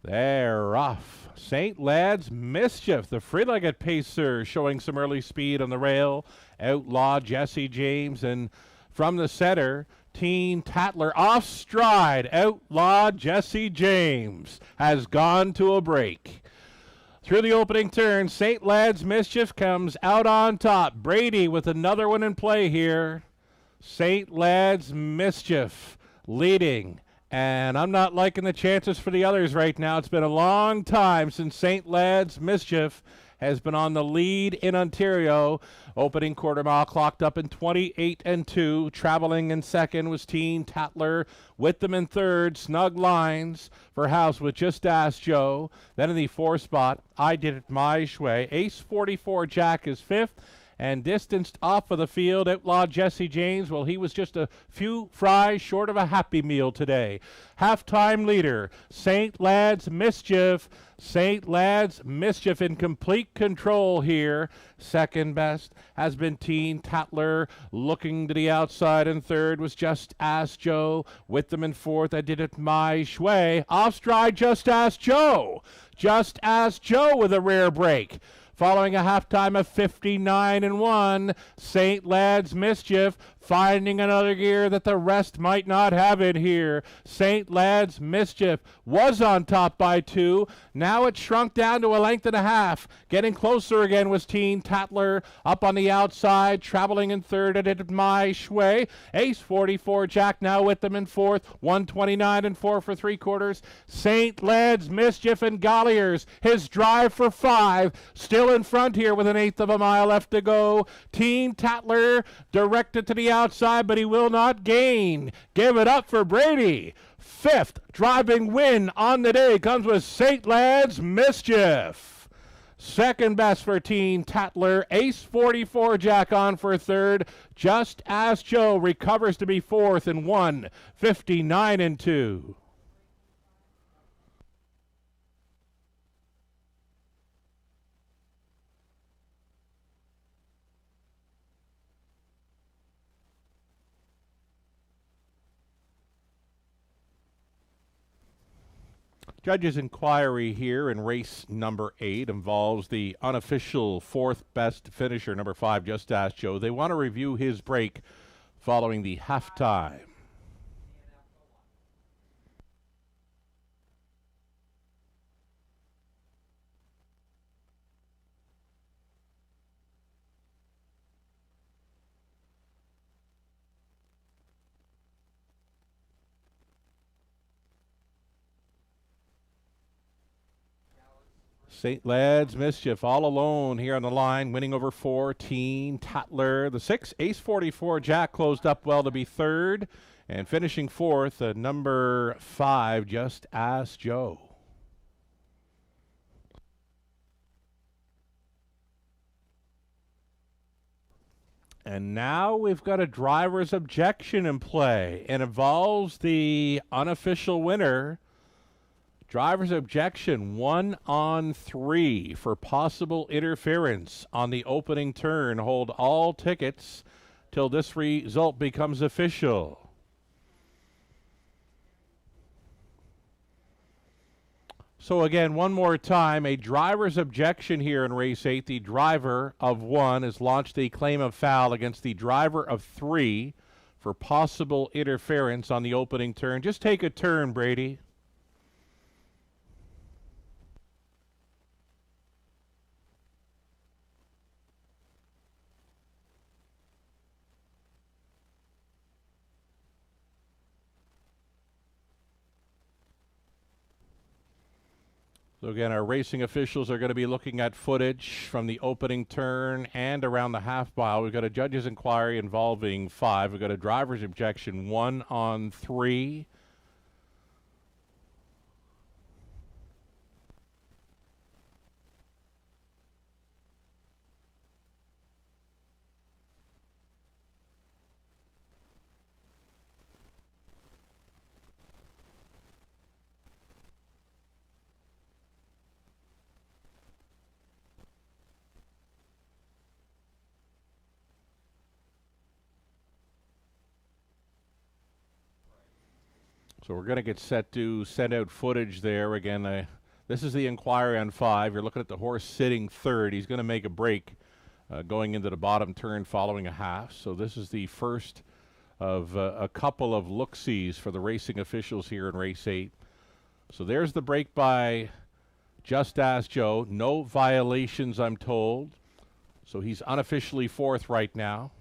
They're off. St. Led's Mischief, the free-legged pacer, showing some early speed on the rail. Outlaw Jesse James, and from the center, Teen Tatler off stride. Outlaw Jesse James has gone to a break. Through the opening turn, St. Led's Mischief comes out on top. Brady with another one in play here. St. Led's Mischief leading. And I'm not liking the chances for the others right now. It's been a long time since St. Led's Mischief has been on the lead in Ontario. Opening quarter mile clocked up in 28-2. Traveling in second was Teen Tatler. With them in third, snug lines for House with Just Ask Joe. Then in the 4th spot, I Did It My Shway. Ace 44 Jack is 5th. And distanced off of the field, Outlaw Jesse James, well, he was just a few fries short of a Happy Meal today. Halftime leader, St. Led's Mischief. St. Led's Mischief in complete control here. Second best has been Teen Tatler. Looking to the outside in third was Just Ask Joe. With them in 4th, I Did It My Shway. Off stride, Just Ask Joe. Just Ask Joe with a rare break. Following a halftime of 59-1, St. Led's Mischief finding another gear that the rest might not have it here. St. Led's Mischief was on top by 2. Now it shrunk down to a length and a half. Getting closer again was Teen Tatler up on the outside, traveling in third. I Did It My Shway. Ace 44 Jack now with them in 4th. 129-4 for 3/4. St. Led's Mischief and Golliers. His drive for 5. Still in front here with an 1/8 of a mile left to go. Teen Tatler directed to the outside, but he will not gain. Give it up for Brady. 5th driving win on the day comes with St. Led's Mischief. Second best for Teen Tatler. Ace 44 Jack on for 3rd. Just Ask Joe recovers to be 4th in 1:59-2. Judges' inquiry here in race number 8 involves the unofficial fourth best finisher, number 5, Just Ask Joe. They want to review his break following the halftime. St. Led's Mischief all alone here on the line, winning over 14. Tatler, the 6. Ace 44, Jack closed up well to be third. And finishing fourth, number 5, Just Ask Joe. And now we've got a driver's objection in play. It involves the unofficial winner. Driver's objection 1 on 3 for possible interference on the opening turn. Hold all tickets till this result becomes official. So again, one more time, a driver's objection here in race 8. The driver of 1 has launched a claim of foul against the driver of 3 for possible interference on the opening turn. Just take a turn, Brady. So again, our racing officials are going to be looking at footage from the opening turn and around the half mile. We've got a judge's inquiry involving 5. We've got a driver's objection 1 on 3. So we're going to get set to send out footage there. Again, this is the inquiry on 5. You're looking at the horse sitting third. He's going to make a break going into the bottom turn following a half. So this is the first of a couple of look-sees for the racing officials here in race 8. So there's the break by Just Ask Joe. No violations, I'm told. So he's unofficially fourth right now.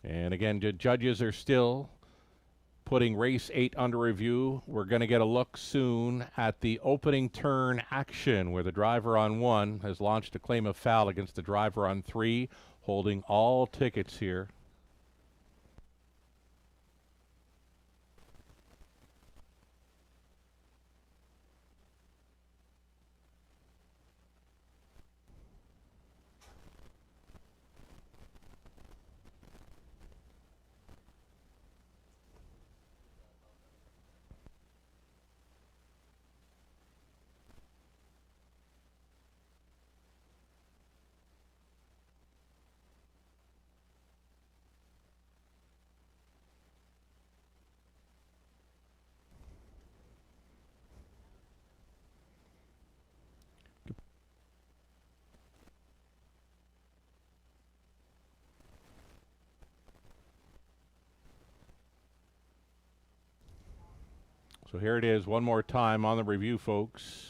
And again, the judges are still putting race 8 under review. We're going to get a look soon at the opening turn action where the driver on 1 has launched a claim of foul against the driver on 3, holding all tickets here. So here it is one more time on the review, folks.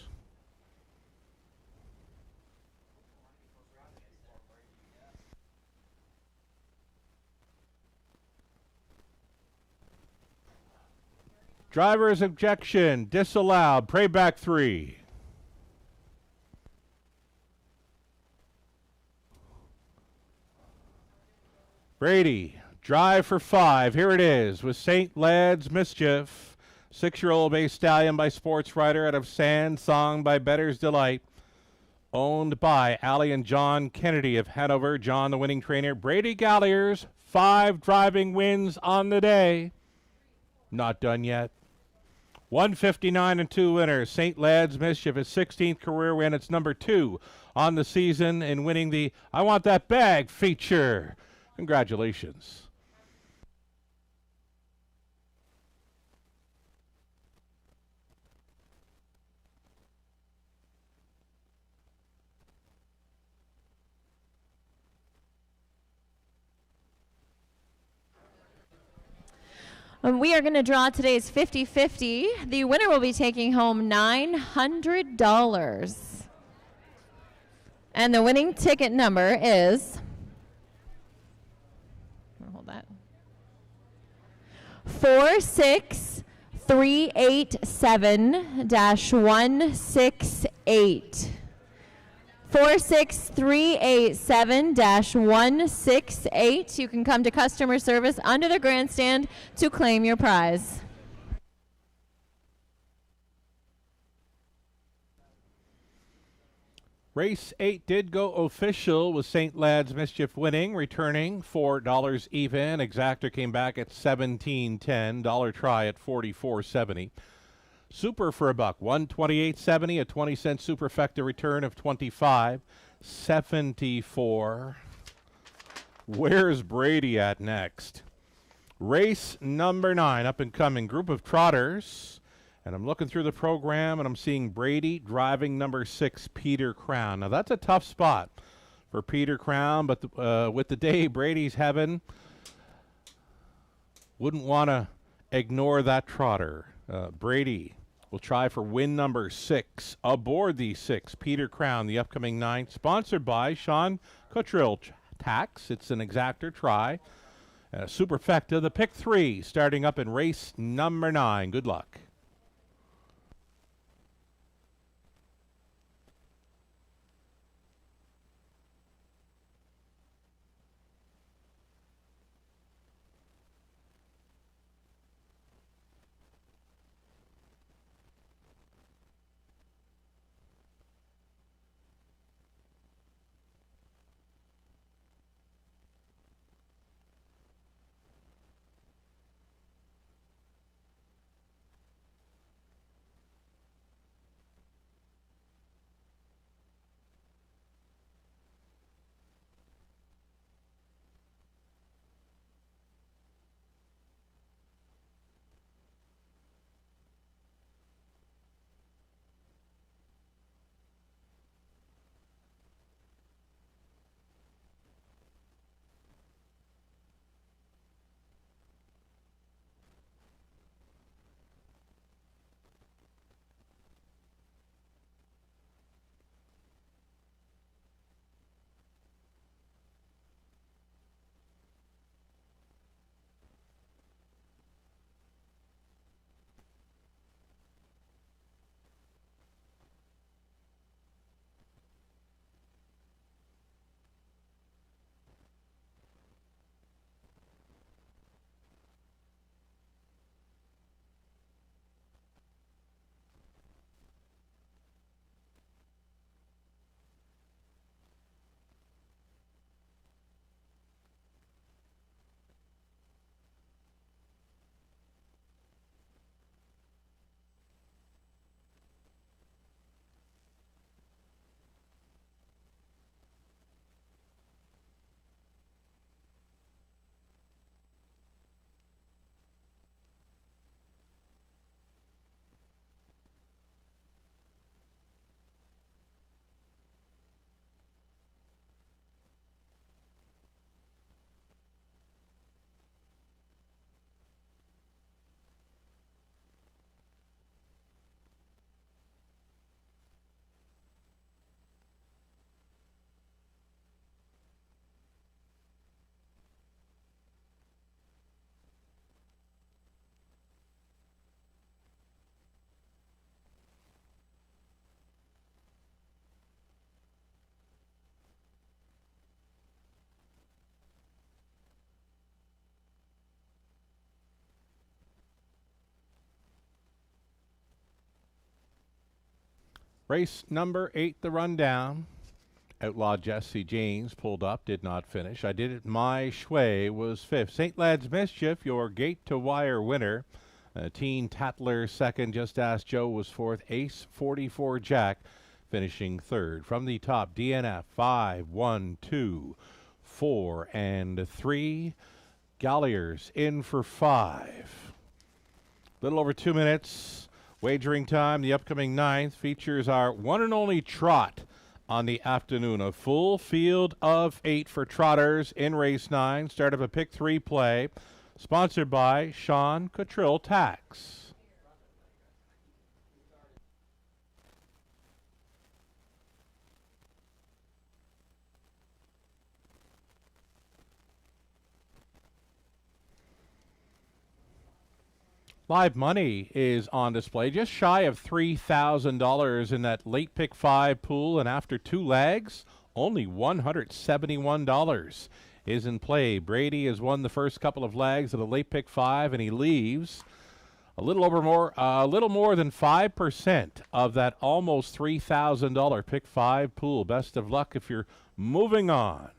Driver's objection disallowed. Playback 3. Brady, drive for 5. Here it is with St. Led's Mischief. 6-year-old Bay Stallion by Sports Writer out of Sand Song by Better's Delight. Owned by Allie and John Kennedy of Hanover. John, the winning trainer. Brady Galliers, 5 driving wins on the day. Not done yet. 159 and 2 winners. St. Led's Mischief, his 16th career win. It's number 2 on the season in winning the I Want That Bag feature. Congratulations. We are going to draw today's 50-50. The winner will be taking home $900. And the winning ticket number is, hold that, 46387-168. 46387-168. You can come to customer service under the grandstand to claim your prize. Race 8 did go official with St. Lad's Mischief winning, returning $4 even. Exactor came back at $17.10. Dollar try at $44.70. Super for $1, $128.70. A 20-cent superfecta return of $25.74. Where's Brady at next? Race number 9, up and coming group of trotters. And I'm looking through the program, and I'm seeing Brady driving number 6, Peter Crown. Now, that's a tough spot for Peter Crown, but with the day Brady's having, wouldn't want to ignore that trotter. Brady will try for win number 6 aboard the 6, Peter Crown, the upcoming 9th, sponsored by Sean Cottrell Tax. It's an exactor try. Superfecta, the pick 3, starting up in race number 9. Good luck. Race number 8, the rundown. Outlaw Jesse James pulled up, did not finish. I Did It My Shway was 5th. St. Lad's Mischief, your gate-to-wire winner. Teen Tatler 2nd. Just Ask Joe was 4th. Ace 44 Jack finishing 3rd. From the top, DNF 5, 1, 2, 4, and 3. Galliers in for 5. Little over 2 minutes. Wagering time. The upcoming 9th features our one and only trot on the afternoon. A full field of 8 for trotters in race 9. Start of a pick 3 play. Sponsored by Sean Cottrill Tax. Live money is on display, just shy of $3,000 in that late pick 5 pool, and after 2 legs, only $171 is in play. Brady has won the first couple of legs of the late pick 5, and he leaves a little more than 5% of that almost $3,000 pick 5 pool. Best of luck if you're moving on.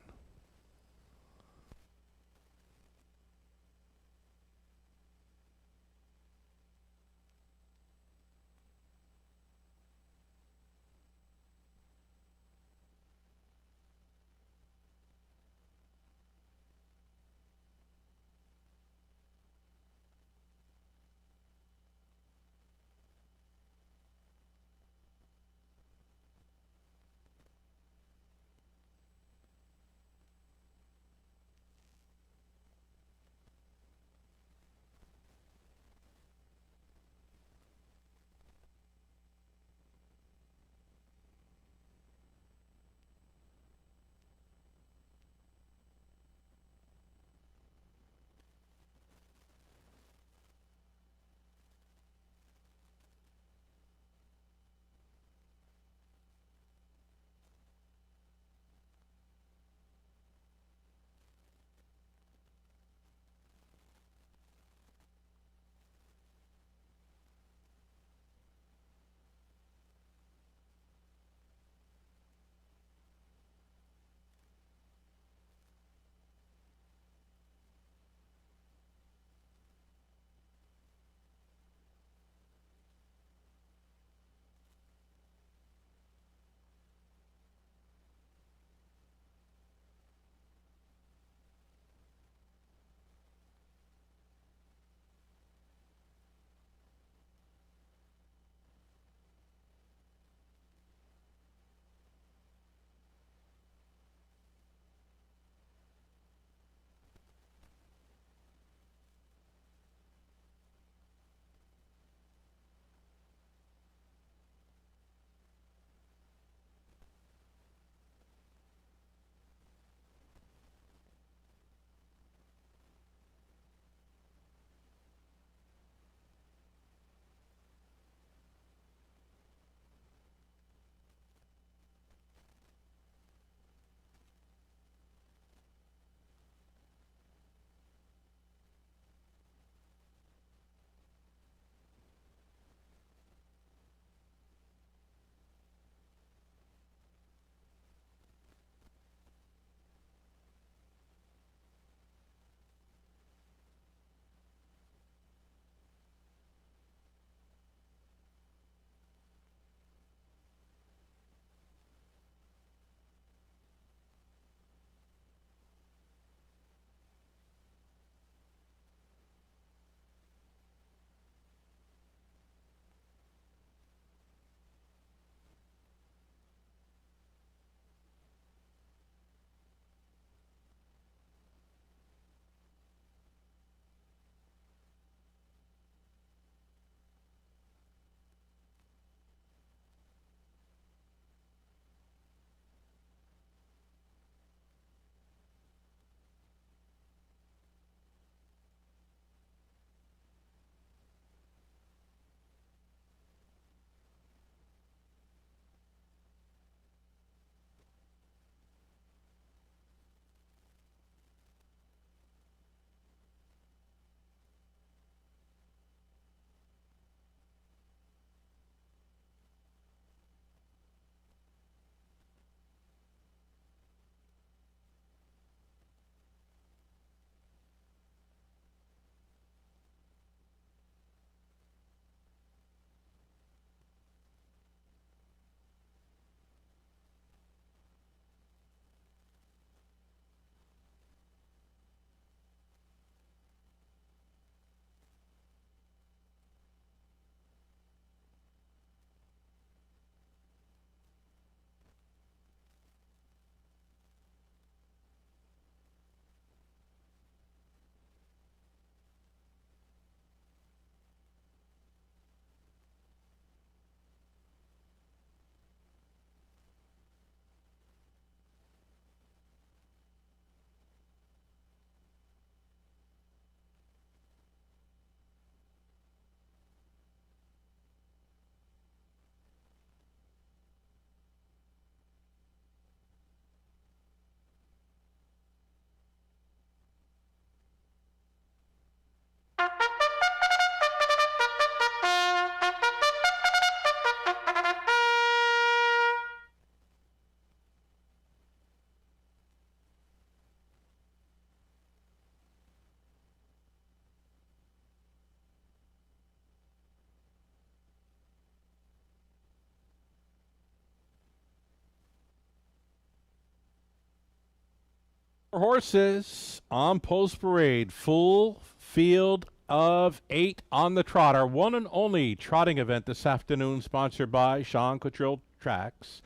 Horses on Post Parade, full field of 8 on the trotter. One and only trotting event this afternoon, sponsored by Sean Cottrell Tracks.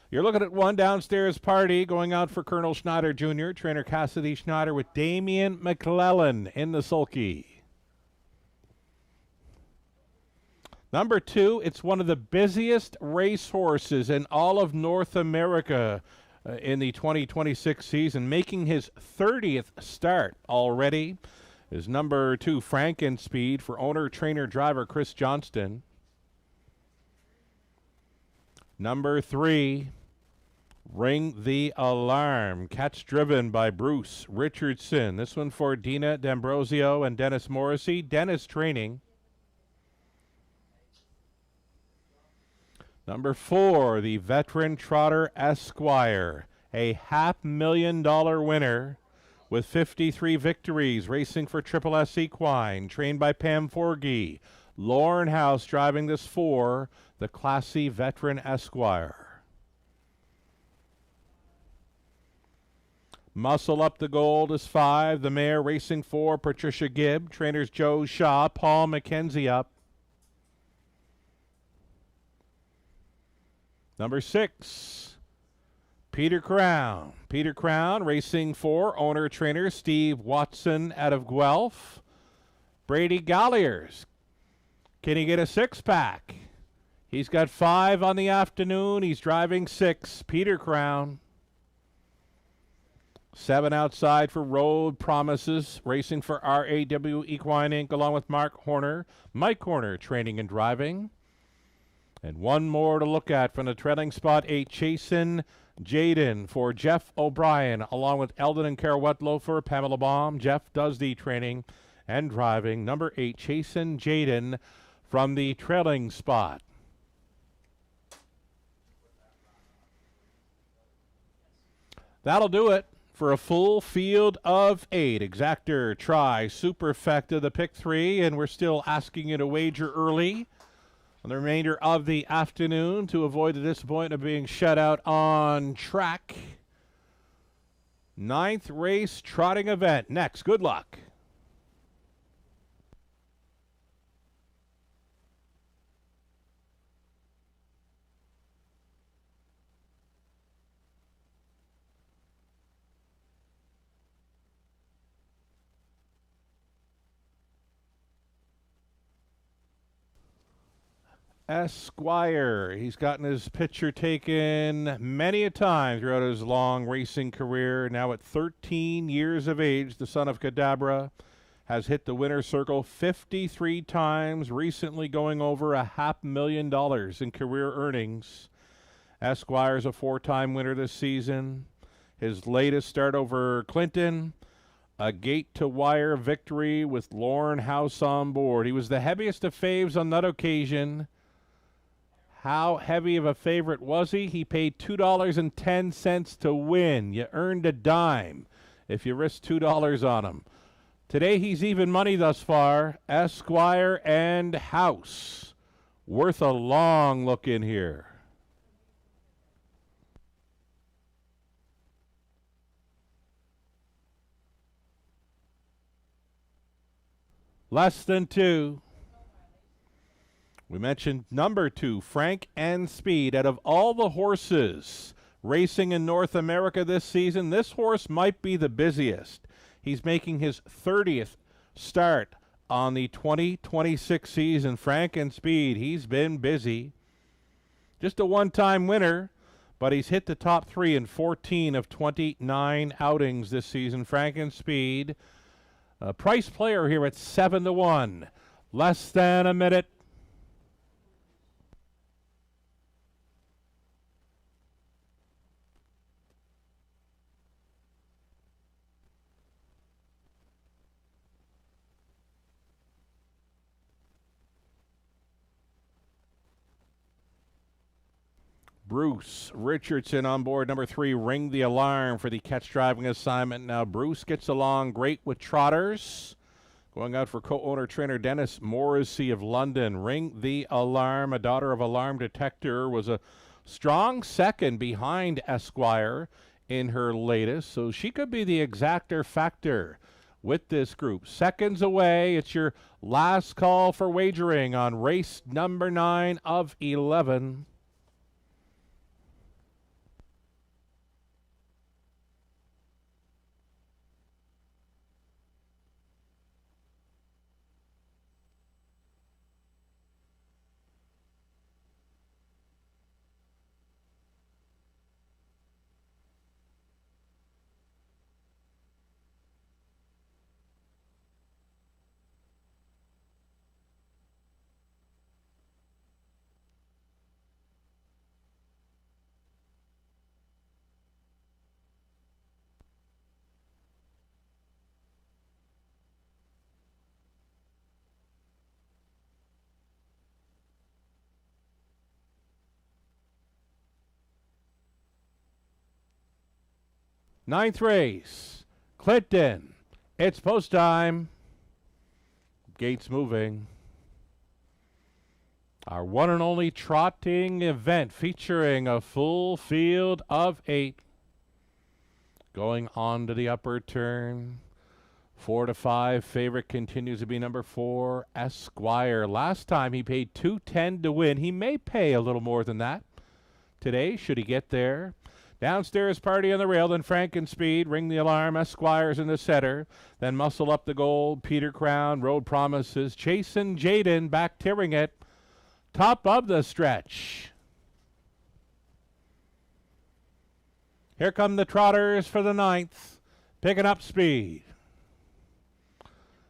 You're looking at one downstairs party going out for Colonel Schneider Jr., trainer Cassidy Schneider with Damian McClellan in the sulky. Number 2, it's one of the busiest racehorses in all of North America in the 2026 season, making his 30th start already, is number 2, Frankenspeed, for owner, trainer, driver Chris Johnston. Number 3, Ring the Alarm, catch driven by Bruce Richardson. This one for Dina D'Ambrosio and Dennis Morrissey. Dennis training. Number 4, the veteran trotter Esquire, a $500,000 winner with 53 victories, racing for Triple S Equine, trained by Pam Forgey. Lauren House driving this for the classy veteran Esquire. Muscle Up the Gold is 5, the mare racing for Patricia Gibb, trainers Joe Shaw, Paul McKenzie up. Number 6, Peter Crown. Peter Crown racing for owner-trainer Steve Watson out of Guelph. Brady Galliers. Can he get a 6-pack? He's got 5 on the afternoon. He's driving 6. Peter Crown. 7 outside for Road Promises, racing for RAW Equine Inc. along with Mark Horner. Mike Horner training and driving. And one more to look at from the trailing spot, 8, Chasin' Jaden for Jeff O'Brien, along with Eldon and Carawetlo for Pamela Baum. Jeff does the training and driving. Number 8, Chasin' Jaden from the trailing spot. That'll do it for a full field of 8. Exactor, Try, Superfecta, the pick 3, and we're still asking you to wager early on the remainder of the afternoon to avoid the disappointment of being shut out on track. 9th race trotting event next. Good luck. Esquire. He's gotten his picture taken many a time throughout his long racing career. Now at 13 years of age, the son of Cadabra has hit the winner's circle 53 times, recently going over $500,000 in career earnings. Esquire's a 4-time winner this season. His latest start over Clinton, a gate-to-wire victory with Lauren House on board. He was the heaviest of faves on that occasion. How heavy of a favorite was he? He paid $2.10 to win. You earned a dime if you risked $2 on him. Today he's even money thus far. Esquire and House. Worth a long look in here. Less than 2. We mentioned number 2, Frank and Speed. Out of all the horses racing in North America this season, this horse might be the busiest. He's making his 30th start on the 2026 season. Frank and Speed, he's been busy. Just a one-time winner, but he's hit the top 3 in 14 of 29 outings this season. Frank and Speed, a price player here at 7-1. Less than a minute. Bruce Richardson on board. Number 3, Ring the Alarm for the catch driving assignment. Now Bruce gets along great with trotters. Going out for co-owner trainer Dennis Morrissey of London. Ring the Alarm, a daughter of Alarm Detector, was a strong second behind Esquire in her latest, so she could be the exactor factor with this group. Seconds away. It's your last call for wagering on race number 9 of 11. Ninth race, Clinton. It's post time. Gates moving. Our one and only trotting event featuring a full field of 8. Going on to the upper turn. 4 to 5. Favorite continues to be number 4, Esquire. Last time he paid $2.10 to win. He may pay a little more than that today, should he get there. Downstairs Party on the rail, then Frankenspeed, Ring the Alarm, Esquire's in the center. Then Muscle Up the Gold, Peter Crown, Road Promises, Chasin' Jaden back tearing it. Top of the stretch. Here come the trotters for the 9th, picking up speed.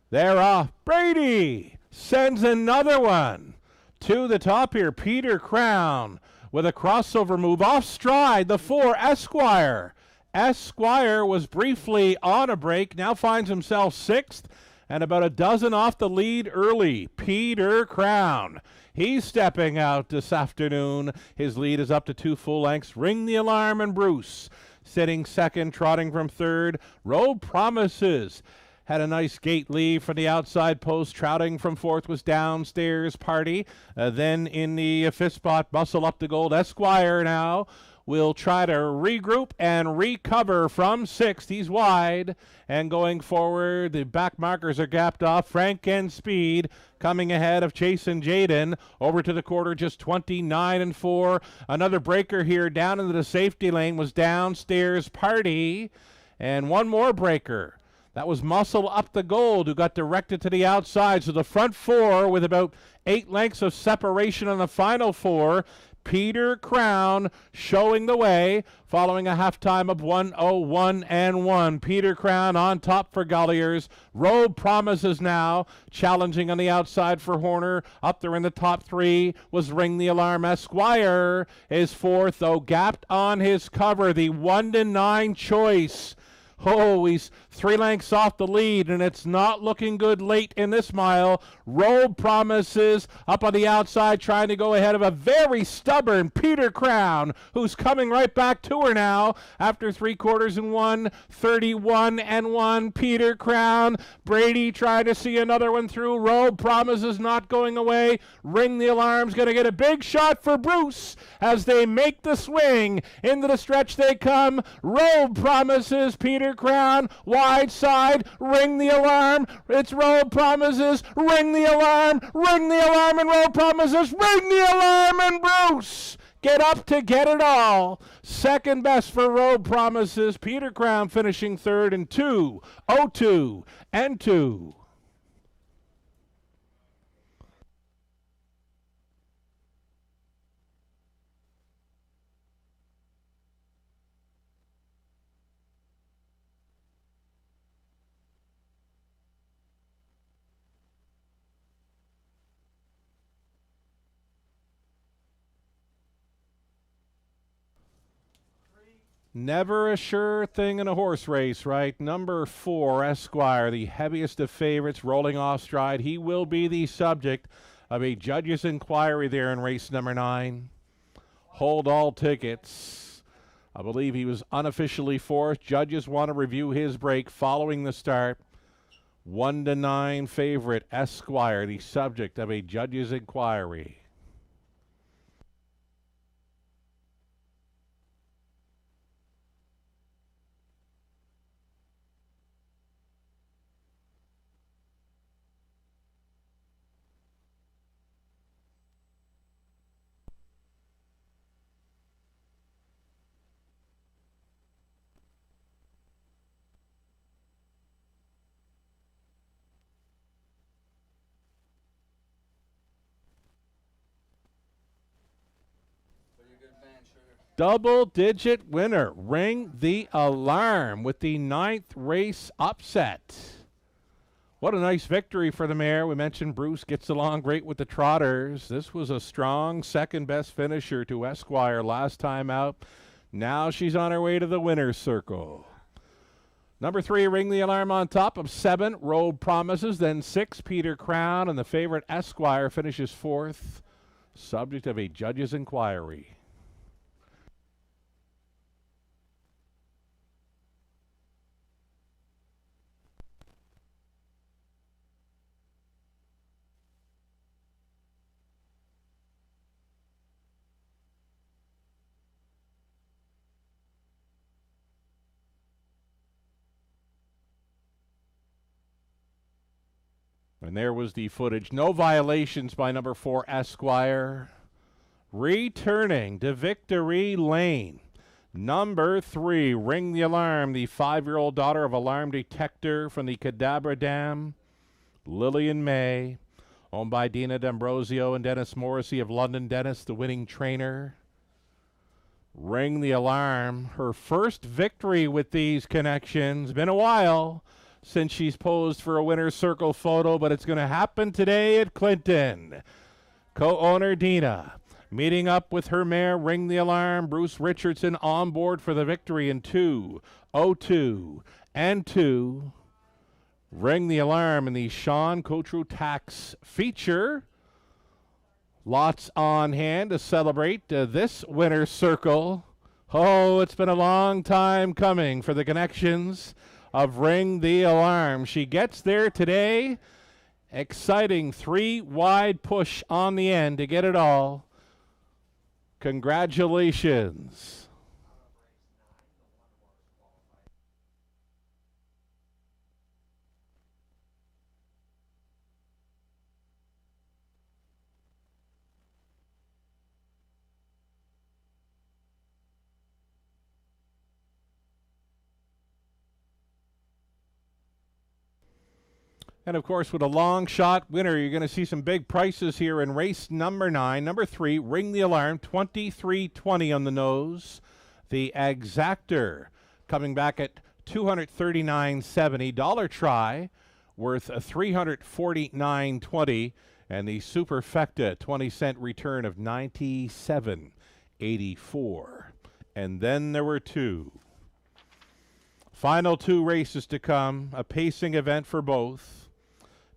They're off. Brady sends another one to the top here. Peter Crown with a crossover move off stride, the 4, Esquire. Esquire was briefly on a break, now finds himself 6th and about a dozen off the lead early. Peter Crown, he's stepping out this afternoon. His lead is up to 2 full lengths. Ring the Alarm and Bruce sitting 2nd, trotting from 3rd. Road Promises had a nice gate leave from the outside post. Trouting from 4th was Downstairs Party. Then in the 5th spot, Muscle Up the Gold. Esquire now will try to regroup and recover from 6th. He's wide and going forward. The back markers are gapped off. Frankenspeed coming ahead of Chasin' Jaden. Over to the quarter, just 29-4. Another breaker here down into the safety lane was Downstairs Party. And one more breaker. That was Muscle Up the Gold, who got directed to the outside. So the front 4 with about 8 lengths of separation on the final 4. Peter Crown showing the way, following a halftime of 1:01.1. Peter Crown on top for Gulliers. Road Promises now challenging on the outside for Horner. Up there in the top 3 was Ring the Alarm. Esquire is 4th, though gapped on his cover. The 1-9 choice. Oh, he's 3 lengths off the lead, and it's not looking good late in this mile. Road Promises up on the outside, trying to go ahead of a very stubborn Peter Crown, who's coming right back to her now after 3/4 and 1:31.1. Peter Crown. Brady trying to see another one through. Road Promises not going away. Ring the Alarm's going to get a big shot for Bruce as they make the swing. Into the stretch they come. Road Promises, Peter Crown, wide side, Ring the Alarm. It's Road Promises, Ring the Alarm, Ring the Alarm, and Road Promises, Ring the Alarm, and Bruce get up to get it all. Second best for Road Promises. Peter Crown finishing 3rd in 2:02.2. Never a sure thing in a horse race, right? Number 4, Esquire, the heaviest of favorites, rolling off stride. He will be the subject of a judge's inquiry there in race number 9. Hold all tickets. I believe he was unofficially 4th. Judges want to review his break following the start. 1-9 favorite, Esquire, the subject of a judge's inquiry. Double-digit winner. Ring the Alarm with the 9th race upset. What a nice victory for the mare. We mentioned Bruce gets along great with the trotters. This was a strong second-best finisher to Esquire last time out. Now she's on her way to the winner's circle. Number 3, Ring the Alarm on top of 7, Robe Promises. Then 6, Peter Crown. And the favorite Esquire finishes 4th, subject of a judge's inquiry. And there was the footage. No violations by number 4, Esquire. Returning to victory lane. Number 3, Ring the Alarm, the 5-year-old daughter of Alarm Detector from the Cadabra Dam, Lillian May, owned by Dina D'Ambrosio and Dennis Morrissey of London Dennis, the winning trainer. Ring the Alarm, her first victory with these connections. Been a while since she's posed for a winner's circle photo, but it's going to happen today at Clinton. Co-owner Dina meeting up with her mare, Ring the Alarm. Bruce Richardson on board for the victory in 2, 02, and 2. Ring the Alarm in the Sean Cotreau Tax feature. Lots on hand to celebrate this winner's circle. Oh, it's been a long time coming for the connections of Ring the Alarm. She gets there today. Exciting 3-wide push on the end to get it all. Congratulations. And, of course, with a long shot winner, you're going to see some big prices here in race number 9. Number 3, Ring the Alarm, $23.20 on the nose. The Exactor coming back at $239.70. Dollar Try worth $349.20. And the Superfecta, 20-cent return of $97.84. And then there were 2. Final 2 races to come, a pacing event for both.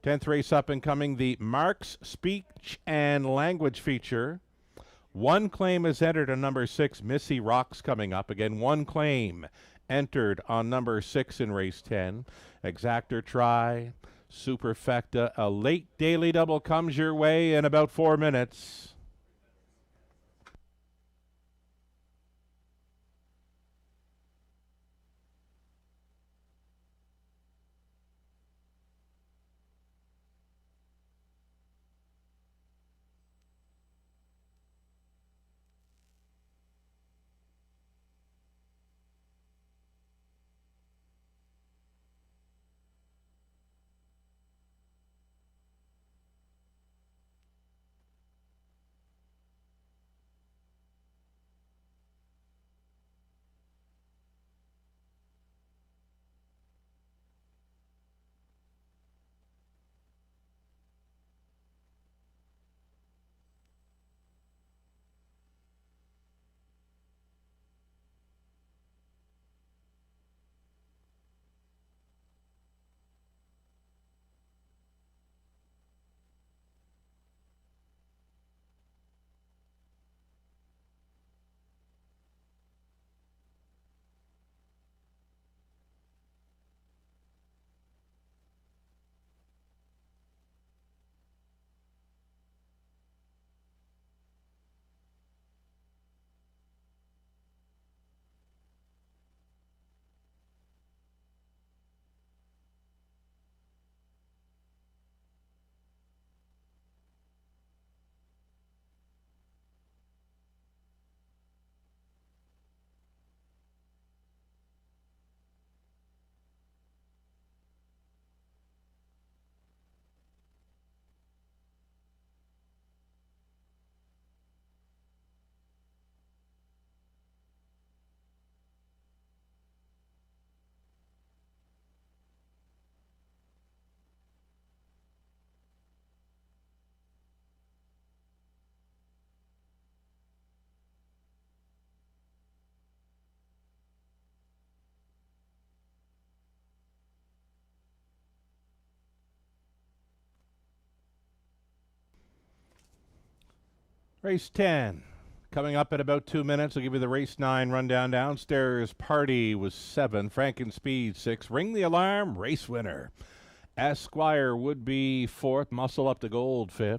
10th race up and coming, the Mark's Speech and Language feature. 1 claim is entered on number 6, Missy Rocks coming up. Again, 1 claim entered on number 6 in race 10. Exactor Try, Superfecta. A late daily double comes your way in about 4 minutes. Race 10. Coming up in about 2 minutes, I'll give you the race 9 rundown. Downstairs Party was 7. Frankenspeed 6. Ring the Alarm, race winner. Esquire would be 4th. Muscle Up to Gold 5th.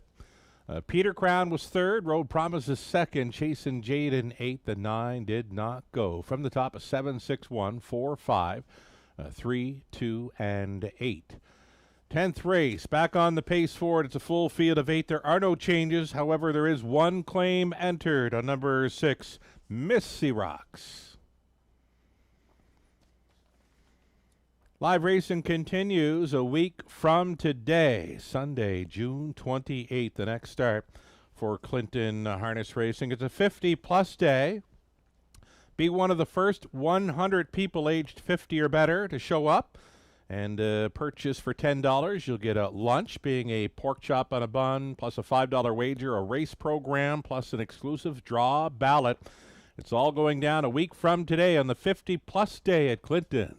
Peter Crown was 3rd. Road Promise is 2nd. Chasin' Jade in 8th. The 9 did not go. From the top of 7, 6, 1, 4, 5, 3, 2, and 8. 10th race, back on the pace forward. It's a full field of 8. There are no changes. However, there is one claim entered on number 6, Missy Rocks. Live racing continues a week from today, Sunday, June 28th, the next start for Clinton Harness Racing. It's a 50-plus day. Be one of the first 100 people aged 50 or better to show up. And purchase for $10. You'll get a lunch, being a pork chop on a bun, plus a $5 wager, a race program, plus an exclusive draw ballot. It's all going down a week from today on the 50-plus day at Clinton.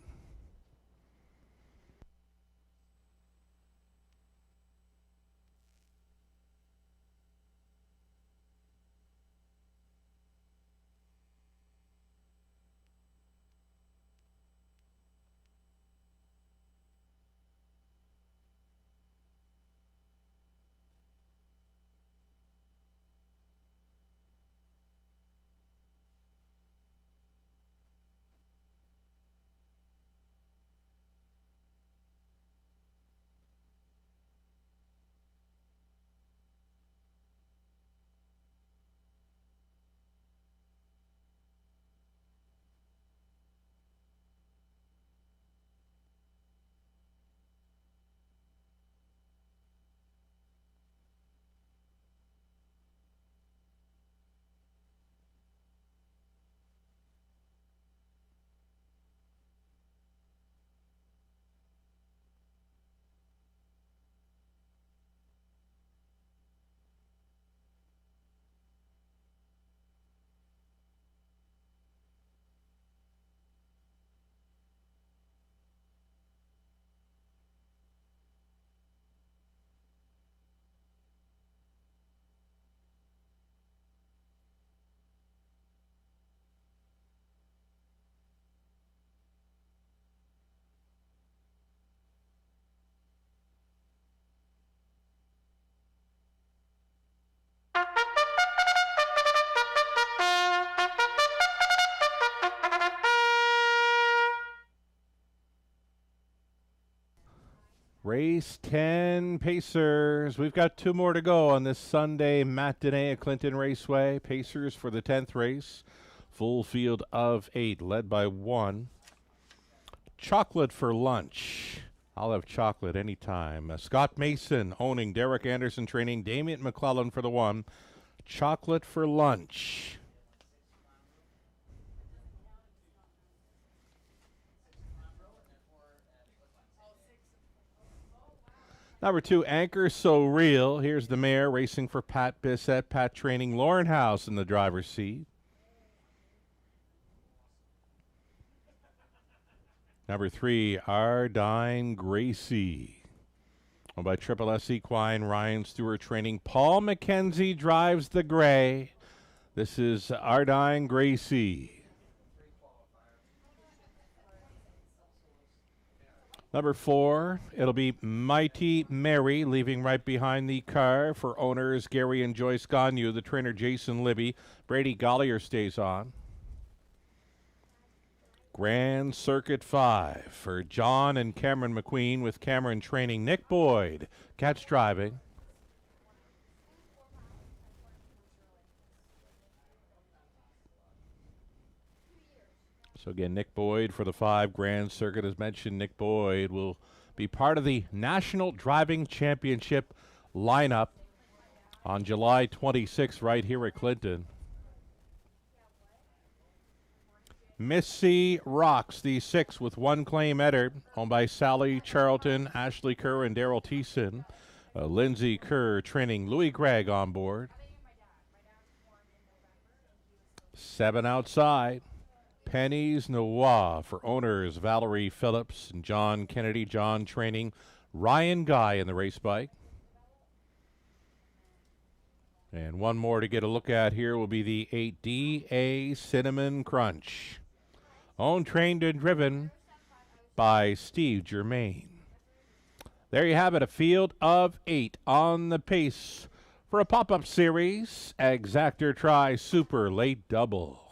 Race 10 Pacers. We've got 2 more to go on this Sunday matinee at Clinton Raceway. Pacers for the 10th race. Full field of 8, led by 1. Chocolate for lunch. I'll have chocolate anytime. Scott Mason owning, Derek Anderson training, Damian McClellan for the 1. Chocolate for lunch. Number 2, Anchor So Real. Here's the mare racing for Pat Bissett. Pat training, Lauren House in the driver's seat. Number 3, Ardine Gracie. Owned by Triple S Equine, Ryan Stewart training. Paul McKenzie drives the gray. This is Ardine Gracie. Number 4, it'll be Mighty Mary, leaving right behind the car for owners Gary and Joyce Gagnon. The trainer Jason Libby. Brady Gollier stays on. Grand Circuit 5 for John and Cameron McQueen, with Cameron training. Nick Boyd, catch driving. So again, Nick Boyd for the 5 Grand Circuit. As mentioned, Nick Boyd will be part of the National Driving Championship lineup on July 26th right here at Clinton. Missy Rocks, the 6 with 1 claim entered, owned by Sally Charlton, Ashley Kerr, and Daryl Thiessen. Lindsay Kerr training, Louis Gregg on board. 7 outside. Penny's Noir for owners Valerie Phillips and John Kennedy. John training, Ryan Guy in the race bike. And one more to get a look at here will be the 8DA Cinnamon Crunch. Owned, trained, and driven by Steve Germain. There you have it, a field of 8 on the pace for a pop-up series. Exactor Tri Super Late Double.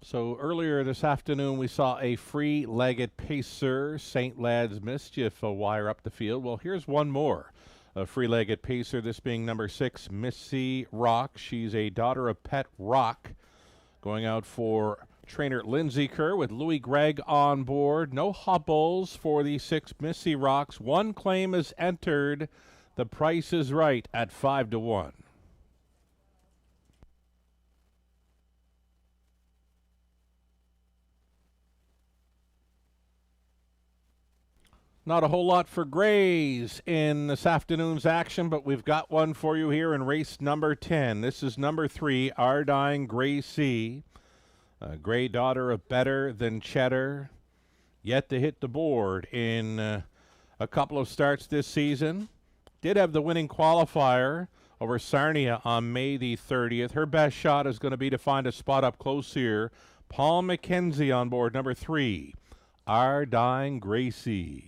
So earlier this afternoon, we saw a free-legged pacer, St. Lad's Mischief, wire up the field. Well, here's one more. A free-legged pacer, this being number 6, Missy Rock. She's a daughter of Pet Rock, going out for trainer Lindsay Kerr with Louis Gregg on board. No hobbles for the 6 Missy Rocks. One claim is entered. The price is right at 5-1. Not a whole lot for grays in this afternoon's action, but we've got one for you here in race number 10. This is number 3, Ardine Gracie, a gray daughter of Better Than Cheddar, yet to hit the board in a couple of starts this season. Did have the winning qualifier over Sarnia on May the 30th. Her best shot is going to be to find a spot up close here. Paul McKenzie on board, number 3, Ardine Gracie.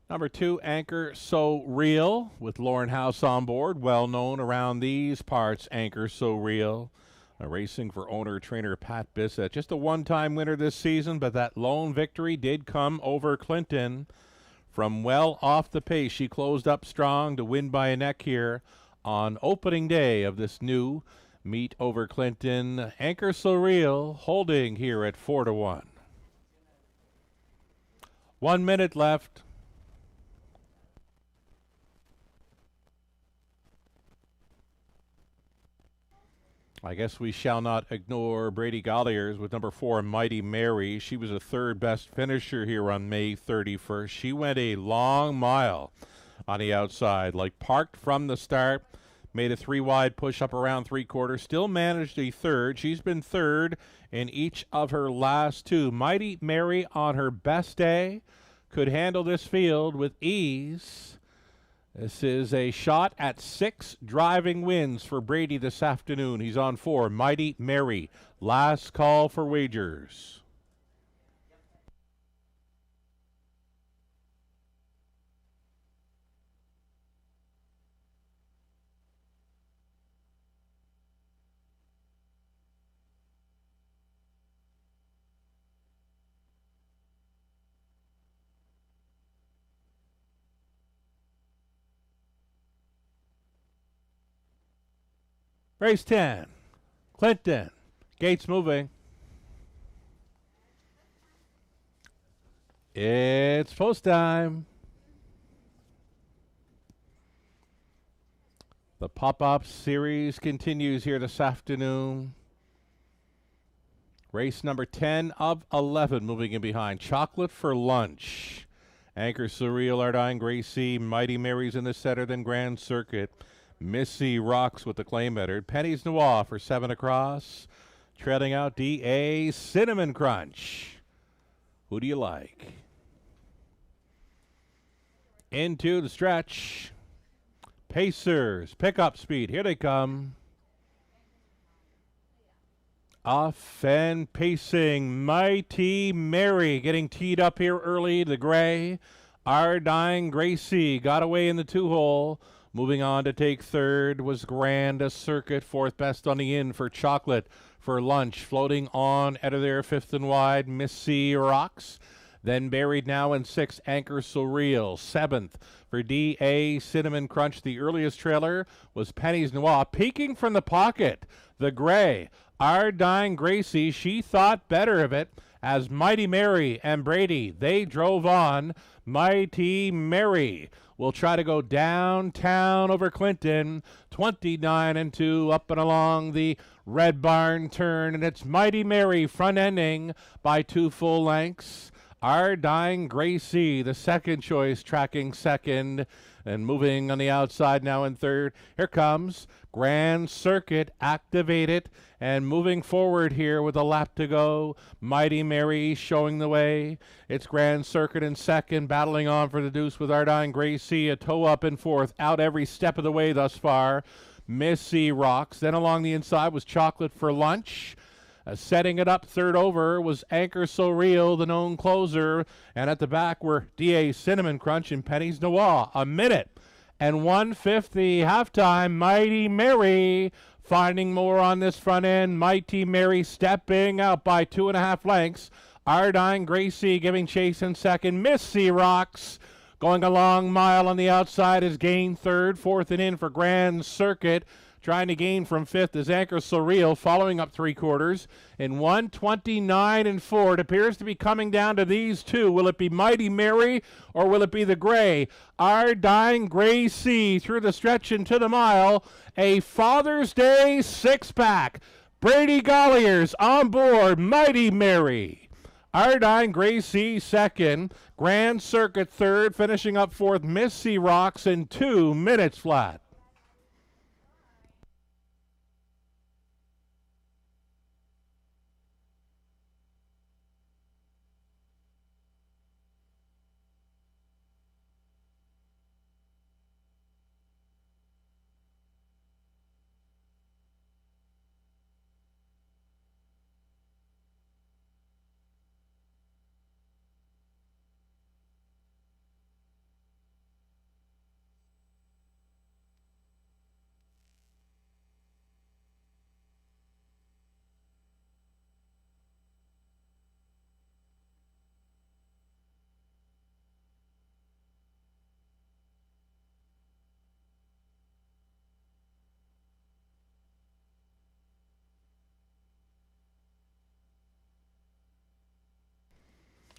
Number 2, Anchor So Real, with Lauren House on board. Well known around these parts, Anchor So Real. Racing for owner-trainer Pat Bissett. Just a one-time winner this season, but that lone victory did come over Clinton. From well off the pace, she closed up strong to win by a neck here on opening day of this new meet over Clinton. Anchor So Real holding here at 4-1. 1 minute left. I guess we shall not ignore Brady Golliers with number 4, Mighty Mary. She was a third best finisher here on May 31st. She went a long mile on the outside, like parked from the start, made a 3-wide push up around 3/4, still managed a third. She's been third in each of her last 2. Mighty Mary on her best day could handle this field with ease. This is a shot at 6 driving wins for Brady this afternoon. He's on 4. Mighty Mary. Last call for wagers. Race 10. Clinton. Gates moving. It's post time. The pop-up series continues here this afternoon. Race number 10 of 11 moving in behind. Chocolate for Lunch. Anchor Surreal, Ardine Gracie, Mighty Mary's in the center, then Grand Circuit. Missy Rocks with the claim header. Penny's Noir for 7 across. Trailing out DA Cinnamon Crunch. Who do you like? Into the stretch. Pacers, pickup speed. Here they come. Off and pacing. Mighty Mary getting teed up here early. The gray. Ardine Gracie got away in the 2-hole. Moving on to take third was Grand Circuit, 4th best on the in for Chocolate for Lunch. Floating on out of there, 5th and wide, Missy Rocks. Then buried now in 6th, Anchor Surreal. 7th for D.A. Cinnamon Crunch. The earliest trailer was Penny's Noir. Peeking from the pocket, the gray. Ardine Gracie, she thought better of it as Mighty Mary and Brady, they drove on. Mighty Mary will try to go downtown over Clinton, 29-2 up and along the Red Barn turn, and it's Mighty Mary front-ending by 2 full lengths. Our Dying Gracie, the second choice, tracking second and moving on the outside now in third. Here comes Grand Circuit, activated and moving forward here with a lap to go. Mighty Mary showing the way. It's Grand Circuit in second, battling on for the deuce with Our Dying Gracie, a toe up in fourth, out every step of the way thus far. Missy Rocks. Then along the inside was Chocolate for Lunch. Setting it up third over was Anchor So Real, the known closer. And at the back were D.A. Cinnamon Crunch and Penny's Noir. A minute and 1:50 halftime. Mighty Mary finding more on this front end. Mighty Mary stepping out by 2.5 lengths. Our Dying Gracie giving chase in second. Missy Rocks going a long mile on the outside is gained third. Fourth and in for Grand Circuit. Trying to gain from fifth is Anchor Surreal, following up 3/4 in 1:29.4. It appears to be coming down to these two. Will it be Mighty Mary or will it be the Gray? Our Dying Gracie through the stretch into the mile. A Father's Day 6-pack. Brady Golliers on board. Mighty Mary. Our Dying Gracie second. Grand Circuit third. Finishing up fourth, Missy Rocks in 2 minutes flat.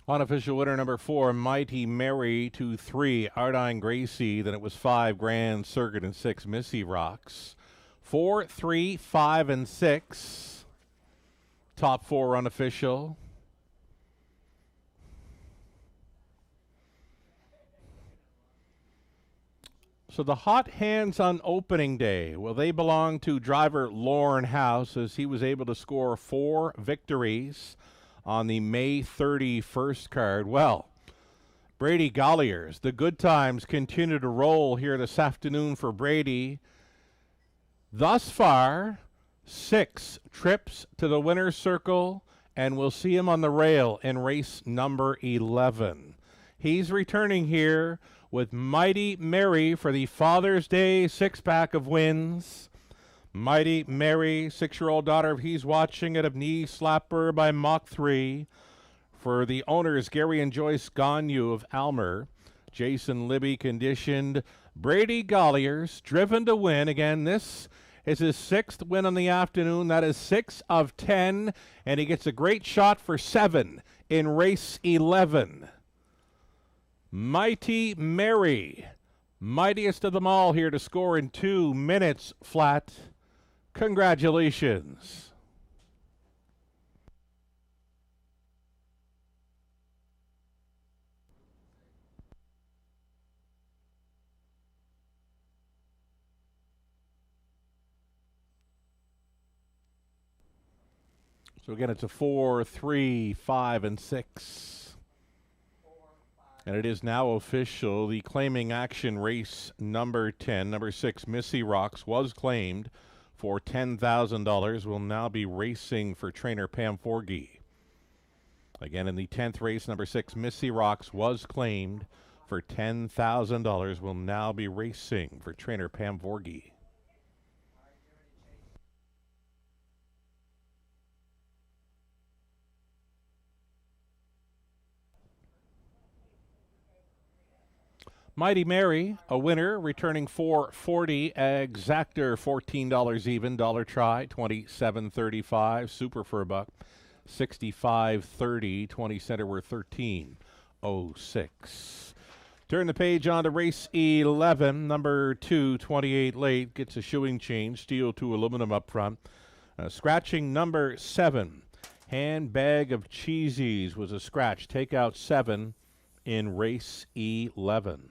Unofficial winner number 4, Mighty Mary, 2-3, Our Dying Gracie. Then it was 5, Grand Circuit, and 6, Missy Rocks. 4, 3, 5, and 6. Top 4 unofficial. So the hot hands on opening day, well, they belong to driver Lauren House, as he was able to score 4 victories on the May 31st card. Well, Brady Golliers, the good times continue to roll here this afternoon for Brady. Thus far, 6 trips to the winner's circle, and we'll see him on the rail in race number 11. He's returning here with Mighty Mary for the Father's Day 6-pack of wins. Mighty Mary, 6-year-old daughter of He's Watching It, of Knee Slapper by Mach 3. For the owners, Gary and Joyce Gagnon of Almer. Jason Libby conditioned. Brady Golliers, driven to win. Again, this is his 6th win on the afternoon. That is 6 of 10, and he gets a great shot for 7 in race 11. Mighty Mary, mightiest of them all here to score in 2 minutes flat. Congratulations. So again, it's a 4, 3, 5, and 6. And it is now official. The claiming action race number 10, number 6, Missy Rocks, was claimed for $10,000, will now be racing for trainer Pam Forgey. Again, in the 10th race, number 6, Missy Rocks, was claimed for $10,000, will now be racing for trainer Pam Forgey. Mighty Mary, a winner, returning $4.40. Exactor, $14 even. Dollar try, $27.35. Super for a buck, 65.30. 20 center were 13.06. Turn the page on to race 11. Number 2, 28 late, gets a shoeing change. Steel to aluminum up front. Scratching number 7. Handbag of Cheesies was a scratch. Take out 7 in race 11.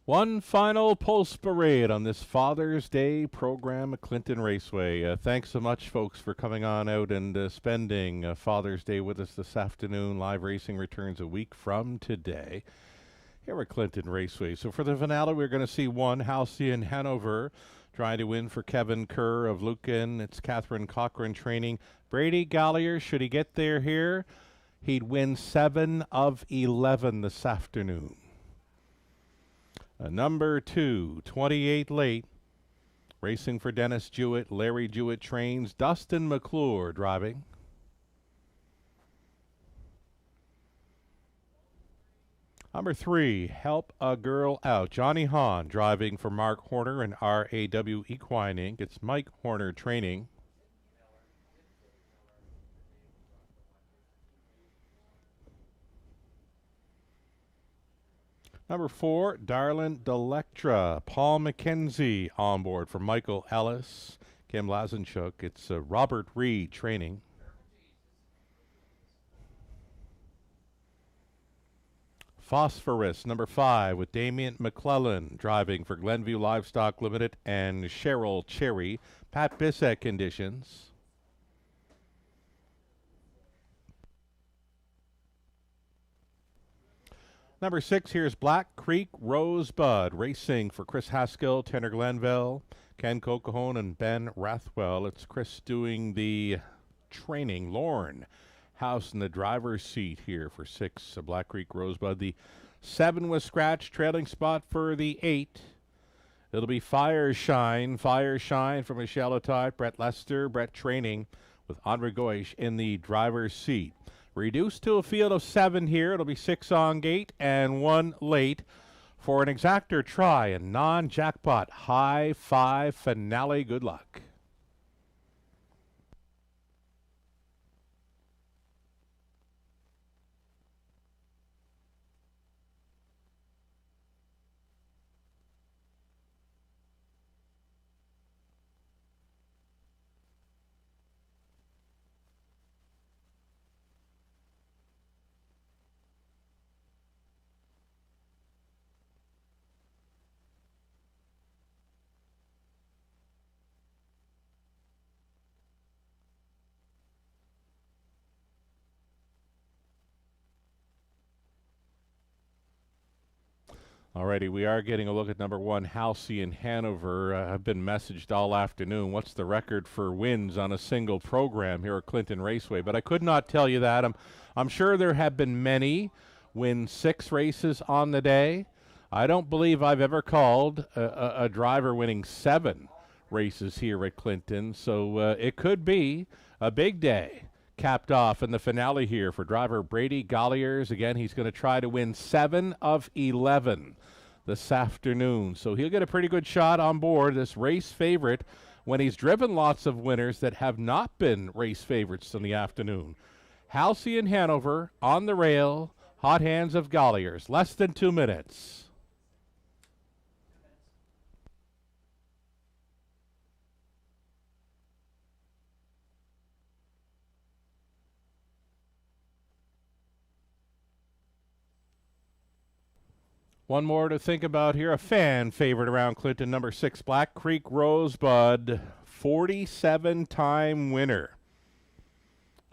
One final post parade on this Father's Day program at Clinton Raceway. Thanks so much, folks, for coming on out and spending Father's Day with us this afternoon. Live racing returns a week from today here at Clinton Raceway. So for the finale, we're going to see one, Halcyon Hanover, trying to win for Kevin Kerr of Lucan. It's Catherine Cochran training. Brady Gallier, should he get there here, he'd win 7 of 11 this afternoon. Number 2, 28 late, racing for Dennis Jewett. Larry Jewett trains. Dustin McClure driving. Number 3, Help a Girl Out. Johnny Hahn driving for Mark Horner and RAW Equine Inc. It's Mike Horner training. Number 4, Darlin Delectra. Paul McKenzie on board for Michael Ellis. Kim Lazenchuk. It's Robert Reed training. Phosphorus, number 5, with Damien McClellan driving for Glenview Livestock Limited and Cheryl Cherry. Pat Bissett conditions. Number 6, here's Black Creek Rosebud, racing for Chris Haskell, Tanner Glenville, Ken Cocahoon, and Ben Rathwell. It's Chris doing the training. Lorne House in the driver's seat here for 6, Black Creek Rosebud. The 7 was scratched, trailing spot for the 8. It'll be Fire Shine from Michelle Tide, Brett Lester, Brett training with Andre Goish in the driver's seat. Reduced to a field of 7 here. It'll be 6 on gate and 1 late for an exactor try and non-jackpot high 5 finale. Good luck. Alrighty, we are getting a look at number 1, Halcyon Hanover. I've been messaged all afternoon. What's the record for wins on a single program here at Clinton Raceway? But I could not tell you that. I'm sure there have been many win 6 races on the day. I don't believe I've ever called a driver winning 7 races here at Clinton. So it could be a big day capped off in the finale here for driver Brady Galliers. Again, he's going to try to win 7 of 11 this afternoon. So he'll get a pretty good shot on board this race favorite when he's driven lots of winners that have not been race favorites in the afternoon. Halcyon Hanover on the rail, hot hands of Galliers. Less than 2 minutes. One more to think about here. A fan favorite around Clinton, number 6, Black Creek Rosebud, 47-time winner.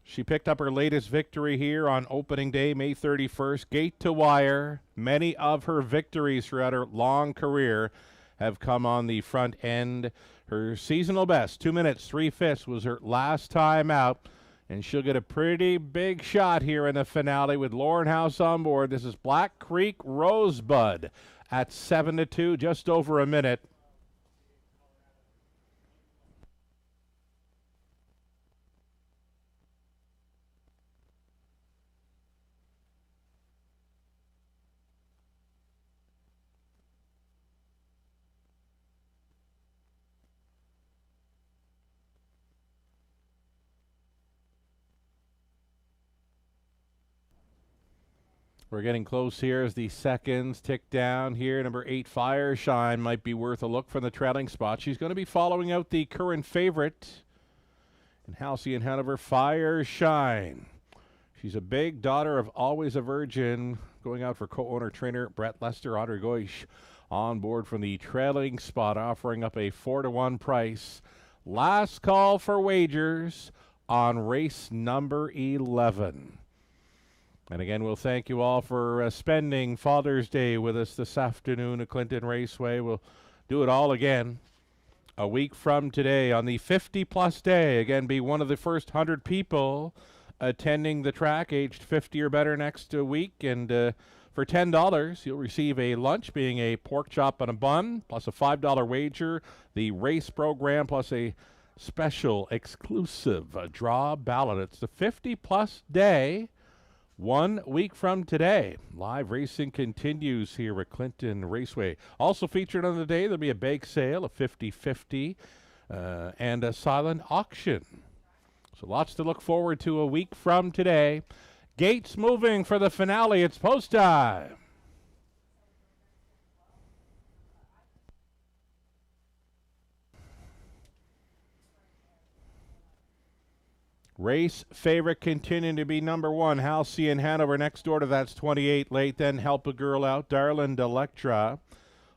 She picked up her latest victory here on opening day, May 31st, gate to wire. Many of her victories throughout her long career have come on the front end. Her seasonal best, 2 minutes, 3/5, was her last time out. And she'll get a pretty big shot here in the finale with Lauren House on board. This is Black Creek Rosebud at 7-2, just over a minute. We're getting close here as the seconds tick down here. Number 8, Fire Shine, might be worth a look from the trailing spot. She's going to be following out the current favorite in Halcyon Hanover, Fire Shine. She's a big daughter of Always a Virgin, going out for co-owner trainer Brett Lester. Andre Goish on board from the trailing spot, offering up a 4-1 price. Last call for wagers on race number 11. And again, we'll thank you all for spending Father's Day with us this afternoon at Clinton Raceway. We'll do it all again a week from today on the 50-plus day. Again, be one of the first 100 people attending the track, aged 50 or better next week. And for $10, you'll receive a lunch, being a pork chop and a bun, plus a $5 wager, the race program, plus a special exclusive draw ballot. It's the 50-plus day, 1 week from today. Live racing continues here at Clinton Raceway. Also featured on the day, there'll be a bake sale, a 50-50, and a silent auction. So lots to look forward to a week from today. Gates moving for the finale. It's post time. Race favorite continuing to be number 1, Halcyon Hanover. Next door to that's 28 late. Then Help a Girl Out, Darland Electra.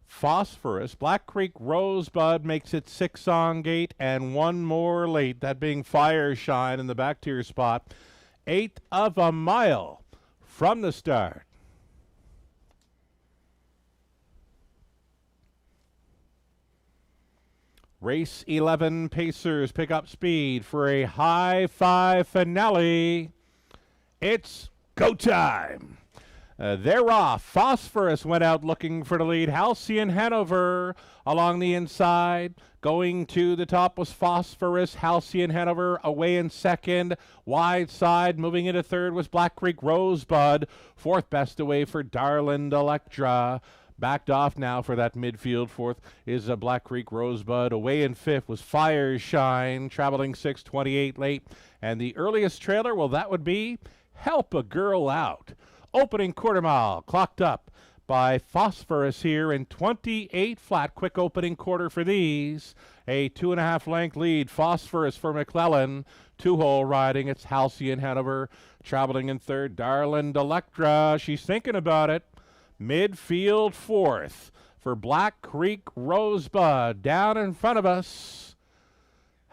Phosphorus, Black Creek Rosebud makes it 6 on gate, and 1 more late, that being Fire Shine in the back tier spot. 1/8 of a mile from the start. Race 11 Pacers pick up speed for a high 5 finale. It's go time. They're off. Phosphorus went out looking for the lead. Halcyon Hanover along the inside. Going to the top was Phosphorus. Halcyon Hanover away in second. Wide side. Moving into third was Black Creek Rosebud. Fourth best away for Darland Electra. Backed off now for that midfield. Fourth is a Black Creek Rosebud. Away in fifth was Fire Shine. Traveling 6:28 late. And the earliest trailer, well, that would be Help a Girl Out. Opening quarter mile, clocked up by Phosphorus here in 28 flat. Quick opening quarter for these. A 2.5 length lead. Phosphorus for McClellan. 2-hole riding. It's Halcyon Hanover traveling in third. Darland Electra, she's thinking about it. Midfield fourth for Black Creek Rosebud. Down in front of us,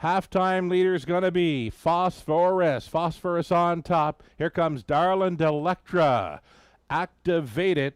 halftime leader's going to be Phosphorus. Phosphorus on top. Here comes Darland Electra. Activated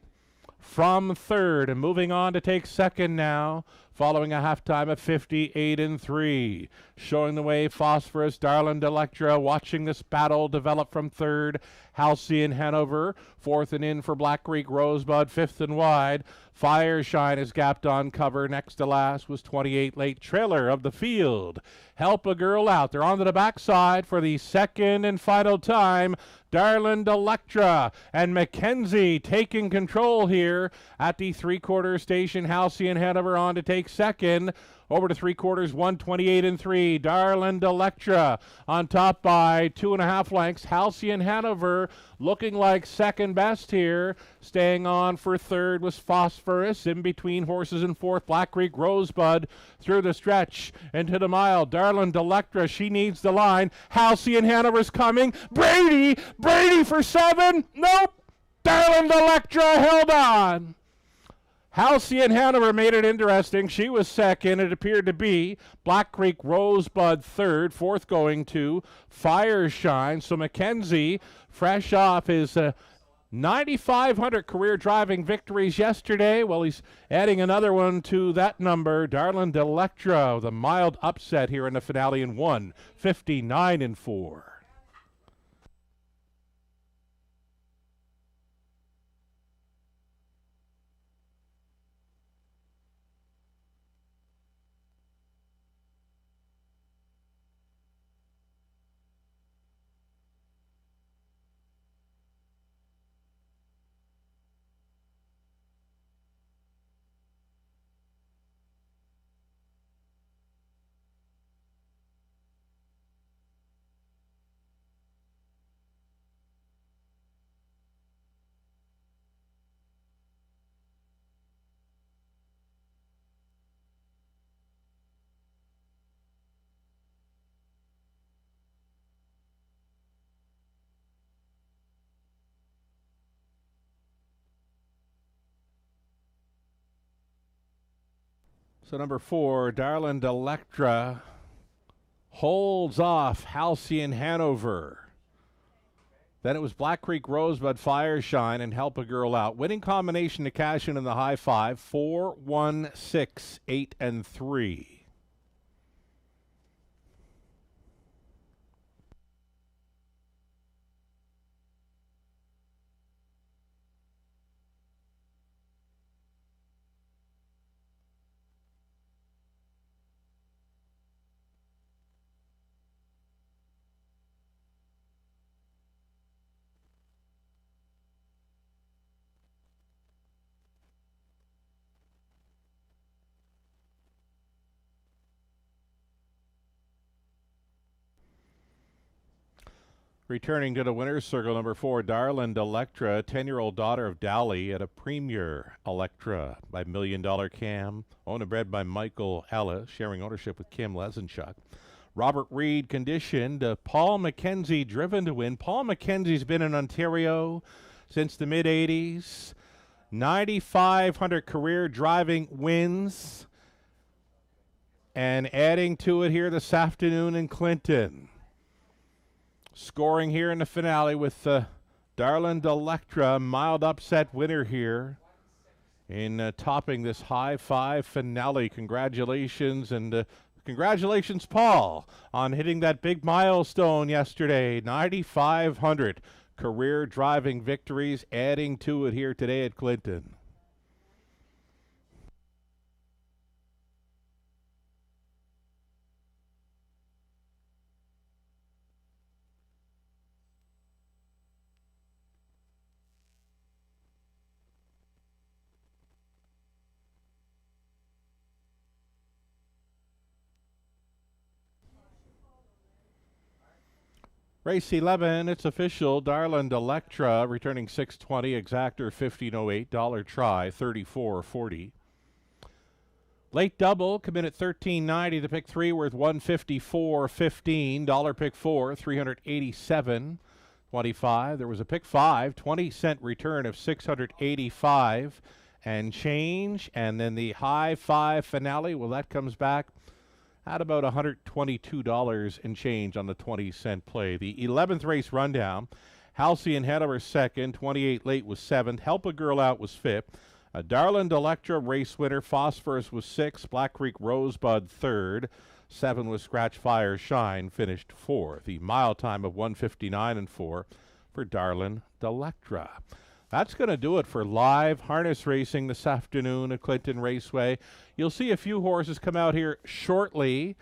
from third and moving on to take second now, following a halftime of 58-3. Showing the way, Phosphorus, Darland Electra, watching this battle develop from third. Halcyon Hanover, fourth and in for Black Creek Rosebud, fifth and wide. Fire Shine is gapped on cover. Next to last was 28 late. Trailer of the field. Help a Girl Out. They're on to the backside for the second and final time. Darland Electra and Mackenzie taking control here at the three-quarter station. Halcyon Hanover on to take second. Over to three-quarters, 1:28-3. Darland Electra on top by 2.5 lengths. Halcyon Hanover looking like second best here. Staying on for third was Phosphorus. In between horses in fourth, Black Creek Rosebud through the stretch into the mile. Darland Electra, she needs the line. Halcyon Hanover's coming. Brady for 7. Nope. Darland Electra held on. Halcyon Hanover made it interesting. She was second. It appeared to be Black Creek Rosebud third. Fourth going to Fire Shine. So Mackenzie, fresh off his 9,500 career driving victories yesterday. Well, he's adding another one to that number. Darland Electra, the mild upset here in the finale in 1:59-4. So number 4, Darland Electra holds off Halcyon Hanover. Then it was Black Creek Rosebud Fireshine and Help a Girl Out. Winning combination to cash in the high five, 4, 1, 6, 8, and 3. Returning to the winner's circle, number 4, Darland Electra, 10-year-old daughter of Dally at a Premier Electra by $1 Million Cam, owned and bred by Michael Ellis, sharing ownership with Kim Lesenchuk. Robert Reed conditioned, Paul McKenzie driven to win. Paul McKenzie's been in Ontario since the mid-'80s. 9,500 career driving wins. And adding to it here this afternoon in Clinton. Scoring here in the finale with Darland Electra, mild upset winner here in topping this high five finale. Congratulations, and congratulations, Paul, on hitting that big milestone yesterday. 9,500 career driving victories, adding to it here today at Clinton. Race 11, it's official. Darland Electra returning 620, exactor 1508, dollar try 34.40. Late double, come in at 13.90. The pick 3 worth 154.15. Dollar pick 4, 387.25. There was a pick 5, 20-cent return of 685 and change. And then the high five finale, well, that comes back at about $122 and change on the 20-cent play. The 11th race rundown, Halcyon Hanover second, 28 late was 7th, Help a Girl Out was 5th, Darland Electra race winner, Phosphorus was 6th, Black Creek Rosebud 3rd, 7 was Scratch Fire Shine, finished 4th. The mile time of 1:59 and 4 for Darland Electra. That's going to do it for live harness racing this afternoon at Clinton Raceway. You'll see a few horses come out here shortly.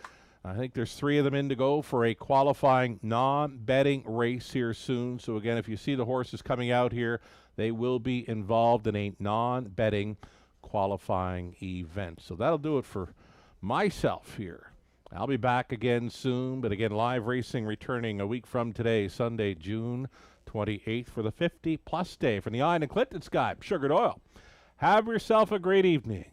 I think there's 3 of them in to go for a qualifying non-betting race here soon. So again, if you see the horses coming out here, they will be involved in a non-betting qualifying event. So that'll do it for myself here. I'll be back again soon, but again, live racing returning a week from today, Sunday, June 28th, for the 50-plus day. From the Eye and Clinton Sky, Sugared Oil. Have yourself a great evening.